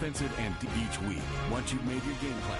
offensive and each week, once you've made your game plan.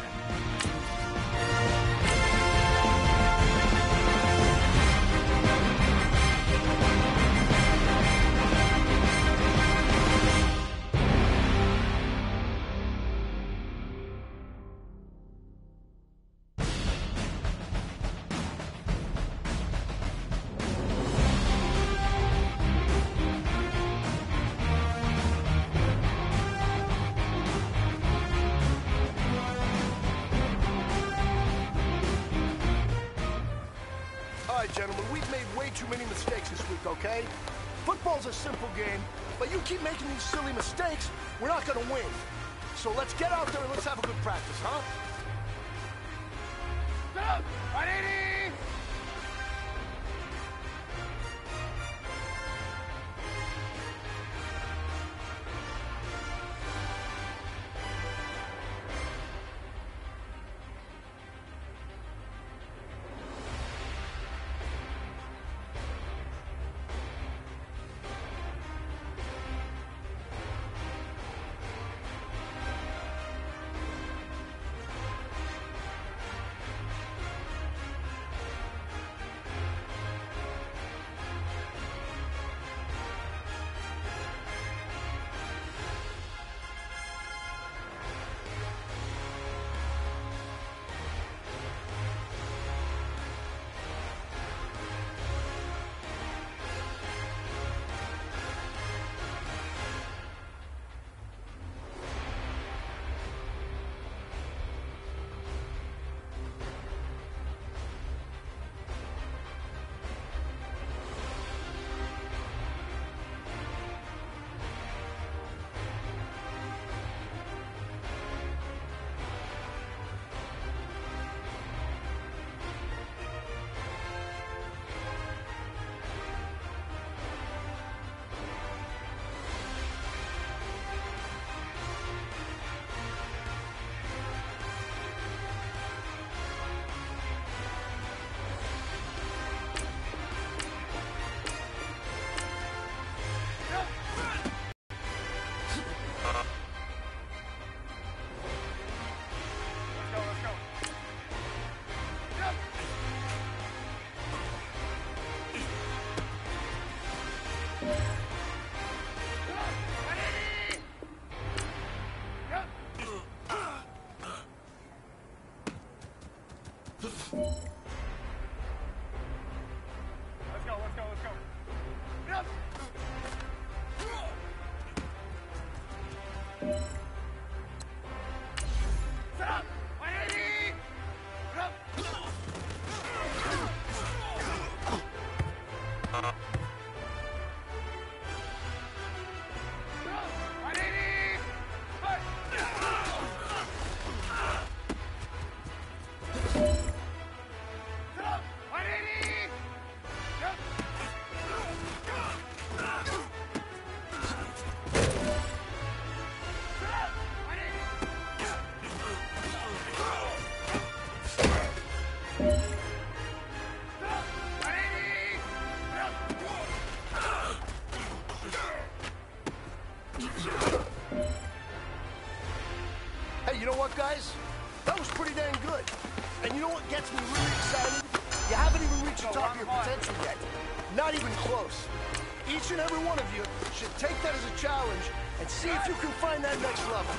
Gentlemen, we've made way too many mistakes this week, okay? Football's a simple game, but you keep making these silly mistakes, we're not gonna win. So let's get out there and let's have a good practice, huh? Set up! 180! You know what, guys? That was pretty dang good. And you know what gets me really excited? You haven't even reached the top of your potential yet. Not even close. Each and every one of you should take that as a challenge and see if you can find that next level.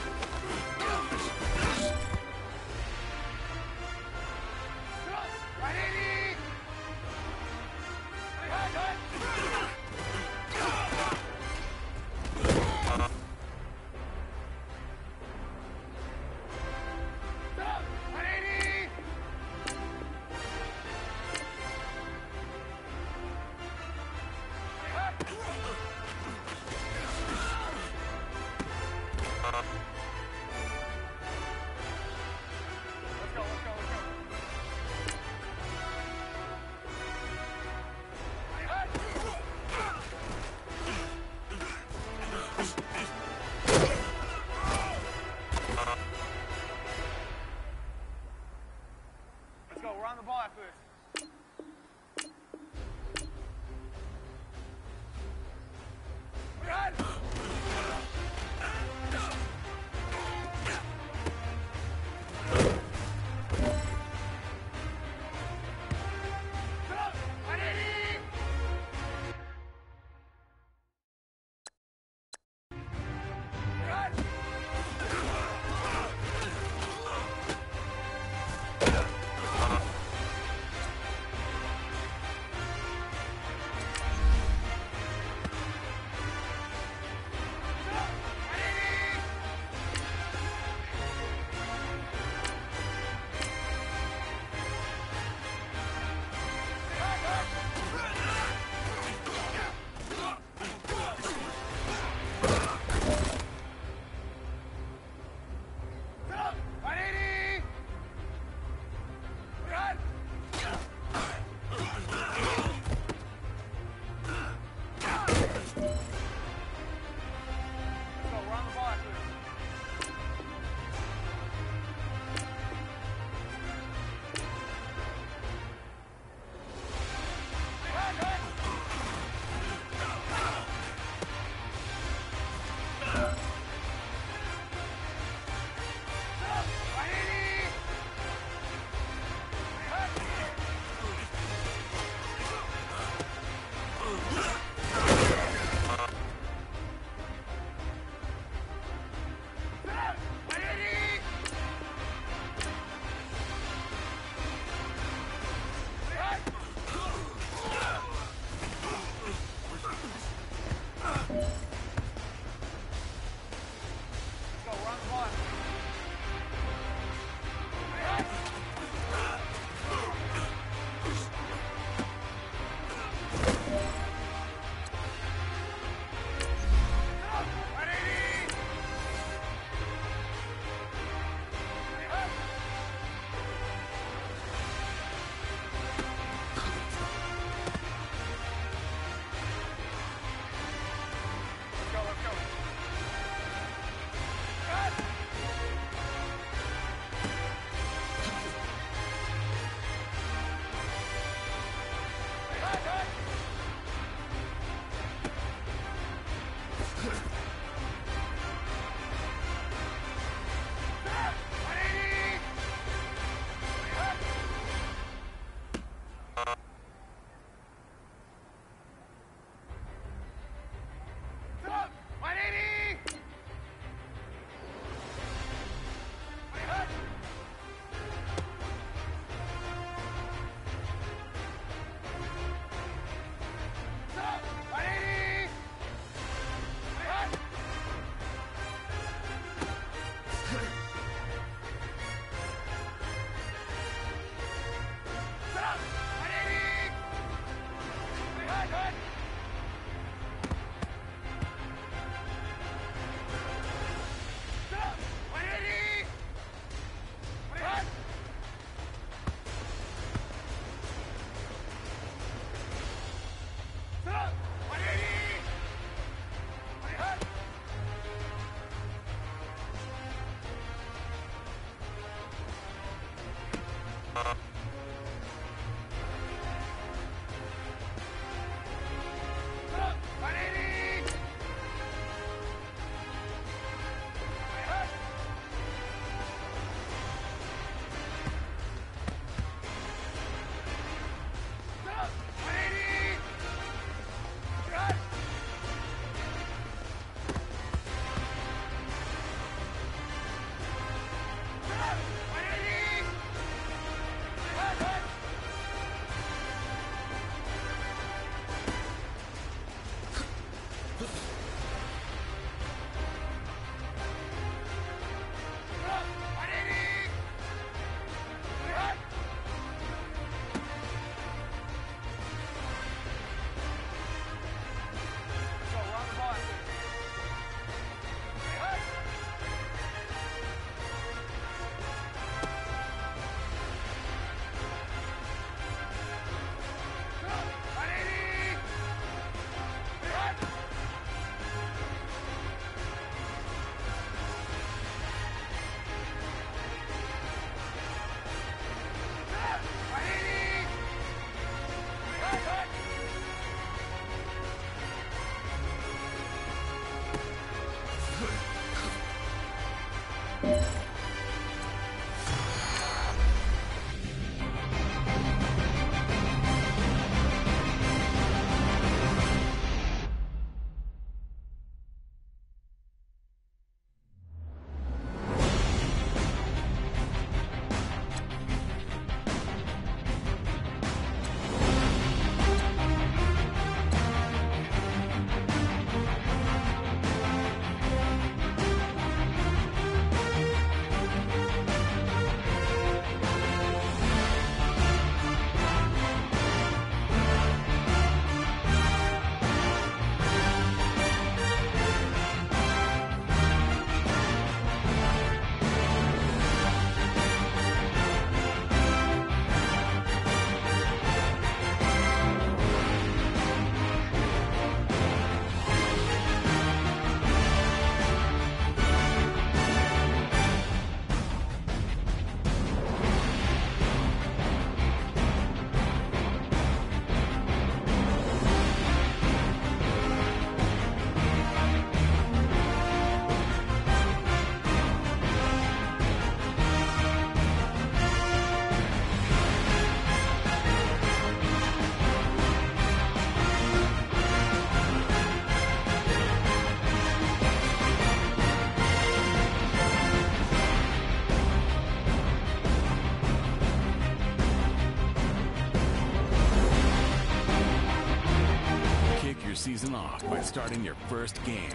your season off by starting your first game.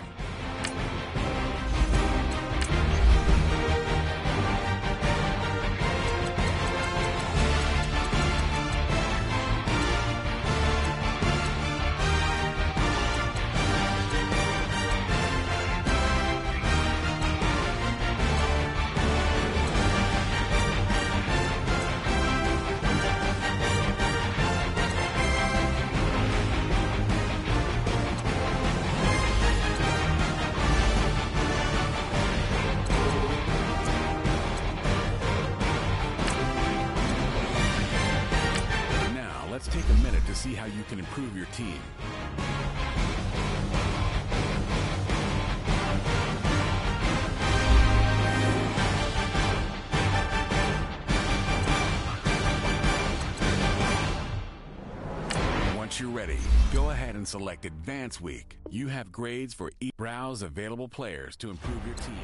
Let's take a minute to see how you can improve your team. Once you're ready, go ahead and select Advance Week. You have grades for each. Browse available players to improve your team.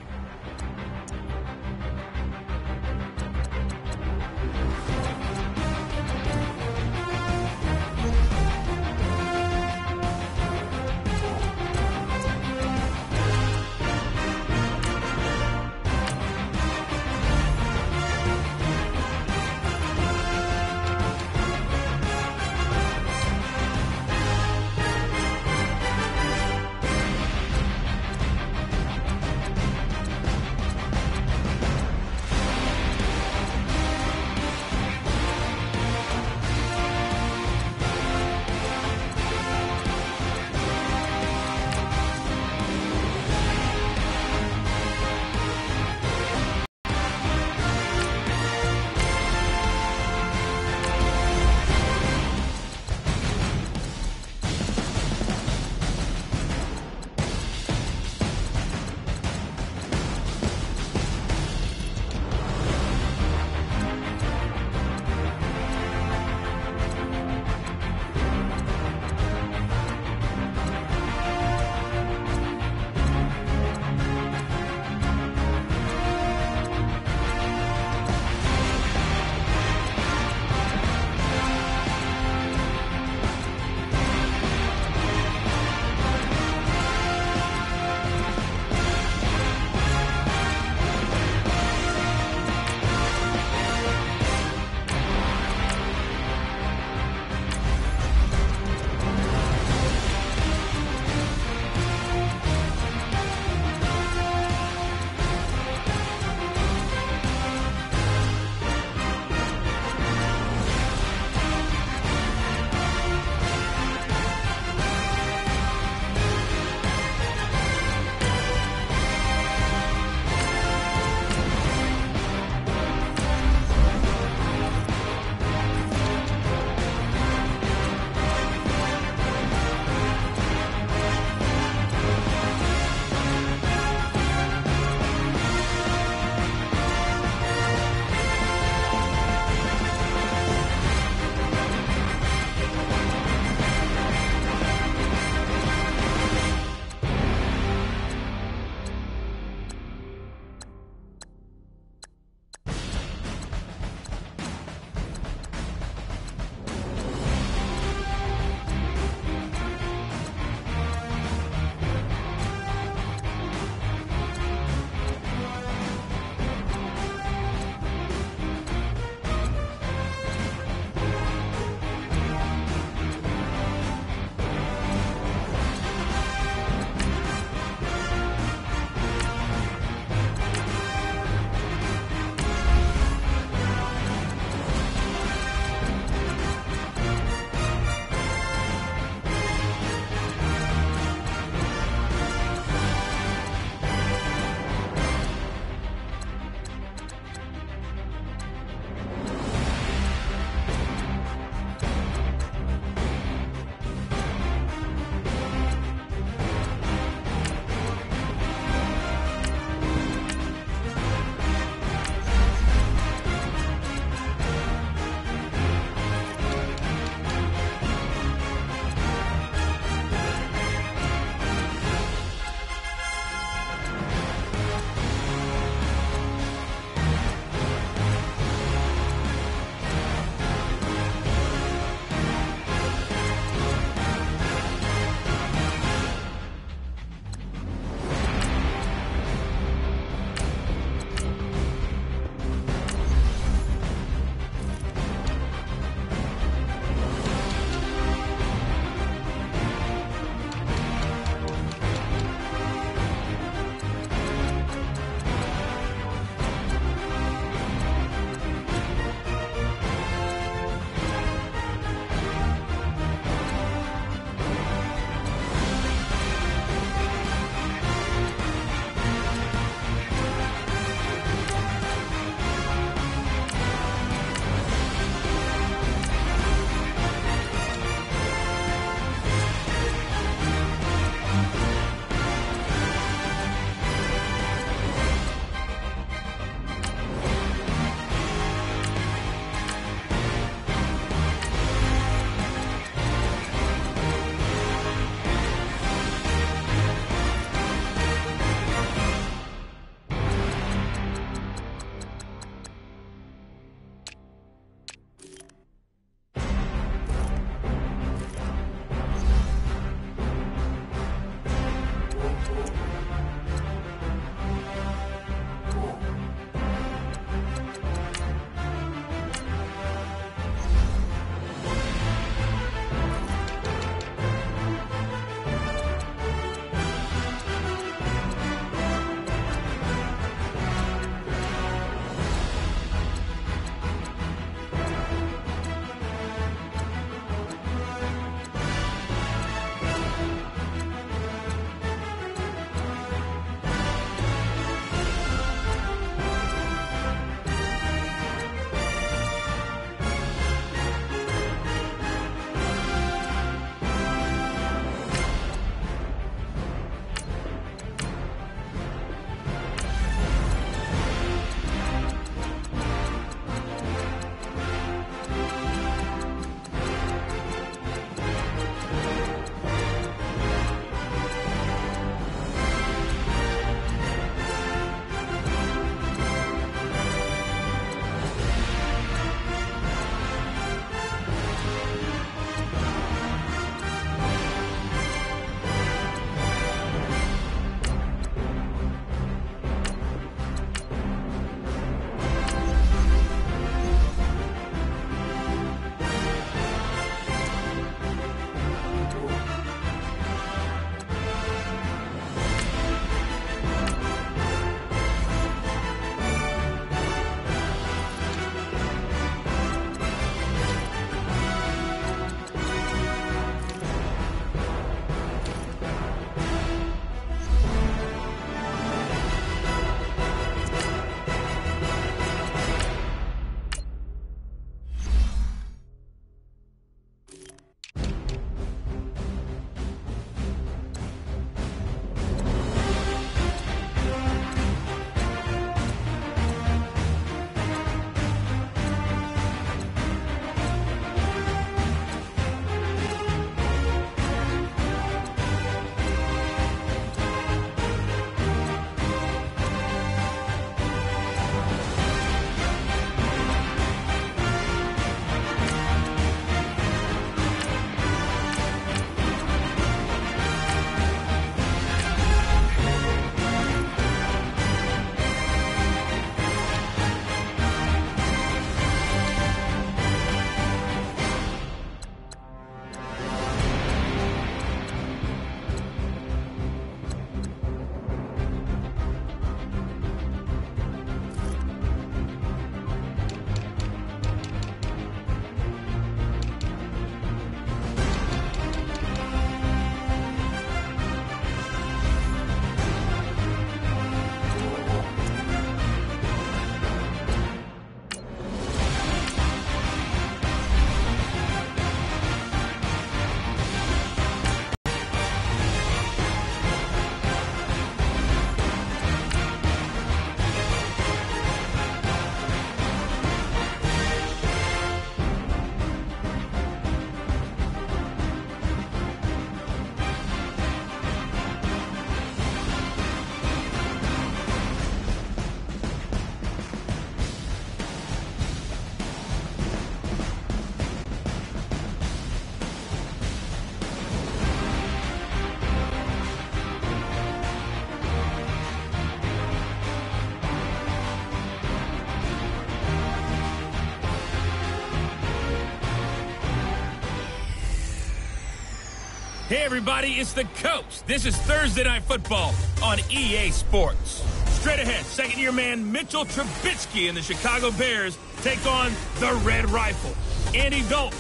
Hey, everybody, it's the coach. This is Thursday Night Football on EA Sports. Straight ahead, second-year man Mitchell Trubisky and the Chicago Bears take on the Red Rifle, Andy Dalton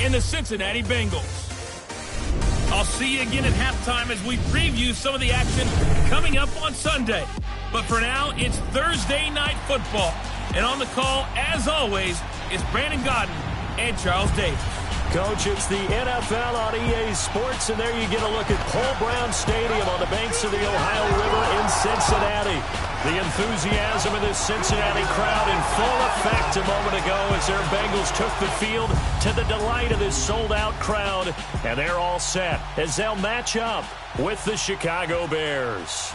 and the Cincinnati Bengals. I'll see you again at halftime as we preview some of the action coming up on Sunday. But for now, it's Thursday Night Football. And on the call, as always, is Brandon Godden and Charles Davis. Coach, it's the NFL on EA Sports, and there you get a look at Paul Brown Stadium on the banks of the Ohio River in Cincinnati. The enthusiasm of this Cincinnati crowd in full effect a moment ago as their Bengals took the field to the delight of this sold-out crowd. And they're all set as they'll match up with the Chicago Bears.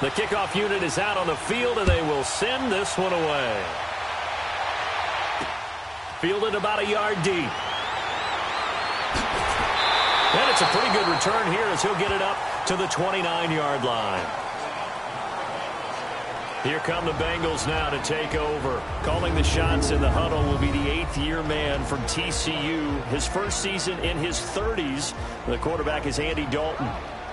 The kickoff unit is out on the field, and they will send this one away. Fielded about a yard deep. And gets a pretty good return here as he'll get it up to the 29-yard line. Here come the Bengals now to take over. Calling the shots in the huddle will be the 8th-year man from TCU. His first season in his 30s. The quarterback is Andy Dalton.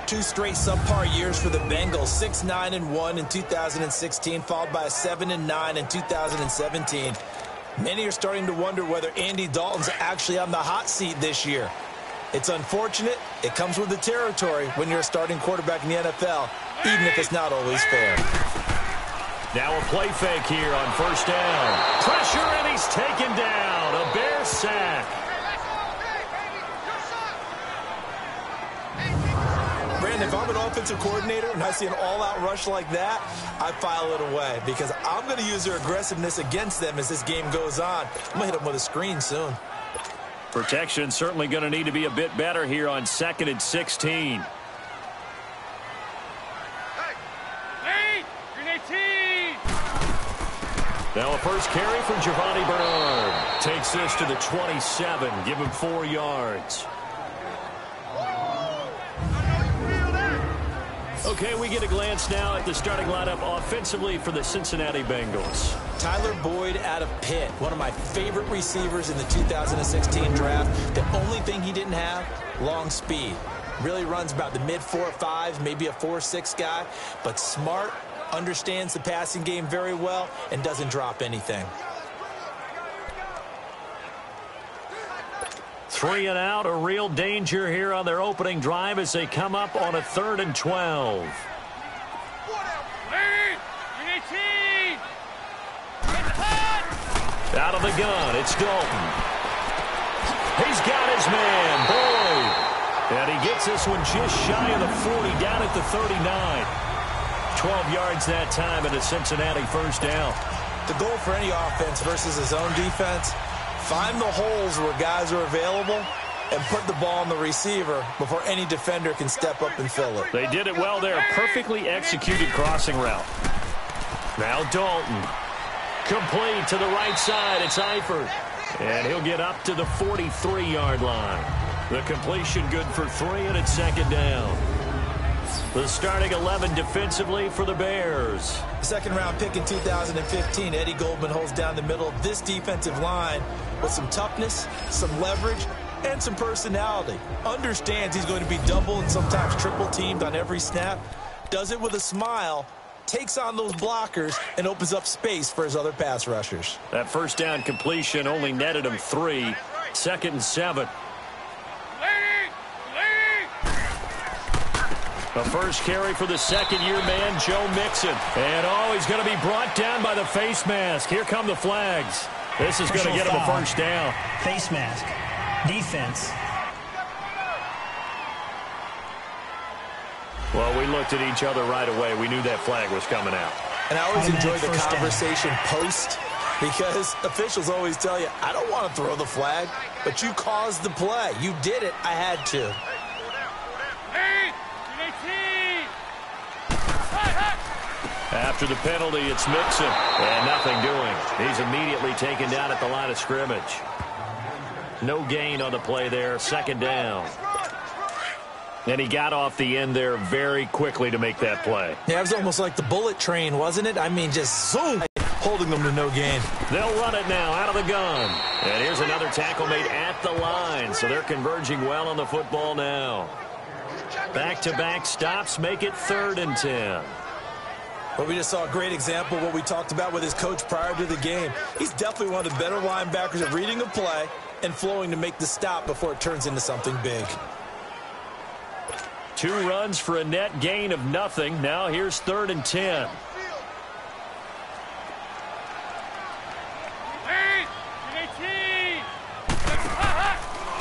2 straight subpar years for the Bengals. 6-9-1 in 2016, followed by a 7-9 in 2017. Many are starting to wonder whether Andy Dalton's actually on the hot seat this year. It's unfortunate. It comes with the territory when you're a starting quarterback in the NFL, even if it's not always fair. Now a play fake here on first down. Pressure, and he's taken down. A Bear sack. Brandon, if I'm an offensive coordinator and I see an all-out rush like that, I file it away because I'm going to use their aggressiveness against them as this game goes on. I'm going to hit them with a screen soon. Protection certainly going to need to be a bit better here on 2nd and 16. Now a first carry from Giovanni Bernard. Takes this to the 27. Give him 4 yards. Okay, we get a glance now at the starting lineup offensively for the Cincinnati Bengals. Tyler Boyd out of Pitt, one of my favorite receivers in the 2016 draft. The only thing he didn't have, long speed. Really runs about the mid 4.5, maybe a 4.6 guy, but smart, understands the passing game very well, and doesn't drop anything. 3 and out, a real danger here on their opening drive as they come up on a 3rd and 12. Out of the gun, it's Dalton. He's got his man, Boyd. And he gets this one just shy of the 40, down at the 39. 12 yards that time and a Cincinnati first down. The goal for any offense versus his own defense, find the holes where guys are available and put the ball on the receiver before any defender can step up and fill it. They did it well there. Perfectly executed crossing route. Now Dalton. Complete to the right side. It's Eifert. And he'll get up to the 43-yard line. The completion good for 3, and it's 2nd down. The starting 11 defensively for the Bears. Second-round pick in 2015, Eddie Goldman holds down the middle of this defensive line with some toughness, some leverage, and some personality. Understands he's going to be double and sometimes triple teamed on every snap. Does it with a smile, takes on those blockers, and opens up space for his other pass rushers. That first down completion only netted him 3. 2nd and 7. The first carry for the 2nd-year man, Joe Mixon. And, he's going to be brought down by the face mask. Here come the flags. This is going to get him a first down. Face mask. Defense. Well, we looked at each other right away. We knew that flag was coming out. And I always enjoy the conversation post because officials always tell you, I don't want to throw the flag, but you caused the play. You did it. I had to. After the penalty, it's Mixon. And nothing doing. He's immediately taken down at the line of scrimmage. No gain on the play there. 2nd down. And he got off the end there very quickly to make that play. Yeah, it was almost like the bullet train, wasn't it? I mean, just zoom, holding them to no gain. They'll run it now out of the gun. And here's another tackle made at the line. So they're converging well on the football now. Back-to-back stops make it 3rd and 10. Well, we just saw a great example of what we talked about with his coach prior to the game. He's definitely one of the better linebackers at reading a play and flowing to make the stop before it turns into something big. 2 runs for a net gain of nothing. Now here's 3rd and 10.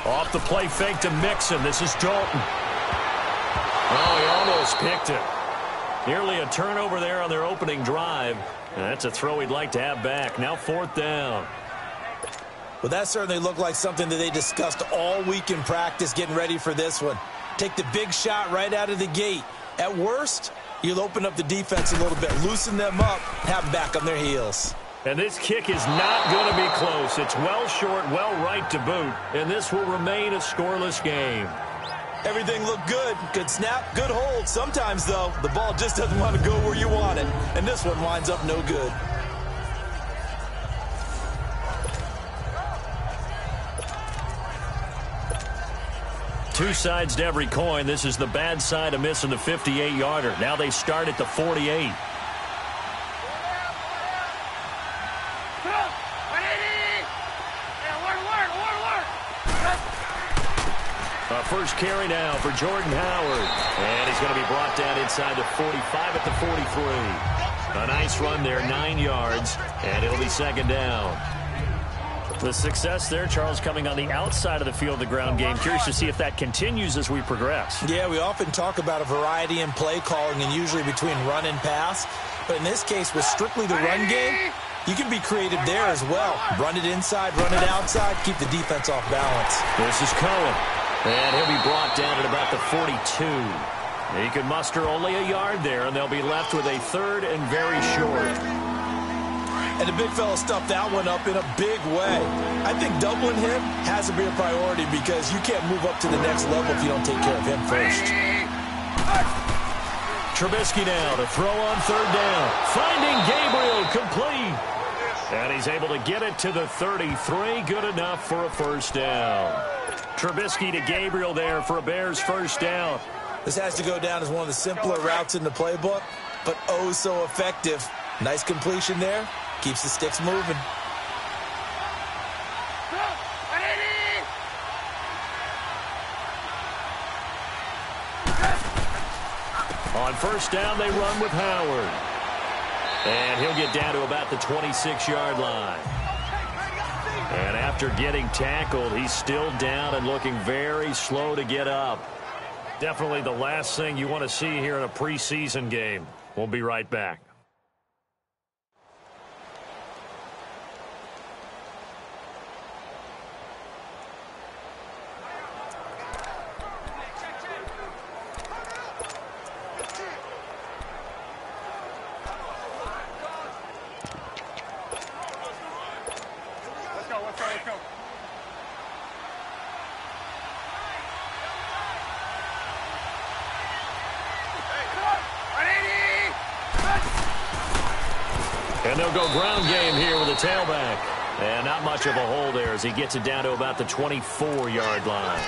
Off the play fake to Mixon. This is Dalton. Oh, he almost picked it. Nearly a turnover there on their opening drive. And that's a throw he'd like to have back. Now 4th down. Well, that certainly looked like something that they discussed all week in practice getting ready for this one. Take the big shot right out of the gate. At worst, you'll open up the defense a little bit, loosen them up, have them back on their heels. And this kick is not going to be close. It's well short, well right to boot. And this will remain a scoreless game. Everything looked good. Good snap, good hold. Sometimes, though, the ball just doesn't want to go where you want it. And this one winds up no good. Two sides to every coin. This is the bad side of missing the 58-yarder. Now they start at the 48. First carry now for Jordan Howard. And he's going to be brought down inside the 45 at the 43. A nice run there, 9 yards, and it'll be second down. The success there, Charles, coming on the outside of the field, the ground game. Curious to see if that continues as we progress. Yeah, we often talk about a variety in play calling and usually between run and pass. But in this case, with strictly the run game, you can be creative there as well. Run it inside, run it outside, keep the defense off balance. This is Cohen. And he'll be brought down at about the 42. He can muster only a yard there, and they'll be left with a third and very short. And the big fella stuffed that one up in a big way. I think doubling him has to be a priority because you can't move up to the next level if you don't take care of him first. Trubisky now to throw on third down. Finding Gabriel complete. And he's able to get it to the 33. Good enough for a first down. Trubisky to Gabriel there for a Bears first down. This has to go down as one of the simpler routes in the playbook, but oh so effective. Nice completion there. Keeps the sticks moving. On first down, they run with Howard. And he'll get down to about the 26-yard line. And after getting tackled, he's still down and looking very slow to get up. Definitely the last thing you want to see here in a preseason game. We'll be right back. And they'll go ground game here with a tailback. And not much of a hole there as he gets it down to about the 24-yard line.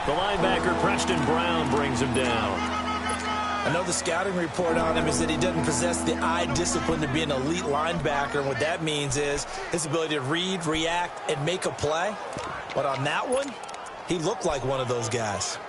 The linebacker, Preston Brown, brings him down. I know the scouting report on him is that he doesn't possess the eye discipline to be an elite linebacker. And what that means is his ability to read, react, and make a play. But on that one, he looked like one of those guys.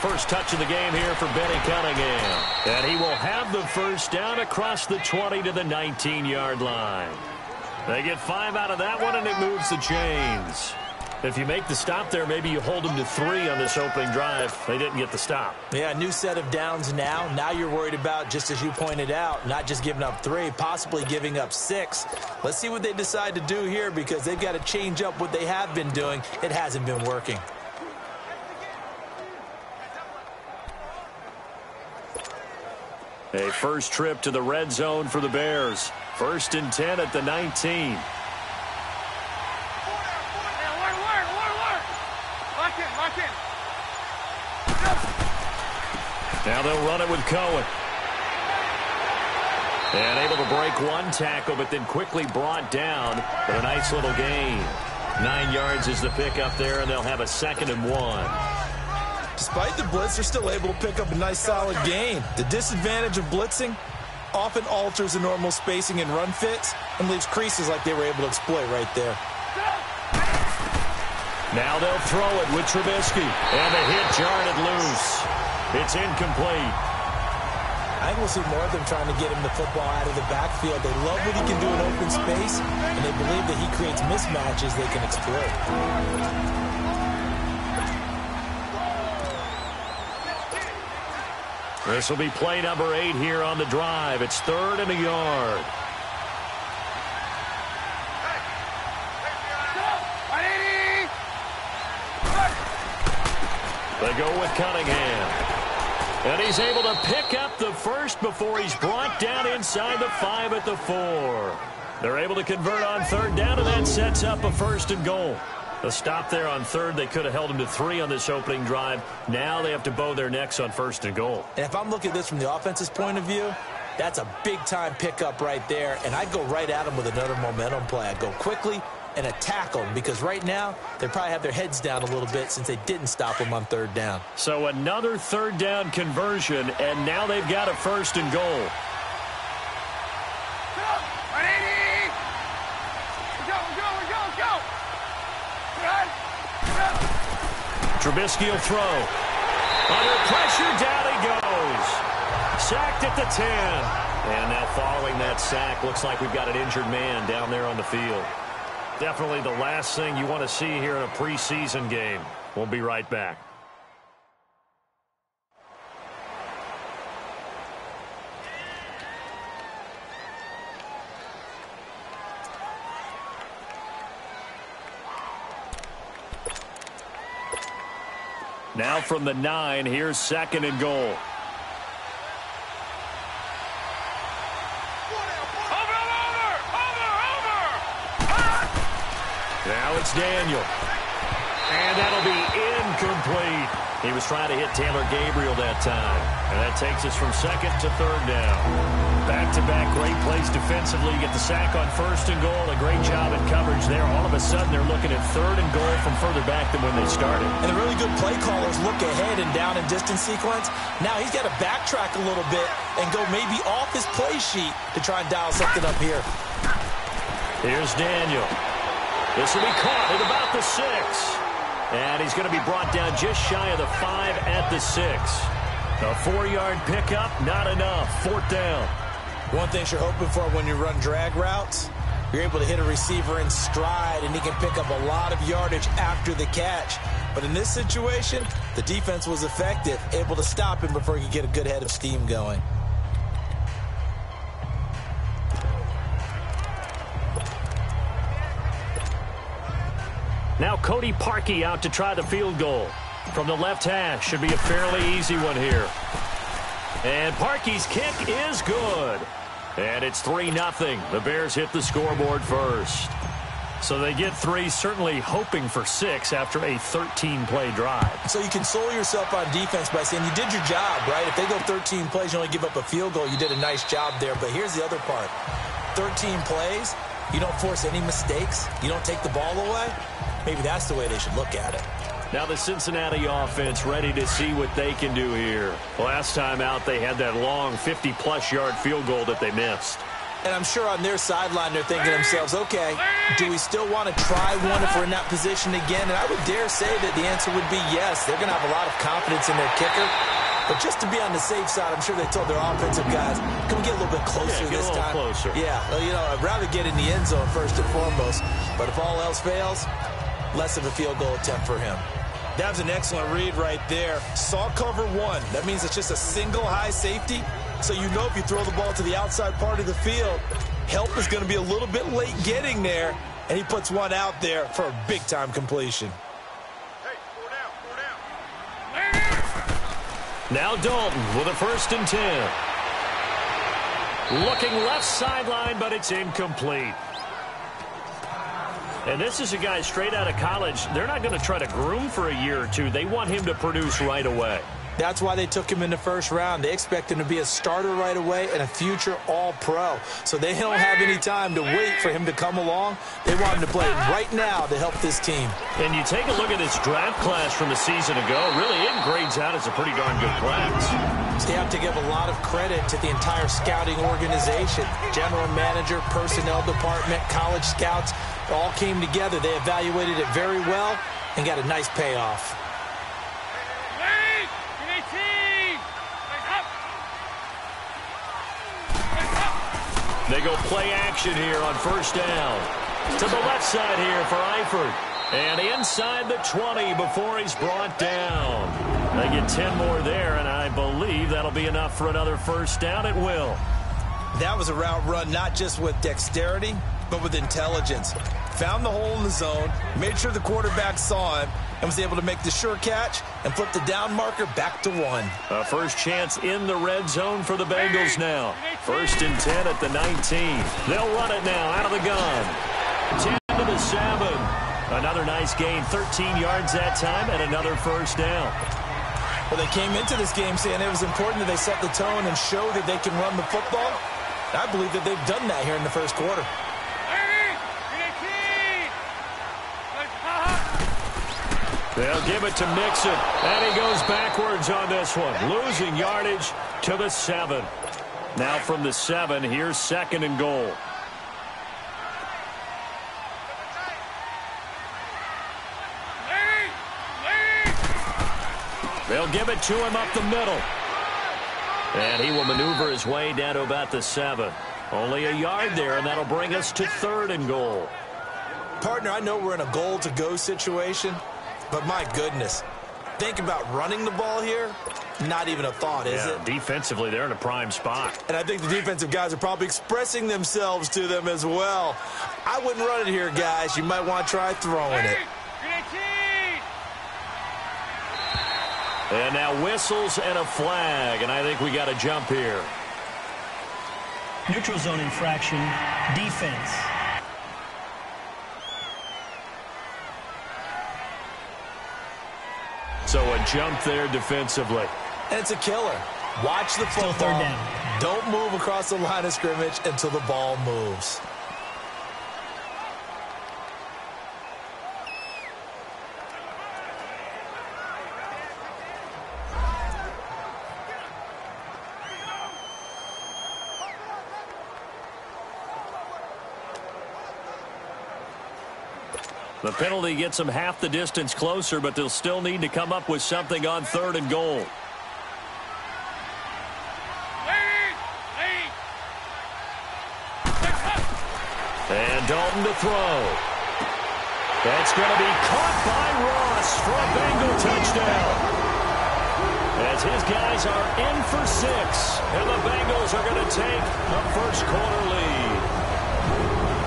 First touch of the game here for Benny Cunningham. And he will have the first down across the 20 to the 19-yard line. They get 5 out of that one, and it moves the chains. If you make the stop there, maybe you hold them to 3 on this opening drive. They didn't get the stop. Yeah, new set of downs now. Now you're worried about, just as you pointed out, not just giving up 3, possibly giving up 6. Let's see what they decide to do here because they've got to change up what they have been doing. It hasn't been working. A first trip to the red zone for the Bears. 1st and 10 at the 19. Now they'll run it with Cohen. And able to break one tackle, but then quickly brought down for a nice little gain. 9 yards is the pickup there, and they'll have a 2nd and 1. Despite the blitz, they're still able to pick up a nice solid gain. The disadvantage of blitzing often alters the normal spacing and run fits and leaves creases like they were able to exploit right there. Now they'll throw it with Trubisky. And the hit jarred it loose. It's incomplete. I think we'll see more of them trying to get him the football out of the backfield. They love what he can do in open space, and they believe that he creates mismatches they can exploit. This will be play number 8 here on the drive. It's 3rd and a yard. They go with Cunningham. And he's able to pick up the first before he's brought down inside the 5 at the 4. They're able to convert on third down, and that sets up a 1st and goal. A stop there on third. They could have held him to 3 on this opening drive. Now they have to bow their necks on 1st and goal. And if I'm looking at this from the offense's point of view, that's a big-time pickup right there, and I'd go right at him with another momentum play. I'd go quickly and attack them, because right now they probably have their heads down a little bit since they didn't stop them on third down. So another third down conversion, and now they've got a 1st and goal. Trubisky will throw. Under pressure, down he goes. Sacked at the 10. And now following that sack, looks like we've got an injured man down there on the field. Definitely the last thing you want to see here in a preseason game. We'll be right back. Now from the 9, here's 2nd and goal. Now it's Daniel. And that'll be incomplete. He was trying to hit Taylor Gabriel that time. And that takes us from 2nd to 3rd down. Back-to-back great plays defensively. You get the sack on 1st and goal. A great job in coverage there. All of a sudden, they're looking at 3rd and goal from further back than when they started. And the really good play callers look ahead and down and distance sequence. Now he's got to backtrack a little bit and go maybe off his play sheet to try and dial something up here. Here's Daniel. This will be caught at about the 6. And he's going to be brought down just shy of the 5 at the 6. A 4-yard pickup, not enough. 4th down. One thing you're hoping for when you run drag routes, you're able to hit a receiver in stride, and he can pick up a lot of yardage after the catch. But in this situation, the defense was effective, able to stop him before he could get a good head of steam going. Now Cody Parkey out to try the field goal. From the left hash, should be a fairly easy one here. And Parkey's kick is good. And it's 3-0. The Bears hit the scoreboard first. So they get 3, certainly hoping for 6 after a 13-play drive. So you console yourself on defense by saying you did your job, right? If they go 13 plays, you only give up a field goal, you did a nice job there. But here's the other part. 13 plays, you don't force any mistakes, you don't take the ball away. Maybe that's the way they should look at it. Now the Cincinnati offense ready to see what they can do here. Last time out, they had that long 50-plus yard field goal that they missed. And I'm sure on their sideline they're thinking to themselves, okay, do we still want to try one if we're in that position again? And I would dare say that the answer would be yes. They're going to have a lot of confidence in their kicker. But just to be on the safe side, I'm sure they told their offensive guys, can we get a little bit closer this time? Closer. Yeah, well, you know, I'd rather get in the end zone first and foremost. But if all else fails, less of a field goal attempt for him. That was an excellent read right there. Saw cover 1. That means it's just a single high safety. So you know if you throw the ball to the outside part of the field, help is going to be a little bit late getting there. And he puts one out there for a big-time completion. Hey, 4 down. Now Dalton with a 1st and 10. Looking left sideline, but it's incomplete. And this is a guy straight out of college. They're not going to try to groom for a year or two. They want him to produce right away. That's why they took him in the first round. They expect him to be a starter right away and a future all-pro. So they don't have any time to wait for him to come along. They want him to play right now to help this team. And you take a look at this draft class from a season ago. Really, it grades out as a pretty darn good class. So they have to give a lot of credit to the entire scouting organization. General manager, personnel department, college scouts, all came together. They evaluated it very well and got a nice payoff. They go play action here on 1st down. To the left side here for Eifert. And inside the 20 before he's brought down. They get 10 more there, and I believe that'll be enough for another 1st down. It will. That was a route run not just with dexterity, but with intelligence. Found the hole in the zone, made sure the quarterback saw him, and was able to make the sure catch and flip the down marker back to 1. A first chance in the red zone for the Bengals now. 1st and 10 at the 19. They'll run it now out of the gun. 10 to the 7. Another nice gain, 13 yards that time, and another first down. Well, they came into this game saying it was important that they set the tone and show that they can run the football. I believe that they've done that here in the first quarter. They'll give it to Mixon, and he goes backwards on this one, losing yardage to the 7. Now from the 7, here's 2nd and goal. They'll give it to him up the middle. And he will maneuver his way down to about the 7. Only a yard there, and that'll bring us to 3rd and goal. Partner, I know we're in a goal-to-go situation, but my goodness, think about running the ball here. Not even a thought, is it? Defensively, they're in a prime spot. And I think the defensive guys are probably expressing themselves to them as well. I wouldn't run it here, guys. You might want to try throwing it. And now whistles and a flag, and I think we got a jump here. Neutral zone infraction, defense. So a jump there defensively. And it's a killer. Watch the football. Still 3rd down. Don't move across the line of scrimmage until the ball moves. The penalty gets them half the distance closer, but they'll still need to come up with something on 3rd and goal. And Dalton to throw. That's going to be caught by Ross for a Bengal touchdown. As his guys are in for 6, and the Bengals are going to take a first quarter lead.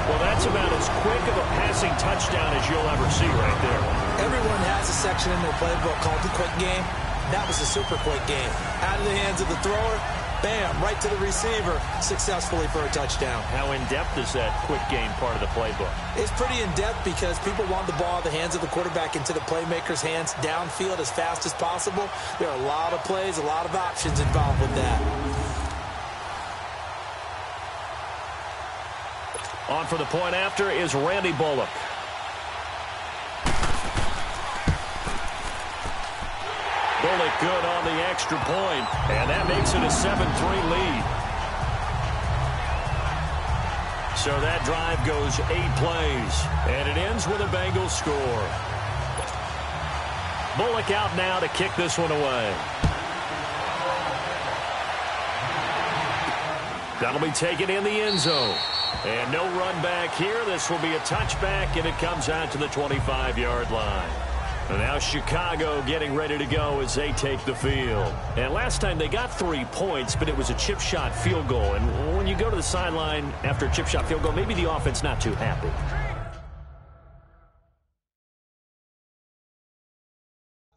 Well, that's about as quick of a passing touchdown as you'll ever see right there. Everyone has a section in their playbook called the quick game. That was a super quick game. Out of the hands of the thrower, bam, right to the receiver, successfully for a touchdown. How in-depth is that quick game part of the playbook? It's pretty in-depth because people want the ball out of the hands of the quarterback into the playmaker's hands downfield as fast as possible. There are a lot of plays, a lot of options involved with that. On for the point after is Randy Bullock. Bullock good on the extra point, and that makes it a 7-3 lead. So that drive goes 8 plays, and it ends with a Bengals score. Bullock out now to kick this one away. That'll be taken in the end zone. And no run back here. This will be a touchback, and it comes out to the 25-yard line. And now Chicago getting ready to go as they take the field. And last time they got 3 points, but it was a chip shot field goal. And when you go to the sideline after a chip shot field goal, maybe the offense not too happy.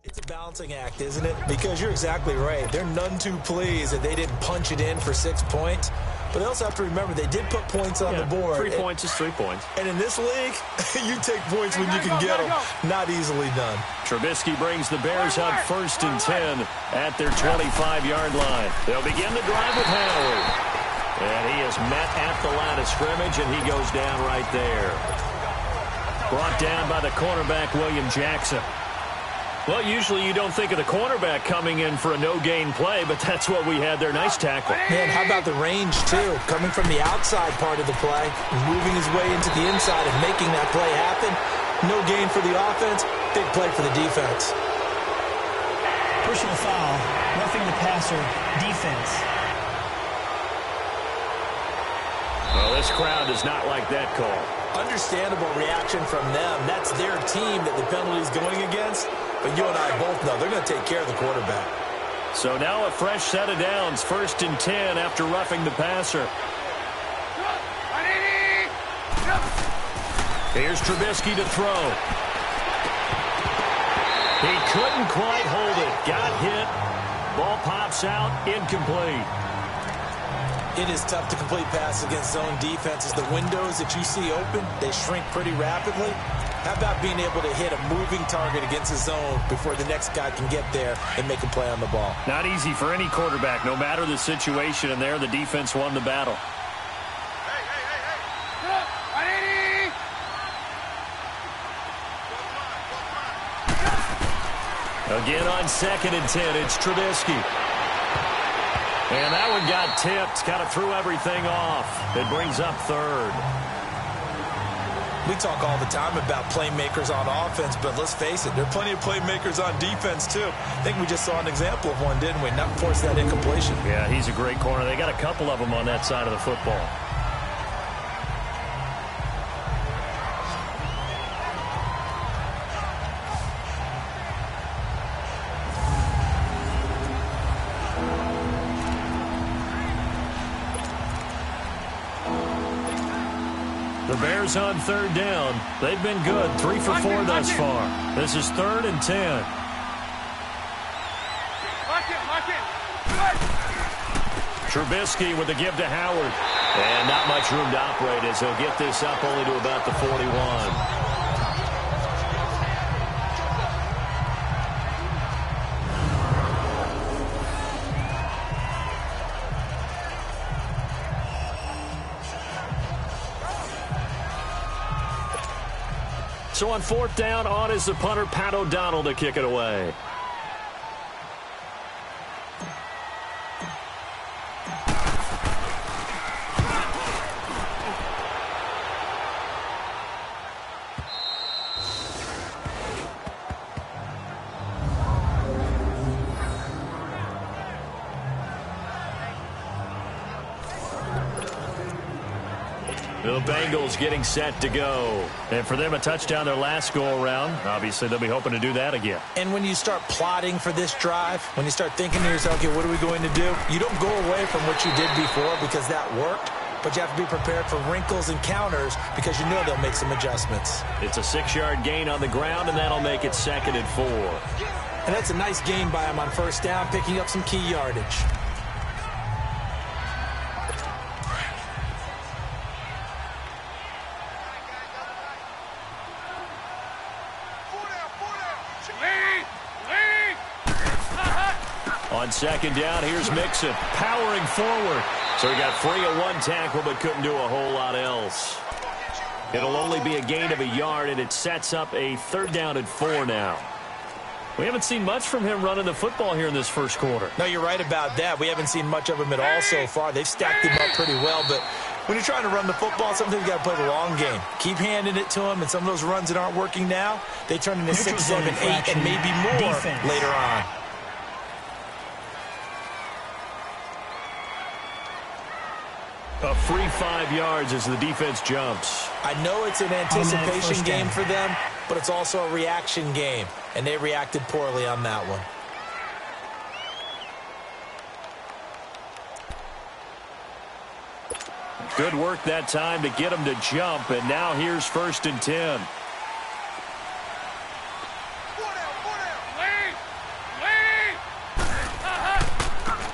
It's a balancing act, isn't it? Because you're exactly right. They're none too pleased that they didn't punch it in for 6 points. But they also have to remember they did put points on the board. 3 points is 3 points. And in this league, you take points when you can get them. Not easily done. Trubisky brings the Bears up 1st and 10 at their 25-yard line. They'll begin the drive with Howard. And he is met at the line of scrimmage, and he goes down right there. Brought down by the cornerback, William Jackson. Well, usually you don't think of the cornerback coming in for a no-gain play, but that's what we had there. Nice tackle. Man, how about the range, too? Coming from the outside part of the play, moving his way into the inside and making that play happen. No gain for the offense, big play for the defense. Personal foul, roughing the passer, defense. Well, this crowd does not like that call. Understandable reaction from them. That's their team that the penalty is going against. But you and I both know they're going to take care of the quarterback. So now a fresh set of downs. 1st and 10 after roughing the passer. Here's Trubisky to throw. He couldn't quite hold it. Got hit. Ball pops out. Incomplete. It is tough to complete passes against zone defenses. The windows that you see open, they shrink pretty rapidly. How about being able to hit a moving target against a zone before the next guy can get there and make a play on the ball? Not easy for any quarterback, no matter the situation. And there, the defense won the battle. Again on 2nd and 10, it's Trubisky. And that one got tipped, kind of threw everything off. It brings up 3rd. We talk all the time about playmakers on offense, but let's face it, there are plenty of playmakers on defense, too. I think we just saw an example of one, didn't we? Not force that incompletion. Yeah, he's a great corner. They got a couple of them on that side of the football. The Bears on 3rd down. They've been good. 3 for 4 thus far. This is 3rd and 10. Trubisky with the give to Howard. And not much room to operate as he'll get this up only to about the 41. So on 4th down, on is the punter, Pat O'Donnell, to kick it away. The Bengals getting set to go. And for them, a touchdown their last go-around. Obviously, they'll be hoping to do that again. And when you start plotting for this drive, when you start thinking to yourself, okay, what are we going to do? You don't go away from what you did before because that worked, but you have to be prepared for wrinkles and counters because you know they'll make some adjustments. It's a 6-yard gain on the ground, and that'll make it 2nd and 4. And that's a nice gain by him on 1st down, picking up some key yardage. On 2nd down, here's Mixon, powering forward. So he got free of 1 tackle, but couldn't do a whole lot else. It'll only be a gain of a yard, and it sets up a 3rd down and 4 now. We haven't seen much from him running the football here in this first quarter. No, you're right about that. We haven't seen much of him at all so far. They've stacked him up pretty well, but when you're trying to run the football, sometimes you got to play the long game. Keep handing it to him, and some of those runs that aren't working now, they turn into 6, 7, 8, and maybe more later on. A free 5 yards as the defense jumps. I know it's an anticipation game for them, but it's also a reaction game, and they reacted poorly on that one. Good work that time to get him to jump, and now here's 1st and 10.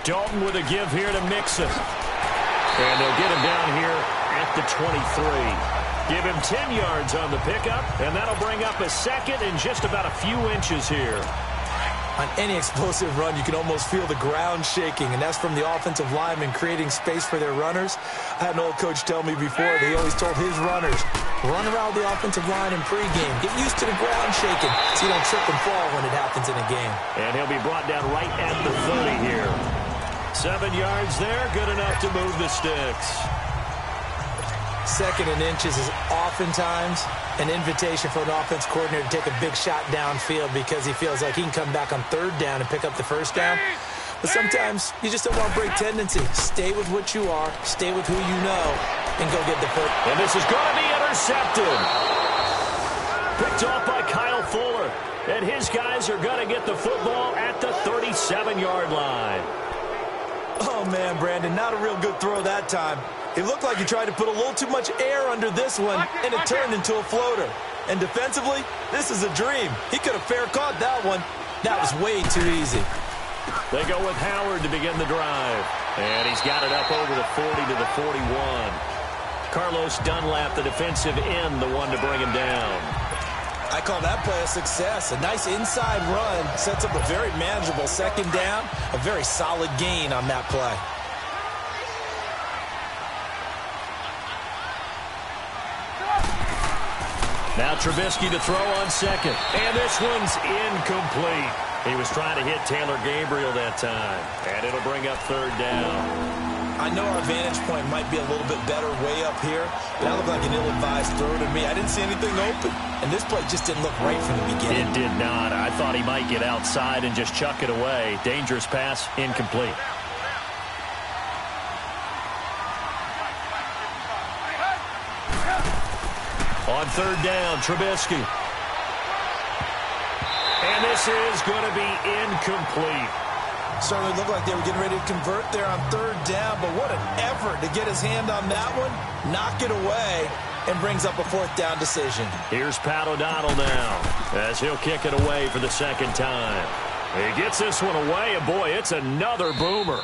Dalton with a give here to Mixon. And they'll get him down here at the 23. Give him 10 yards on the pickup, and that'll bring up a 2nd and just about a few inches here. On any explosive run, you can almost feel the ground shaking, and that's from the offensive linemen creating space for their runners. I had an old coach tell me before, that he always told his runners, run around the offensive line in pregame. Get used to the ground shaking so you don't trip and fall when it happens in a game. And he'll be brought down right at the 30 here. 7 yards there, good enough to move the sticks. 2nd and inches is oftentimes an invitation for an offense coordinator to take a big shot downfield because he feels like he can come back on 3rd down and pick up the 1st down. But sometimes you just don't want to break tendency. Stay with what you are, stay with who you know, and go get the first. And this is going to be intercepted. Picked off by Kyle Fuller. And his guys are going to get the football at the 37-yard line. Oh, man, Brandon, not a real good throw that time. He looked like he tried to put a little too much air under this one, and it turned into a floater. And defensively, this is a dream. He could have fair caught that one. That was way too easy. They go with Howard to begin the drive. And he's got it up over the 40 to the 41. Carlos Dunlap, the defensive end, the one to bring him down. I call that play a success. A nice inside run sets up a very manageable second down. A very solid gain on that play. Now Trubisky to throw on second. And this one's incomplete. He was trying to hit Taylor Gabriel that time. And it'll bring up third down. I know our vantage point might be a little bit better way up here, but that looked like an ill-advised throw to me. I didn't see anything open, and this play just didn't look right from the beginning. It did not. I thought he might get outside and just chuck it away. Dangerous pass, incomplete. On third down, Trubisky. And this is going to be incomplete. Certainly looked like they were getting ready to convert there on third down, but what an effort to get his hand on that one, knock it away, and brings up a fourth down decision. Here's Pat O'Donnell now, as he'll kick it away for the second time. He gets this one away, and boy, it's another boomer.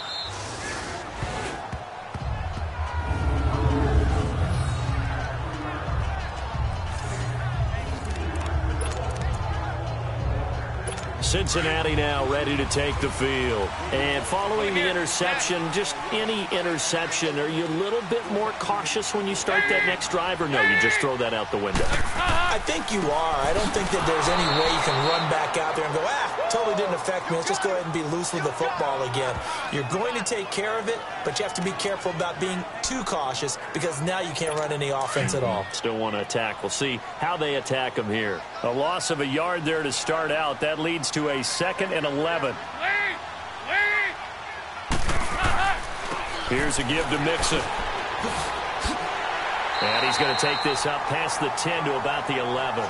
Cincinnati now ready to take the field. And following the interception, just any interception, are you a little bit more cautious when you start that next drive, or no, you just throw that out the window? I think you are. I don't think that there's any way you can run back out there and go, totally didn't affect me. Let's just go ahead and be loose with the football again. You're going to take care of it, but you have to be careful about being too cautious because now you can't run any offense at all. Still want to attack. We'll see how they attack them here. A loss of a yard there to start out. That leads to a 2nd and 11. Here's a give to Mixon. And he's going to take this up past the 10 to about the 11.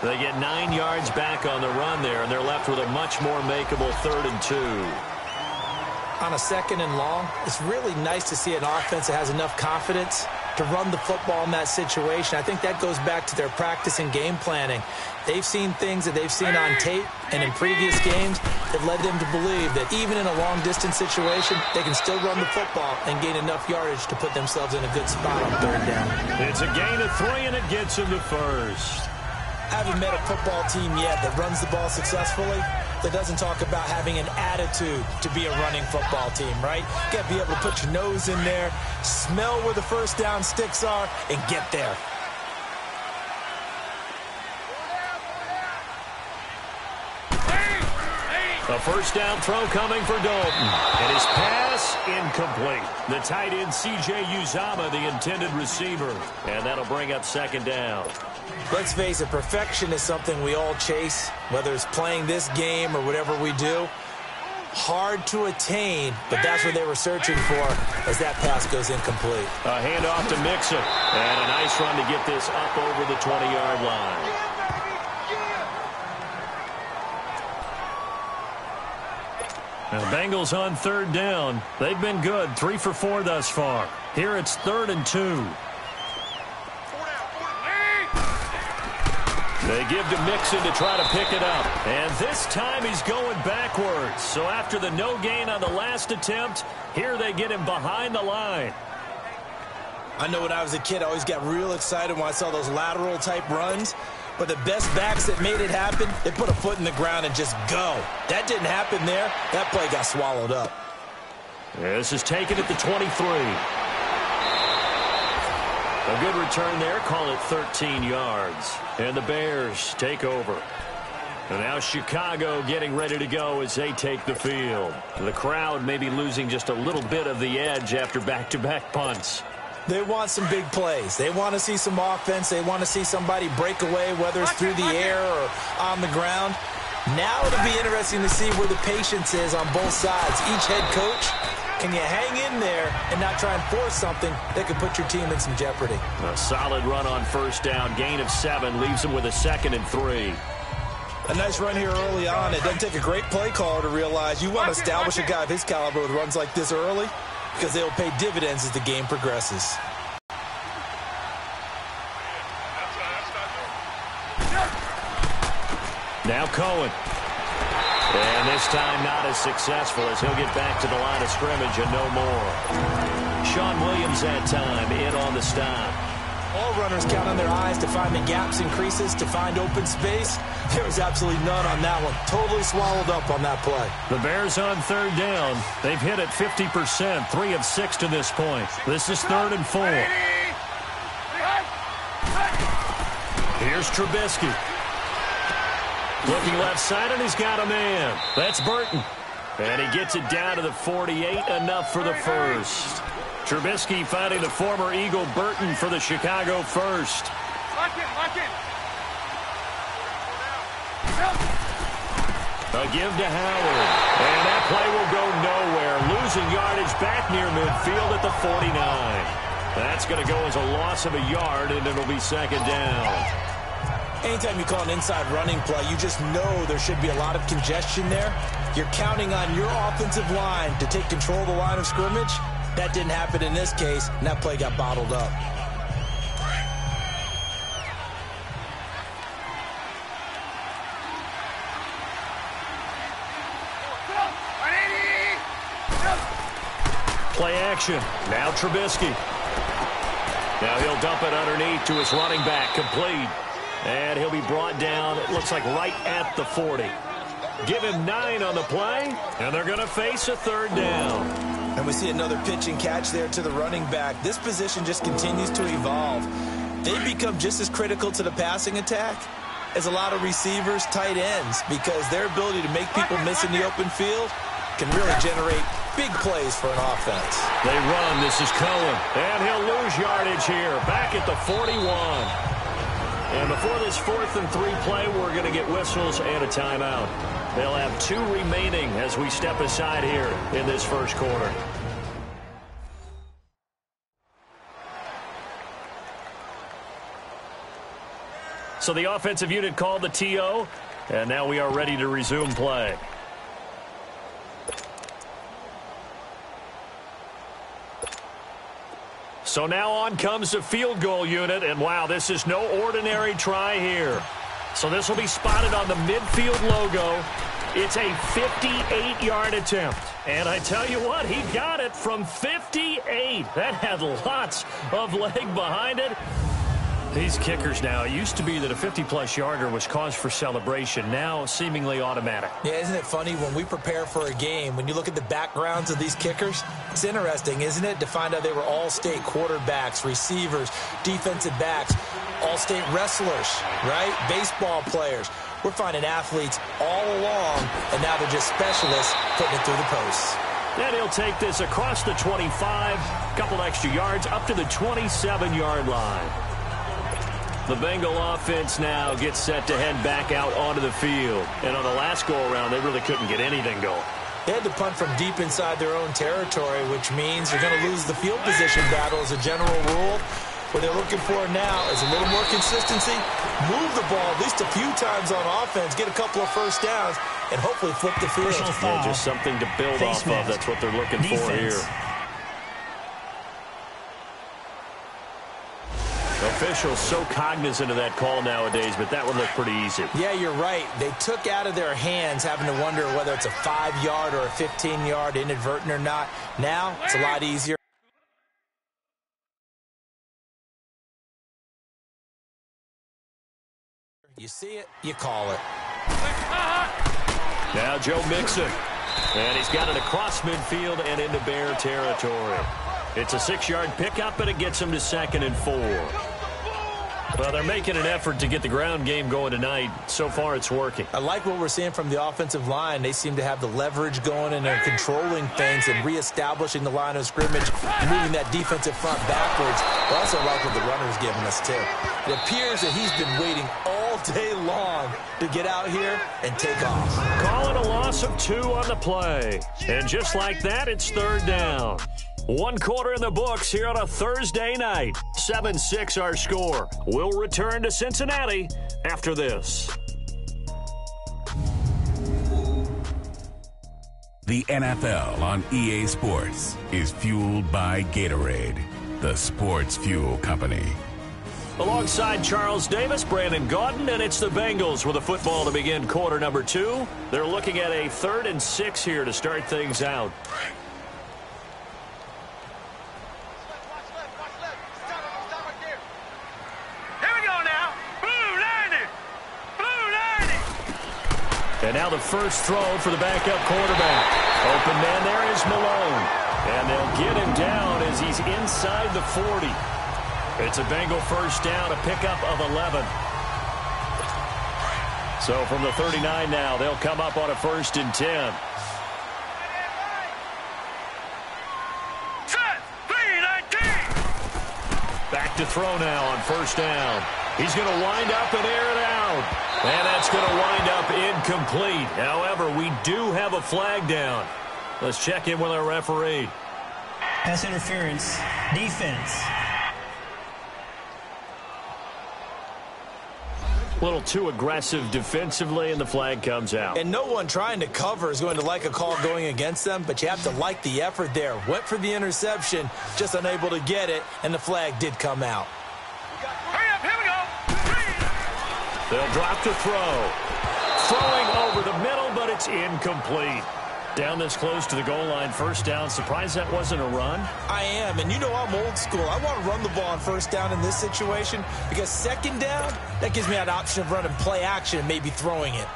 They get 9 yards back on the run there, and they're left with a much more makeable 3rd and 2. On a 2nd and long, it's really nice to see an offense that has enough confidence to run the football in that situation. I think that goes back to their practice and game planning. They've seen things that they've seen on tape and in previous games that led them to believe that even in a long-distance situation, they can still run the football and gain enough yardage to put themselves in a good spot on 3rd down. It's a gain of 3, and it gets them to first. I haven't met a football team yet that runs the ball successfully that doesn't talk about having an attitude to be a running football team, right? You got to be able to put your nose in there, smell where the first down sticks are, and get there. A first down throw coming for Dalton. And his pass incomplete. The tight end C.J. Uzomah, the intended receiver. And that'll bring up 2nd down. Let's face it, perfection is something we all chase, whether it's playing this game or whatever we do. Hard to attain, but that's what they were searching for as that pass goes incomplete. A handoff to Mixon. And a nice run to get this up over the 20-yard line. Now, Bengals on 3rd down. They've been good, 3 for 4 thus far. Here it's 3rd and 2. They give to Mixon to try to pick it up. And this time he's going backwards. So after the no gain on the last attempt, here they get him behind the line. I know when I was a kid, I always got real excited when I saw those lateral type runs. But the best backs that made it happen, they put a foot in the ground and just go. That didn't happen there. That play got swallowed up. This is taken at the 23. A good return there. Call it 13 yards. And the Bears take over. And now Chicago getting ready to go as they take the field. The crowd may be losing just a little bit of the edge after back-to-back punts. They want some big plays. They want to see some offense. They want to see somebody break away, whether it's through the air or on the ground. Now it'll be interesting to see where the patience is on both sides. Each head coach, can you hang in there and not try and force something that could put your team in some jeopardy? A solid run on first down. Gain of 7 leaves them with a 2nd and 3. A nice run here early on. It doesn't take a great play caller to realize you want to establish a guy of his caliber with runs like this early. because they will pay dividends as the game progresses. Now Cohen. And this time not as successful as he'll get back to the line of scrimmage and no more. Sean Williams that time in on the stop. All runners count on their eyes to find the gaps and creases, to find open space. There was absolutely none on that one. Totally swallowed up on that play. The Bears on third down. They've hit it 50%, 3 of 6 to this point. This is 3rd and 4. Here's Trubisky. Looking left side, and he's got a man. That's Burton. And he gets it down to the 48, enough for the first. Trubisky finding the former Eagle Burton for the Chicago first. A give to Howard. And that play will go nowhere. Losing yardage back near midfield at the 49. That's going to go as a loss of a yard, and it'll be 2nd down. Anytime you call an inside running play, you just know there should be a lot of congestion there. You're counting on your offensive line to take control of the line of scrimmage. That didn't happen in this case, and that play got bottled up. Play action. Now Trubisky. Now he'll dump it underneath to his running back. Complete. And he'll be brought down, it looks like right at the 40. Give him 9 on the play, and they're going to face a 3rd down. And we see another pitch and catch there to the running back. This position just continues to evolve. They become just as critical to the passing attack as a lot of receivers, tight ends, because their ability to make people miss in the open field can really generate big plays for an offense. They run. This is Cohen. And he'll lose yardage here. Back at the 41. And before this 4th and 3 play, we're going to get whistles and a timeout. They'll have 2 remaining as we step aside here in this first quarter. So the offensive unit called the TO, and now we are ready to resume play. So now on comes the field goal unit, and wow, this is no ordinary try here. So this will be spotted on the midfield logo. It's a 58-yard attempt. And I tell you what, he got it from 58. That had lots of leg behind it. These kickers now, it used to be that a 50-plus yarder was cause for celebration. Now seemingly automatic. Yeah, isn't it funny when we prepare for a game, when you look at the backgrounds of these kickers, it's interesting, isn't it, to find out they were all-state quarterbacks, receivers, defensive backs, all-state wrestlers, right? Baseball players. We're finding athletes all along, and now they're just specialists putting it through the posts. And he'll take this across the 25, couple extra yards, up to the 27-yard line. The Bengal offense now gets set to head back out onto the field. And on the last go-around, they really couldn't get anything going. They had to punt from deep inside their own territory, which means they're going to lose the field position battle as a general rule. What they're looking for now is a little more consistency, move the ball at least a few times on offense, get a couple of first downs, and hopefully flip the field. Yeah, just something to build off of. That's what they're looking for here. Officials so cognizant of that call nowadays, but that would look pretty easy. Yeah, you're right. They took out of their hands having to wonder whether it's a 5-yard or a 15-yard inadvertent or not. Now, it's a lot easier. You see it, you call it. Now Joe Mixon. And he's got it across midfield and into Bear territory. It's a 6-yard pickup, and it gets him to 2nd and 4. Well, they're making an effort to get the ground game going tonight. So far, it's working. I like what we're seeing from the offensive line. They seem to have the leverage going, and they're controlling things and reestablishing the line of scrimmage, moving that defensive front backwards. I also like what the runner's giving us, too. It appears that he's been waiting all day long to get out here and take off. Calling a loss of 2 on the play. And just like that, it's 3rd down. 1 quarter in the books here on a Thursday night. 7-6 our score. We'll return to Cincinnati after this. The NFL on EA Sports is fueled by Gatorade, the sports fuel company. Alongside Charles Davis, Brandon Gaudin, and it's the Bengals with a football to begin quarter number 2. They're looking at a 3rd and 6 here to start things out. And now the first throw for the backup quarterback. Open man there is Malone. And they'll get him down as he's inside the 40. It's a Bengal first down, a pickup of 11. So from the 39 now, they'll come up on a 1st and 10. Back to throw now on 1st down. He's going to wind up and air it out. And that's going to wind up incomplete. However, we do have a flag down. Let's check in with our referee. Pass interference. Defense. A little too aggressive defensively, and the flag comes out. And no one trying to cover is going to like a call going against them, but you have to like the effort there. Went for the interception, just unable to get it, and the flag did come out. Hurry up, here we go. They'll drop to throw. Throwing over the middle, but it's incomplete. Down this close to the goal line, 1st down. Surprised that wasn't a run? I am, and you know I'm old school. I want to run the ball on 1st down in this situation because 2nd down, that gives me an option of running play action and maybe throwing it.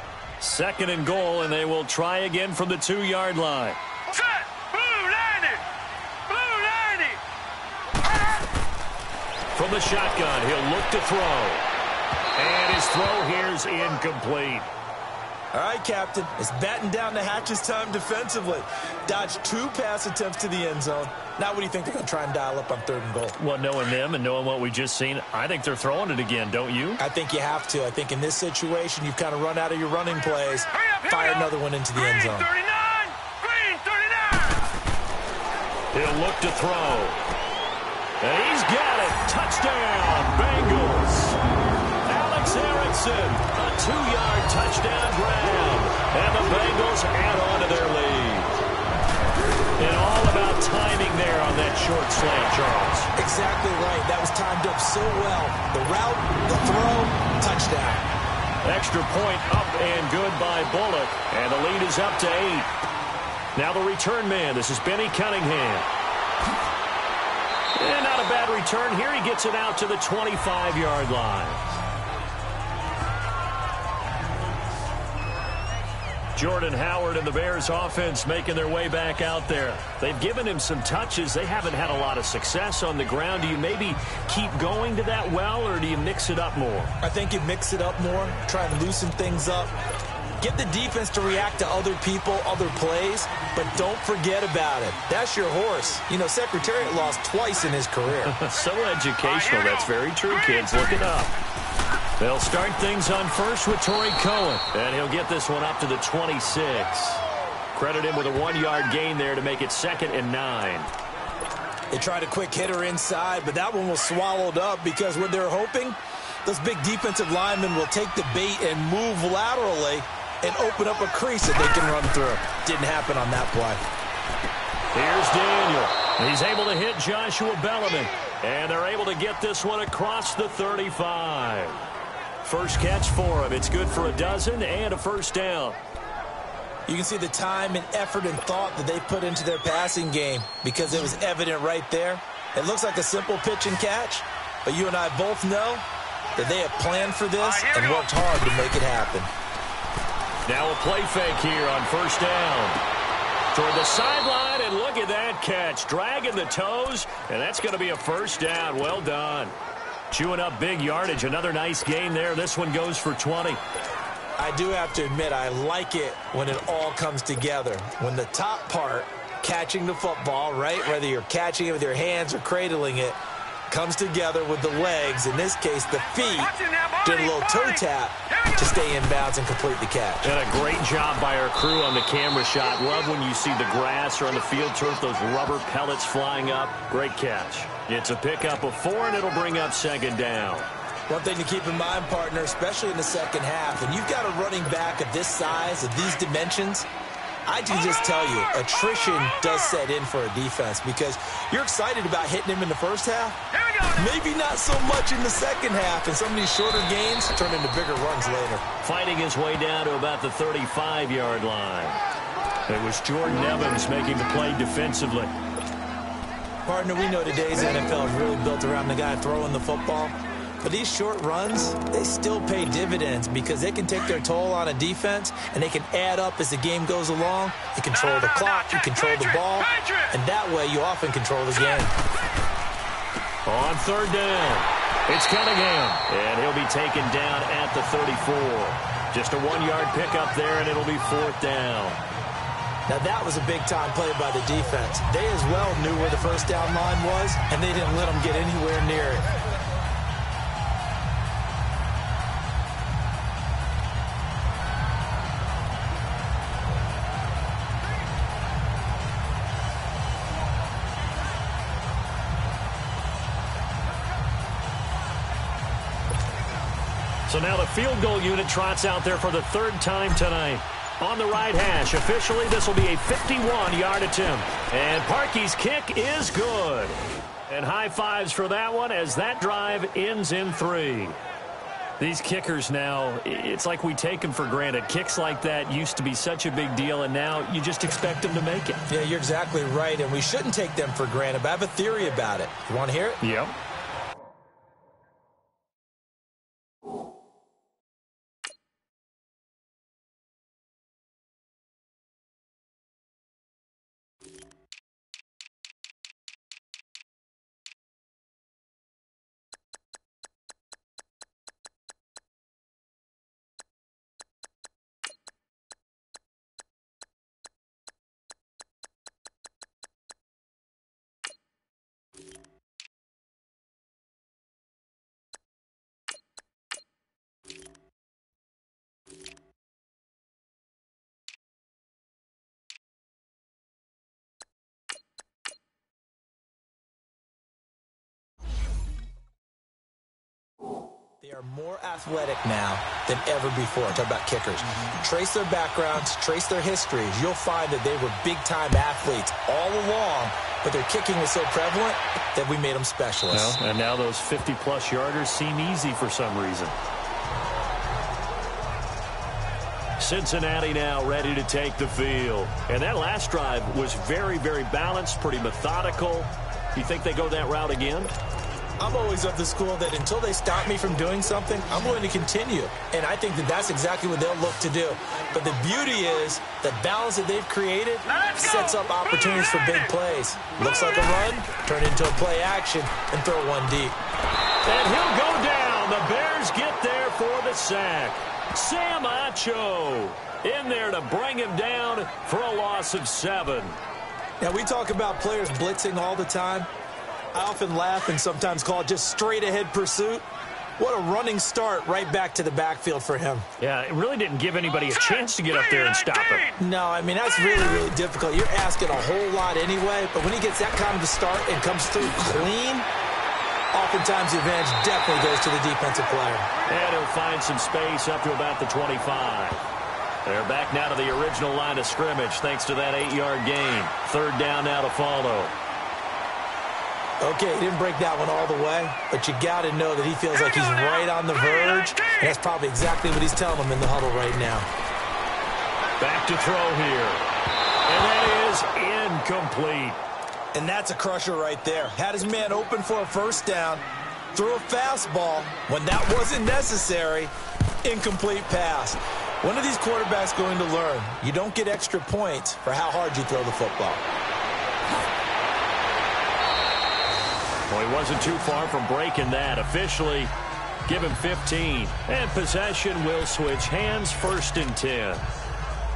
2nd and goal, and they will try again from the 2-yard line. Set. Blue 90. Blue 90. From the shotgun, he'll look to throw. And his throw here's incomplete. All right, Captain, it's batten down the hatches time defensively. Dodged 2 pass attempts to the end zone. Now what do you think they're going to try and dial up on 3rd and goal? Well, knowing them and knowing what we just seen, I think they're throwing it again, don't you? I think you have to. I think in this situation, you've kind of run out of your running plays. Fire another one into the end zone. Green 39. Green 39. He'll look to throw. And he's got it. Touchdown, Bengals. Alex Erickson, a 2-yard touchdown grab. And the Bengals add on to their lead. And all about timing there on that short slant, Charles. Exactly right. That was timed up so well. The route, the throw, touchdown. Extra point up and good by Bullock. And the lead is up to 8. Now the return man. This is Benny Cunningham. And not a bad return here. He gets it out to the 25-yard line. Jordan Howard and the Bears offense making their way back out there. They've given him some touches. They haven't had a lot of success on the ground. Do you maybe keep going to that well, or do you mix it up more? I think you mix it up more, try and loosen things up. Get the defense to react to other people, other plays, but don't forget about it. That's your horse. You know, Secretariat lost twice in his career. So educational. That's very true, kids. Look it up. They'll start things on first with Torrey Cohen, and he'll get this one up to the 26. Credit him with a 1-yard gain there to make it 2nd and 9. They tried a quick hitter inside, but that one was swallowed up because what they're hoping, those big defensive linemen will take the bait and move laterally and open up a crease that they can run through. Didn't happen on that play. Here's Daniel. He's able to hit Joshua Belloman, and they're able to get this one across the 35. First catch for him. It's good for a dozen and a 1st down. You can see the time and effort and thought that they put into their passing game because it was evident right there. It looks like a simple pitch and catch, but you and I both know that they have planned for this and worked hard to make it happen. Now a play fake here on 1st down. Toward the sideline, and look at that catch. Dragging the toes, and that's going to be a 1st down. Well done. Chewing up big yardage. Another nice gain there. This one goes for 20. I do have to admit, I like it when it all comes together. When the top part, catching the football, right, whether you're catching it with your hands or cradling it, comes together with the legs, in this case the feet, did a little toe tap to stay in bounds and complete the catch. And a great job by our crew on the camera shot. Love when you see the grass or on the field turf, those rubber pellets flying up. Great catch. It's a pickup of 4, and it'll bring up 2nd down. One thing to keep in mind, partner, especially in the second half, when you've got a running back of this size, of these dimensions, I can just tell you, attrition does set in for a defense because you're excited about hitting him in the first half. Maybe not so much in the second half, and some of these shorter gains turn into bigger runs later. Fighting his way down to about the 35-yard line. It was Jordan Evans making the play defensively. Partner, we know today's NFL is really built around the guy throwing the football. But these short runs, they still pay dividends because they can take their toll on a defense, and they can add up as the game goes along. You control the clock, you control the ball, and that way you often control the game. On third down, it's Cunningham, and he'll be taken down at the 34. Just a 1-yard pickup there, and it'll be fourth down. Now, that was a big-time play by the defense. They as well knew where the first down line was, and they didn't let them get anywhere near it. So now the field goal unit trots out there for the third time tonight. On the right hash, officially this will be a 51-yard attempt. And Parkey's kick is good. And high fives for that one as that drive ends in 3. These kickers now, it's like we take them for granted. Kicks like that used to be such a big deal, and now you just expect them to make it. Yeah, you're exactly right, and we shouldn't take them for granted, but I have a theory about it. You want to hear it? Yep. They are more athletic now than ever before. Talk about kickers. Trace their backgrounds, trace their histories. You'll find that they were big-time athletes all along, but their kicking was so prevalent that we made them specialists. Well, and now those 50-plus yarders seem easy for some reason. Cincinnati now ready to take the field. And that last drive was very, very balanced, pretty methodical. You think they go that route again? I'm always of the school that until they stop me from doing something, I'm going to continue. And I think that that's exactly what they'll look to do. But the beauty is the balance that they've created sets up opportunities for big plays. Looks like a run, turn into a play action, and throw one deep. And he'll go down. The Bears get there for the sack. Sam Acho in there to bring him down for a loss of 7. Now, we talk about players blitzing all the time. I often laugh and sometimes call it just straight-ahead pursuit. What a running start right back to the backfield for him. Yeah, it really didn't give anybody a chance to get up there and stop him. No, I mean, that's really, really difficult. You're asking a whole lot anyway, but when he gets that kind of a start and comes through clean, oftentimes the advantage definitely goes to the defensive player. And he'll find some space up to about the 25. They're back now to the original line of scrimmage thanks to that 8-yard gain. Third down now to follow. Okay, he didn't break that one all the way, but you got to know that he feels like he's right on the verge, and that's probably exactly what he's telling him in the huddle right now. Back to throw here, and that is incomplete. And that's a crusher right there. Had his man open for a first down, threw a fastball when that wasn't necessary, incomplete pass. When are these quarterbacks going to learn? You don't get extra points for how hard you throw the football. Well, he wasn't too far from breaking that. Officially, give him 15. And possession will switch hands, 1st and 10.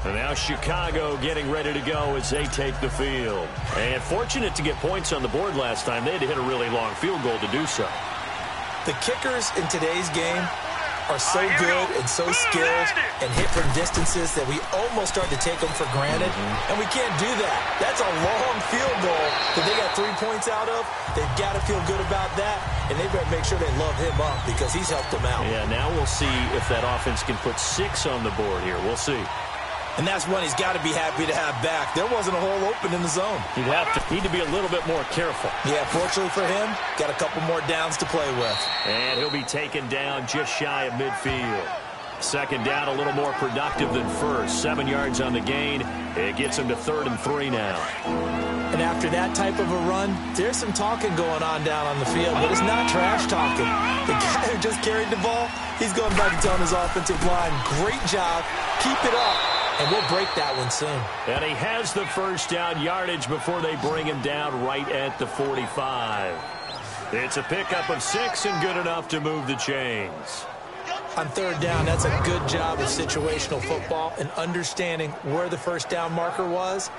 And now Chicago getting ready to go as they take the field. And fortunate to get points on the board last time. They had to hit a really long field goal to do so. The kickers in today's game are so good and so skilled and hit from distances that we almost start to take them for granted, and we can't do that. That's a long field goal that they got 3 points out of. They've got to feel good about that, and they better make sure they love him up because he's helped them out. Yeah, now we'll see if that offense can put 6 on the board here. We'll see. And that's one he's got to be happy to have back. There wasn't a hole open in the zone. He'd need to be a little bit more careful. Yeah, fortunately for him, got a couple more downs to play with. And he'll be taken down just shy of midfield. Second down, a little more productive than first. 7 yards on the gain. It gets him to 3rd and 3 now. And after that type of a run, there's some talking going on down on the field, but it's not trash talking. The guy who just carried the ball, he's going back and telling his offensive line, great job, keep it up, and we'll break that one soon. And he has the first down yardage before they bring him down right at the 45. It's a pickup of 6 and good enough to move the chains. On 3rd down, that's a good job of situational football and understanding where the first down marker was.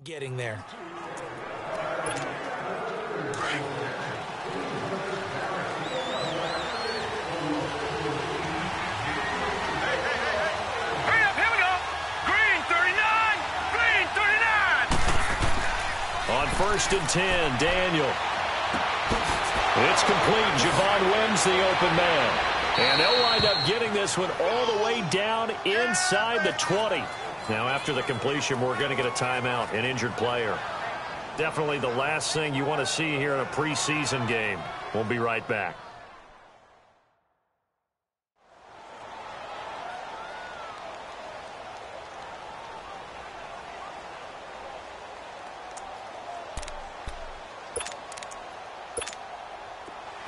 getting there. Hurry up, here we go. Green 39, green 39. On 1st and 10, Daniel. It's complete. Javon wins the open man. And they'll wind up getting this one all the way down inside the 20. Now, after the completion, we're going to get a timeout, an injured player. Definitely the last thing you want to see here in a preseason game. We'll be right back.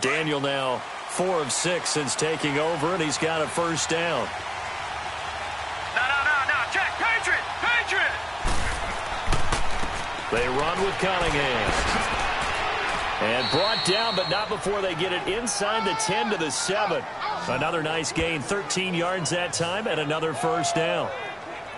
Daniel now 4 of 6 since taking over, and he's got a first down. No, check, Patriot. They run with Cunningham. And brought down, but not before they get it inside the 10 to the 7. Another nice gain, 13 yards that time, and another first down.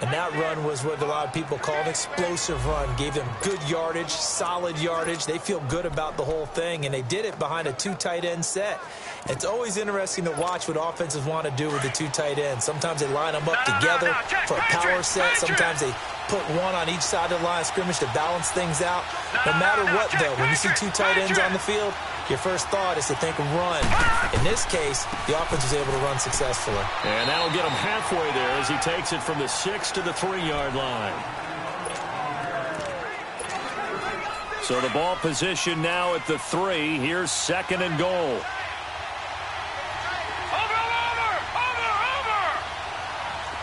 And that run was what a lot of people call an explosive run. Gave them good yardage, solid yardage. They feel good about the whole thing, and they did it behind a 2 tight end set. It's always interesting to watch what offenses want to do with the 2 tight ends. Sometimes they line them up together for a power set. Sometimes they put one on each side of the line of scrimmage to balance things out. No matter what, though, when you see 2 tight ends on the field, your first thought is to think of run. In this case, the offense was able to run successfully. And that'll get him halfway there as he takes it from the 6 to the 3-yard line. So the ball position now at the 3. Here's 2nd and goal. Over.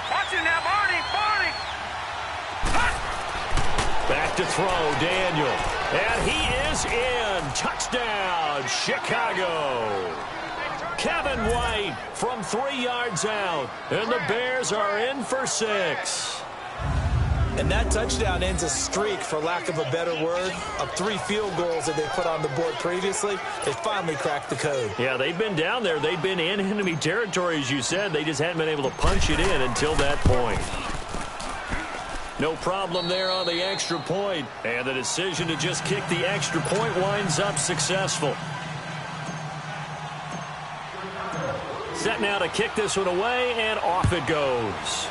Watch it now, Barney. Back to throw, Daniel. And he is in. Touchdown, Chicago. Kevin White from 3 yards out. And the Bears are in for 6. And that touchdown ends a streak, for lack of a better word, of 3 field goals that they put on the board previously. They finally cracked the code. Yeah, they've been down there. They've been in enemy territory, as you said. They just hadn't been able to punch it in until that point. No problem there on the extra point. And the decision to just kick the extra point winds up successful. Set now to kick this one away, and off it goes.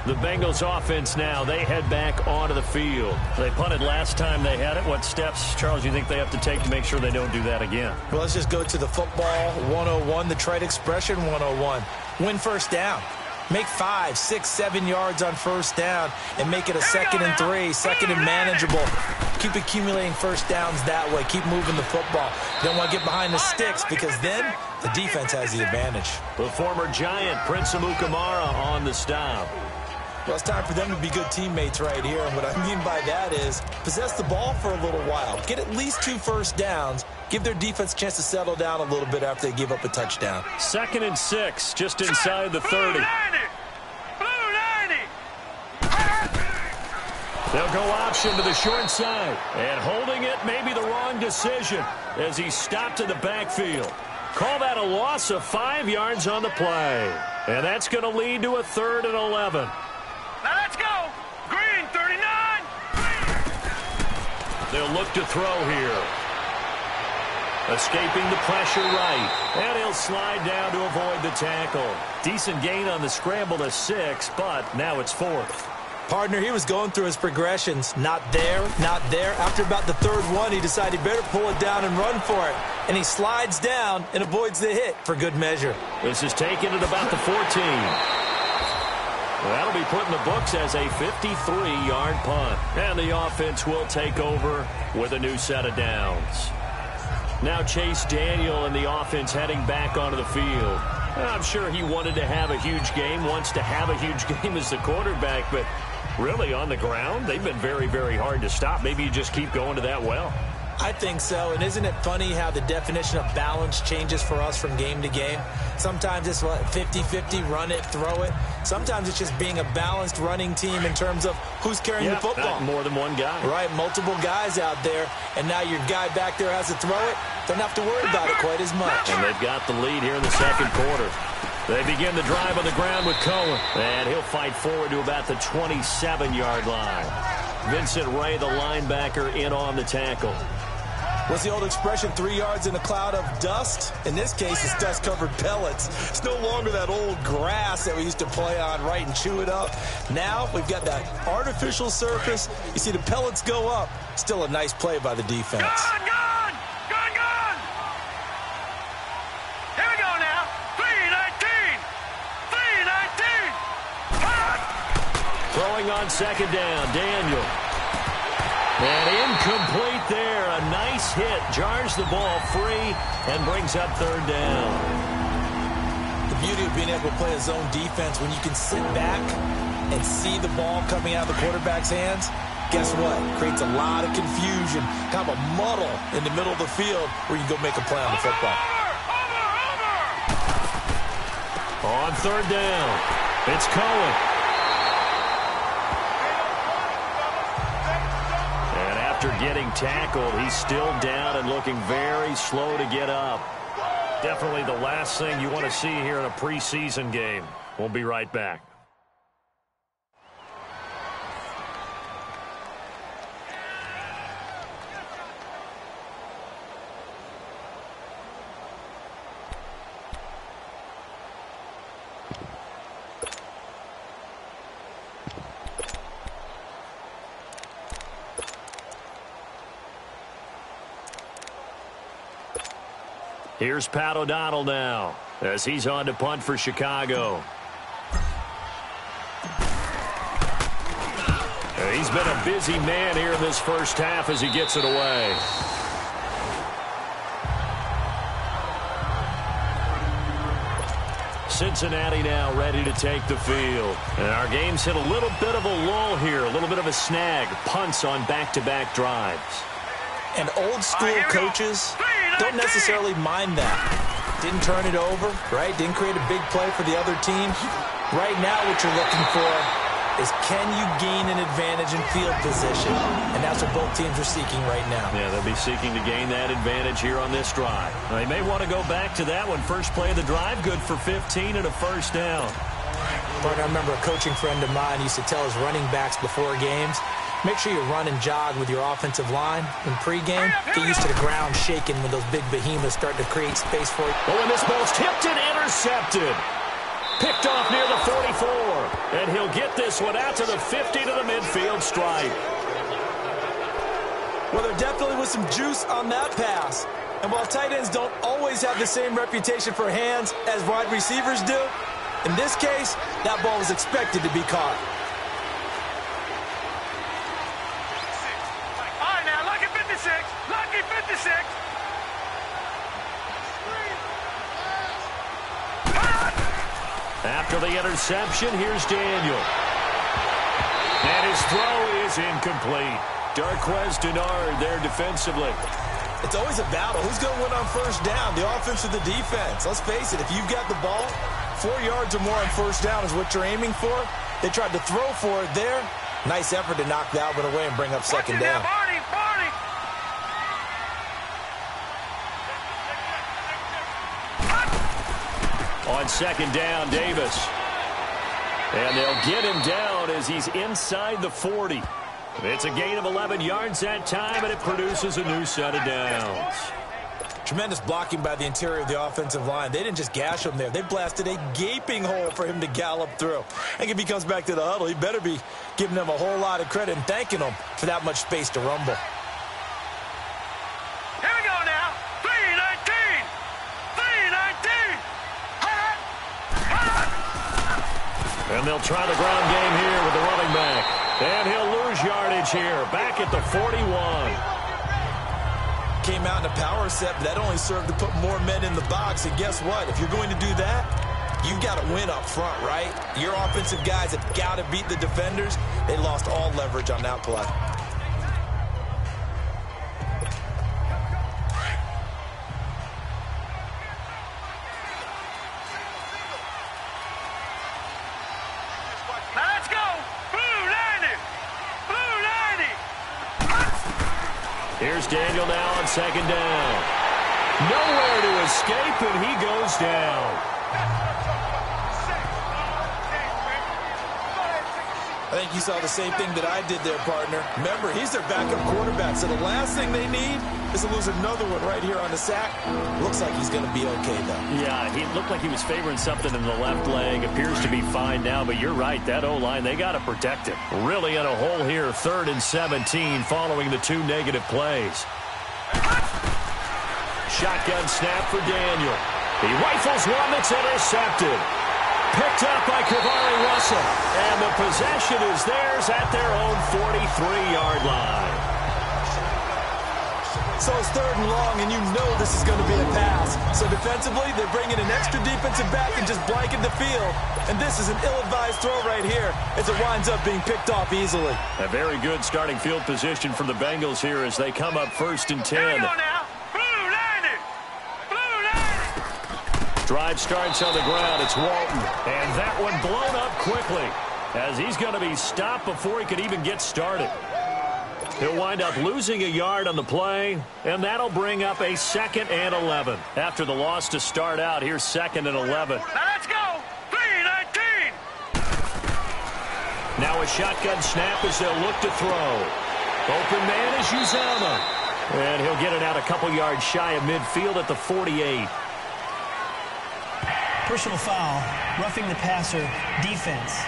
The Bengals offense now, they head back onto the field. They punted last time they had it. What steps, Charles, do you think they have to take to make sure they don't do that again? Well, let's just go to the football 101, the trade expression 101. Win first down. Make 5, 6, 7 yards on first down and make it a 2nd and 3, 2nd and manageable. Keep accumulating first downs that way. Keep moving the football. You don't want to get behind the sticks, because then the defense has the advantage. The former Giant, Prince Amukamara, on the stop. Well, it's time for them to be good teammates right here. And what I mean by that is possess the ball for a little while. Get at least 2 first downs. Give their defense a chance to settle down a little bit after they give up a touchdown. 2nd and 6, just inside the 30. Blue 90. They'll go option to the short side. And holding it may be the wrong decision as he stopped in the backfield. Call that a loss of 5 yards on the play. And that's going to lead to a 3rd and 11. Now let's go. Green 39. They'll look to throw here. Escaping the pressure right. And he'll slide down to avoid the tackle. Decent gain on the scramble to 6, but now it's 4th. Partner, he was going through his progressions. Not there, not there. After about the 3rd one, he decided he better pull it down and run for it. And he slides down and avoids the hit for good measure. This is taken at about the 14. That'll be put in the books as a 53-yard punt. And the offense will take over with a new set of downs. Now Chase Daniel and the offense heading back onto the field. I'm sure he wanted to have a huge game, wants to have a huge game as the quarterback, but really on the ground, they've been very, very hard to stop. Maybe you just keep going to that well. I think so, and isn't it funny how the definition of balance changes for us from game to game? Sometimes it's 50-50, run it, throw it. Sometimes it's just being a balanced running team in terms of who's carrying the football. More than one guy. Right, multiple guys out there, and now your guy back there has to throw it. Don't have to worry about it quite as much. And they've got the lead here in the second quarter. They begin the drive on the ground with Cohen, and he'll fight forward to about the 27-yard line. Vincent Ray, the linebacker, in on the tackle. What's the old expression, 3 yards in a cloud of dust? In this case, it's dust-covered pellets. It's no longer that old grass that we used to play on, right, and chew it up. Now we've got that artificial surface. You see the pellets go up. Still a nice play by the defense. Gone! Here we go now. 3-19. Throwing on second down, Daniel. And incomplete there. A nice hit. Jars the ball free and brings up third down. The beauty of being able to play a zone defense when you can sit back and see the ball coming out of the quarterback's hands, guess what? Creates a lot of confusion, kind of a muddle in the middle of the field where you can go make a play on the football. On third down, it's Cohen. After getting tackled, he's still down and looking very slow to get up. Definitely the last thing you want to see here in a preseason game. We'll be right back. Here's Pat O'Donnell now as he's on to punt for Chicago. He's been a busy man here in this first half as he gets it away. Cincinnati now ready to take the field. And our game's hit a little bit of a lull here, a little bit of a snag. Punts on back-to-back drives. And old-school coaches don't necessarily mind that. Didn't turn it over, right? Didn't create a big play for the other team. Right now what you're looking for is can you gain an advantage in field position? And that's what both teams are seeking right now. Yeah, they'll be seeking to gain that advantage here on this drive. Now, they may want to go back to that one. First play of the drive, good for 15 and a first down. But I remember a coaching friend of mine used to tell his running backs before games, make sure you run and jog with your offensive line in pregame. Get used to the ground shaking when those big behemoths start to create space for you. Oh, and this ball's tipped and intercepted. Picked off near the 44. And he'll get this one out to the 50 to the midfield stripe. Well, there definitely was some juice on that pass. And while tight ends don't always have the same reputation for hands as wide receivers do, in this case, that ball was expected to be caught. Lucky 56. After the interception, here's Daniel. And his throw is incomplete. Darquez Denard there defensively. It's always a battle. Who's going to win on first down, the offense or the defense? Let's face it, if you've got the ball, 4 yards or more on first down is what you're aiming for. They tried to throw for it there. Nice effort to knock that one away and bring up second down. On second down, Davis. And they'll get him down as he's inside the 40. It's a gain of 11 yards that time, and it produces a new set of downs. Tremendous blocking by the interior of the offensive line. They didn't just gash him there. They blasted a gaping hole for him to gallop through. I think if he comes back to the huddle, he better be giving them a whole lot of credit and thanking them for that much space to rumble. Here we go now. 3-19. 3-19. And they'll try the ground game here with the running back. And he'll lose yardage here. Back at the 41. Came out in a power set, but that only served to put more men in the box. And guess what? If you're going to do that, you've got to win up front, right? Your offensive guys have got to beat the defenders. They lost all leverage on that play. Here's Daniel now on second down. Nowhere to escape, and he goes down. I think you saw the same thing that I did there, partner. Remember, he's their backup quarterback, so the last thing they need is to lose another one right here on the sack. Looks like he's going to be okay, though. Yeah, he looked like he was favoring something in the left leg. Appears to be fine now, but you're right. That O-line, they got to protect him. Really in a hole here, 3rd and 17, following the 2 negative plays. Shotgun snap for Daniel. He rifles one that's intercepted. Picked up by Cavari Russell. And the possession is theirs at their own 43-yard line. So it's 3rd and long, and you know this is going to be a pass. So defensively, they're bringing an extra defensive back and just blanket the field. And this is an ill-advised throw right here as it winds up being picked off easily. A very good starting field position for the Bengals here as they come up 1st and 10. Here we go now. Blue 90. Blue 90. Drive starts on the ground. It's Walton. And that one blown up quickly as he's going to be stopped before he could even get started. He'll wind up losing a yard on the play, and that'll bring up a 2nd and 11. After the loss to start out, here's 2nd and 11. Now let's go. 3-19. Now a shotgun snap as they'll look to throw. Open man is Uzama. And he'll get it out a couple yards shy of midfield at the 48. Personal foul, roughing the passer, defense.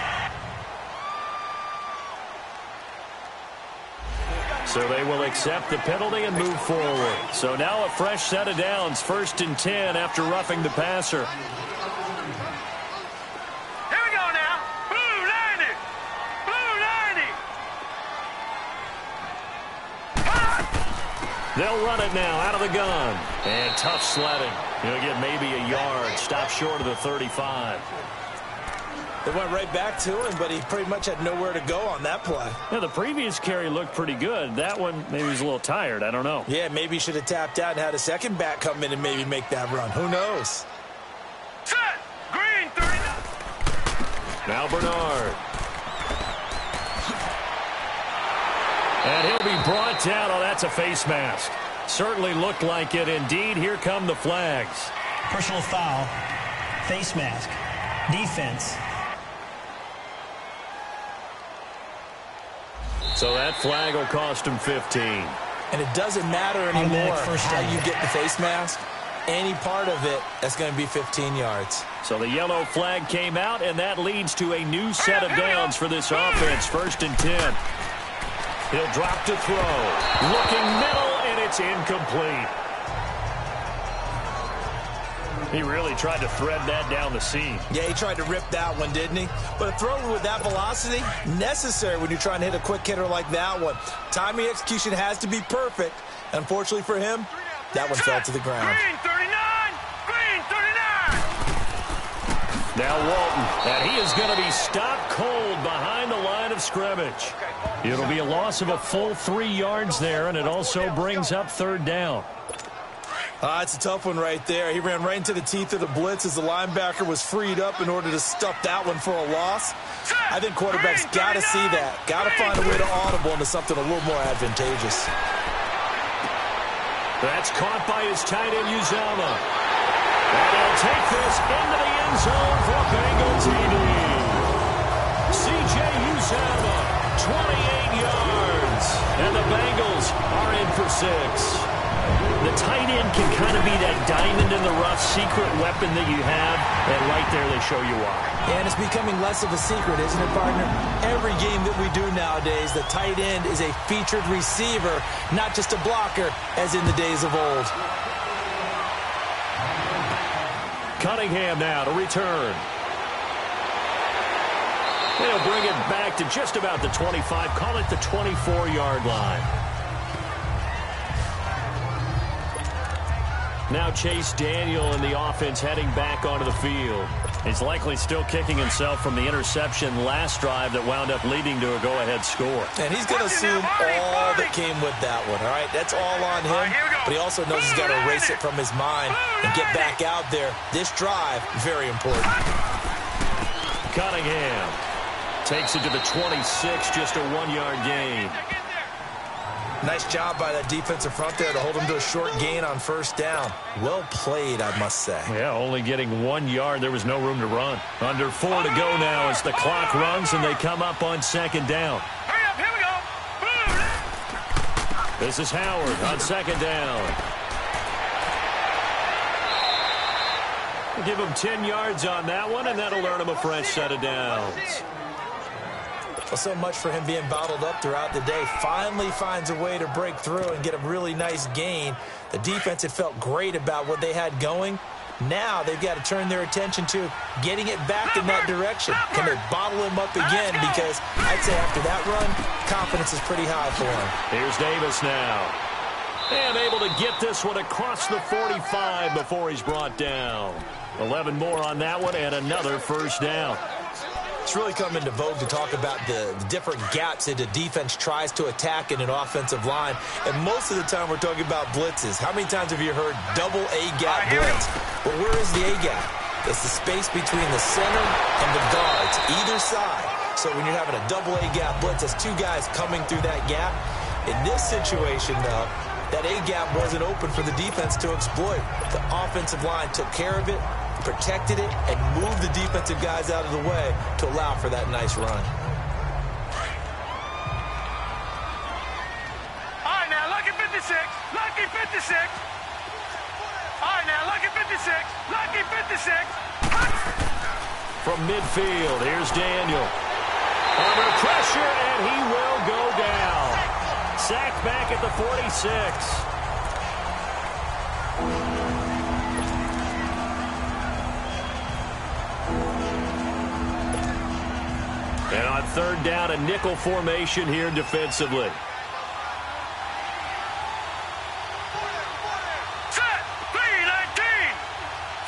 So they will accept the penalty and move forward. So now a fresh set of downs, 1st and 10 after roughing the passer. Here we go now. Blue 90. Blue 90. They'll run it now out of the gun. And tough sledding. He'll get maybe a yard. Stop short of the 35. They went right back to him, but he pretty much had nowhere to go on that play. Yeah, the previous carry looked pretty good. That one, maybe he was a little tired. I don't know. Yeah, maybe he should have tapped out and had a second back come in and maybe make that run. Who knows? Set. Green 39. Now Bernard. And he'll be brought down. Oh, that's a face mask. Certainly looked like it. Indeed, here come the flags. Personal foul, face mask, defense. So that flag will cost him 15. And it doesn't matter anymore how you get the face mask. Any part of it, that's going to be 15 yards. So the yellow flag came out, and that leads to a new set of downs for this offense. 1st and 10. He'll drop to throw. Looking middle, and it's incomplete. He really tried to thread that down the seam. Yeah, he tried to rip that one, didn't he? But a throw with that velocity, necessary when you're trying to hit a quick hitter like that one. Timing execution has to be perfect. Unfortunately for him, that one fell to the ground. Green 39. Green 39. Now Walton, and he is going to be stopped cold behind the line of scrimmage. It'll be a loss of a full 3 yards there, and it also brings up 3rd down. It's a tough one right there. He ran right into the teeth of the blitz as the linebacker was freed up in order to stuff that one for a loss. I think quarterbacks got to see that. Got to find a way to audible into something a little more advantageous. That's caught by his tight end, Uzama. And he'll take this into the end zone for Bengal TD. C.J. Uzama, 28 yards. And the Bengals are in for 6. The tight end can kind of be that diamond in the rough secret weapon that you have, and right there they show you why. And it's becoming less of a secret, isn't it, partner? Every game that we do nowadays, the tight end is a featured receiver, not just a blocker, as in the days of old. Cunningham now to return. They'll bring it back to just about the 25, call it the 24-yard line. Now Chase Daniel in the offense heading back onto the field. He's likely still kicking himself from the interception last drive that wound up leading to a go-ahead score. And he's going to assume all that came with that one, all right? That's all on him, but he also knows he's got to erase it from his mind and get back out there. This drive, very important. Cunningham takes it to the 26, just a 1-yard gain. Nice job by that defensive front there to hold them to a short gain on first down. Well played, I must say. Yeah, only getting 1 yard. There was no room to run. Under 4 to go now as the clock runs and they come up on second down. Hurry up, here we go. This is Howard on second down. We'll give him 10 yards on that one, and that'll earn him a fresh set of downs. Well, so much for him being bottled up throughout the day. Finally finds a way to break through and get a really nice gain. The defense had felt great about what they had going. Now they've got to turn their attention to getting it back in that direction. Can they bottle him up again? Because I'd say after that run, confidence is pretty high for him. Here's Davis now. And able to get this one across the 45 before he's brought down. 11 more on that one and another first down. It's really come into vogue to talk about the different gaps that a defense tries to attack in an offensive line. And most of the time we're talking about blitzes. How many times have you heard double A-gap blitz? Well, where is the A-gap? It's the space between the center and the guards, either side. So when you're having a double A-gap blitz, that's two guys coming through that gap. In this situation, though, that A-gap wasn't open for the defense to exploit. The offensive line took care of it, protected it, and moved the defensive guys out of the way to allow for that nice run. All right, now, lucky 56. Lucky 56. All right, now, lucky 56. Lucky 56. From midfield, here's Daniel. Under pressure, and he will go down. Sacked back at the 46. And on third down, a nickel formation here defensively. Set. 319.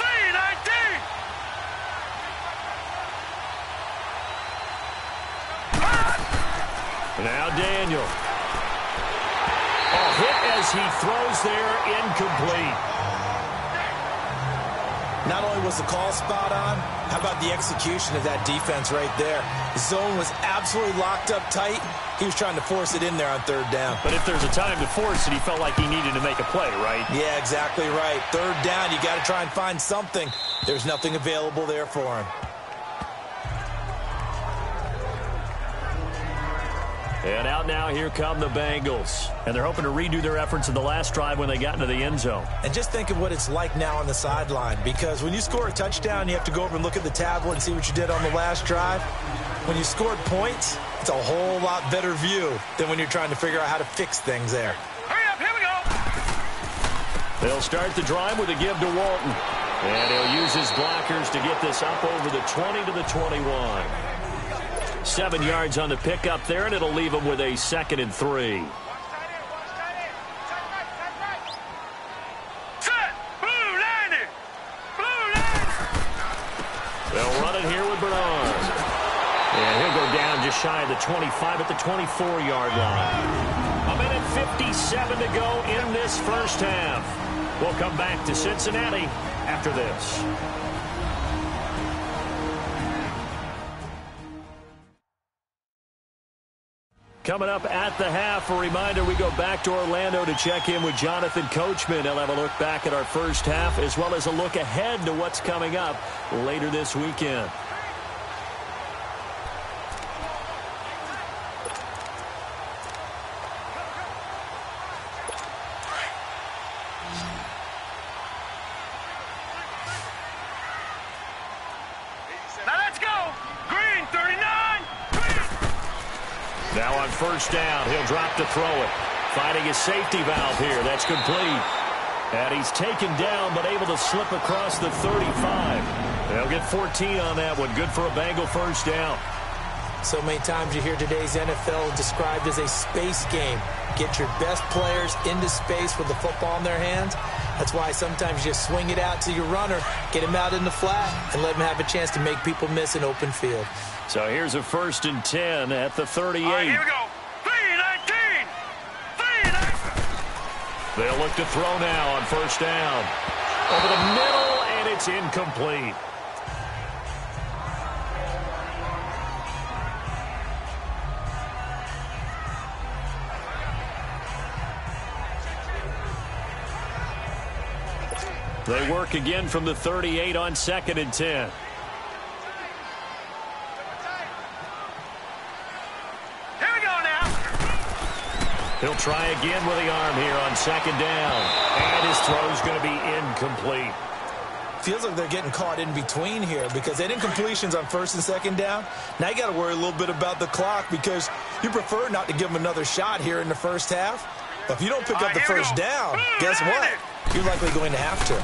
319. Now Daniel. A hit as he throws there, incomplete. Not only was the call spot on, how about the execution of that defense right there? The zone was absolutely locked up tight. He was trying to force it in there on third down. But if there's a time to force it, he felt like he needed to make a play, right? Yeah, exactly right. Third down, you got to try and find something. There's nothing available there for him. And out now, here come the Bengals. And they're hoping to redo their efforts in the last drive when they got into the end zone. And just think of what it's like now on the sideline, because when you score a touchdown, you have to go over and look at the tablet and see what you did on the last drive. When you scored points, it's a whole lot better view than when you're trying to figure out how to fix things there. Hurry up, here we go. They'll start the drive with a give to Walton. And he'll use his blockers to get this up over the 20 to the 21. 7 yards on the pickup there, and it'll leave him with a 2nd and 3. Set. Blue landing. Blue landing. They'll run it here with Bernard. And he'll go down just shy of the 25 at the 24-yard line. 1:57 to go in this first half. We'll come back to Cincinnati after this. Coming up at the half, a reminder, we go back to Orlando to check in with Jonathan Coachman. He'll have a look back at our first half as well as a look ahead to what's coming up later this weekend. Now let's go. Green 39. Now on first down, he'll drop to throw it. Finding his safety valve here. That's complete. And he's taken down but able to slip across the 35. They'll get 14 on that one. Good for a Bengal first down. So many times you hear today's NFL described as a space game. Get your best players into space with the football in their hands. That's why sometimes you swing it out to your runner, get him out in the flat, and let him have a chance to make people miss an open field. So here's a 1st and 10 at the 38. All right, here we go. 319. 319. They'll look to throw now on first down. Over the middle, and it's incomplete. They work again from the 38 on 2nd and 10. Here we go now. He'll try again with the arm here on 2nd down. And his throw's going to be incomplete. Feels like they're getting caught in between here because they didn't completions on 1st and 2nd down. Now you got to worry a little bit about the clock because you prefer not to give them another shot here in the first half. But if you don't pick up the first down, guess what? You're likely going to have to.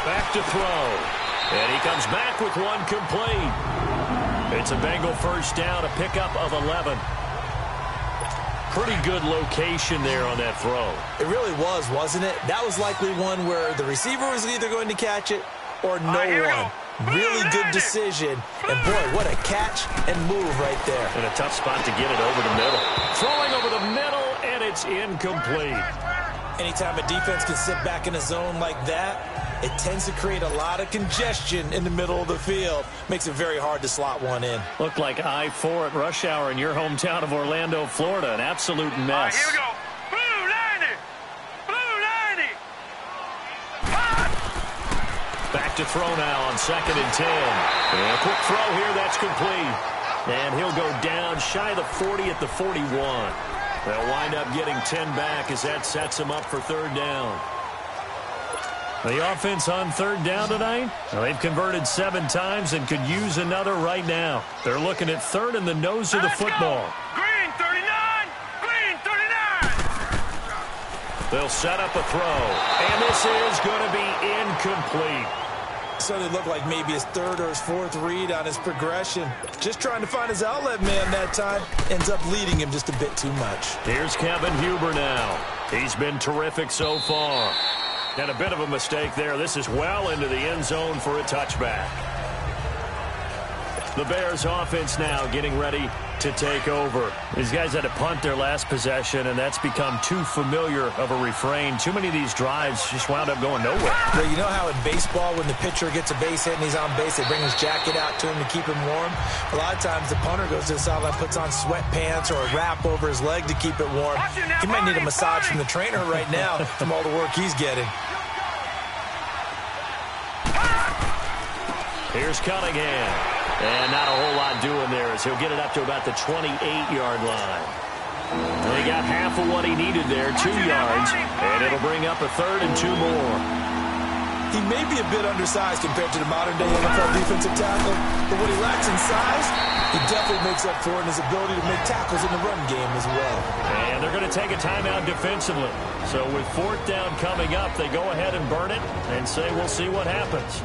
Back to throw. And he comes back with one complete. It's a Bengal first down, a pickup of 11. Pretty good location there on that throw. It really was, wasn't it? That was likely one where the receiver was either going to catch it or no one. Really good decision. And, boy, what a catch and move right there. And a tough spot to get it over the middle. Throwing over the middle, and it's incomplete. Anytime a defense can sit back in a zone like that, it tends to create a lot of congestion in the middle of the field. Makes it very hard to slot one in. Looked like I-4 at rush hour in your hometown of Orlando, Florida. An absolute mess. Here we go. Blue 90. Blue 90. Back to throw now on 2nd and 10. And a quick throw here. That's complete. And he'll go down shy of the 40 at the 41. They'll wind up getting 10 back as that sets them up for 3rd down. The offense on 3rd down tonight, well, they've converted 7 times and could use another right now. They're looking at 3rd in the nose of the football. Green 39. Green 39. They'll set up a throw. And this is going to be incomplete. So they look like maybe his 3rd or his 4th read on his progression. Just trying to find his outlet man that time. Ends up leading him just a bit too much. Here's Kevin Huber now. He's been terrific so far. And a bit of a mistake there. This is well into the end zone for a touchback. The Bears offense now getting ready to take over. These guys had to punt their last possession, and that's become too familiar of a refrain. Too many of these drives just wound up going nowhere. Well, you know how in baseball when the pitcher gets a base hit and he's on base, they bring his jacket out to him to keep him warm? A lot of times the punter goes to the sideline, puts on sweatpants or a wrap over his leg to keep it warm. He might need a massage from the trainer right now from all the work he's getting. Here's Cunningham. And not a whole lot doing there as he'll get it up to about the 28-yard line. And he got half of what he needed there, 2 yards. And it'll bring up a 3rd and 2 more. He may be a bit undersized compared to the modern-day NFL defensive tackle, but what he lacks in size, he definitely makes up for in his ability to make tackles in the run game as well. And they're going to take a timeout defensively. So with 4th down coming up, they go ahead and burn it and say we'll see what happens.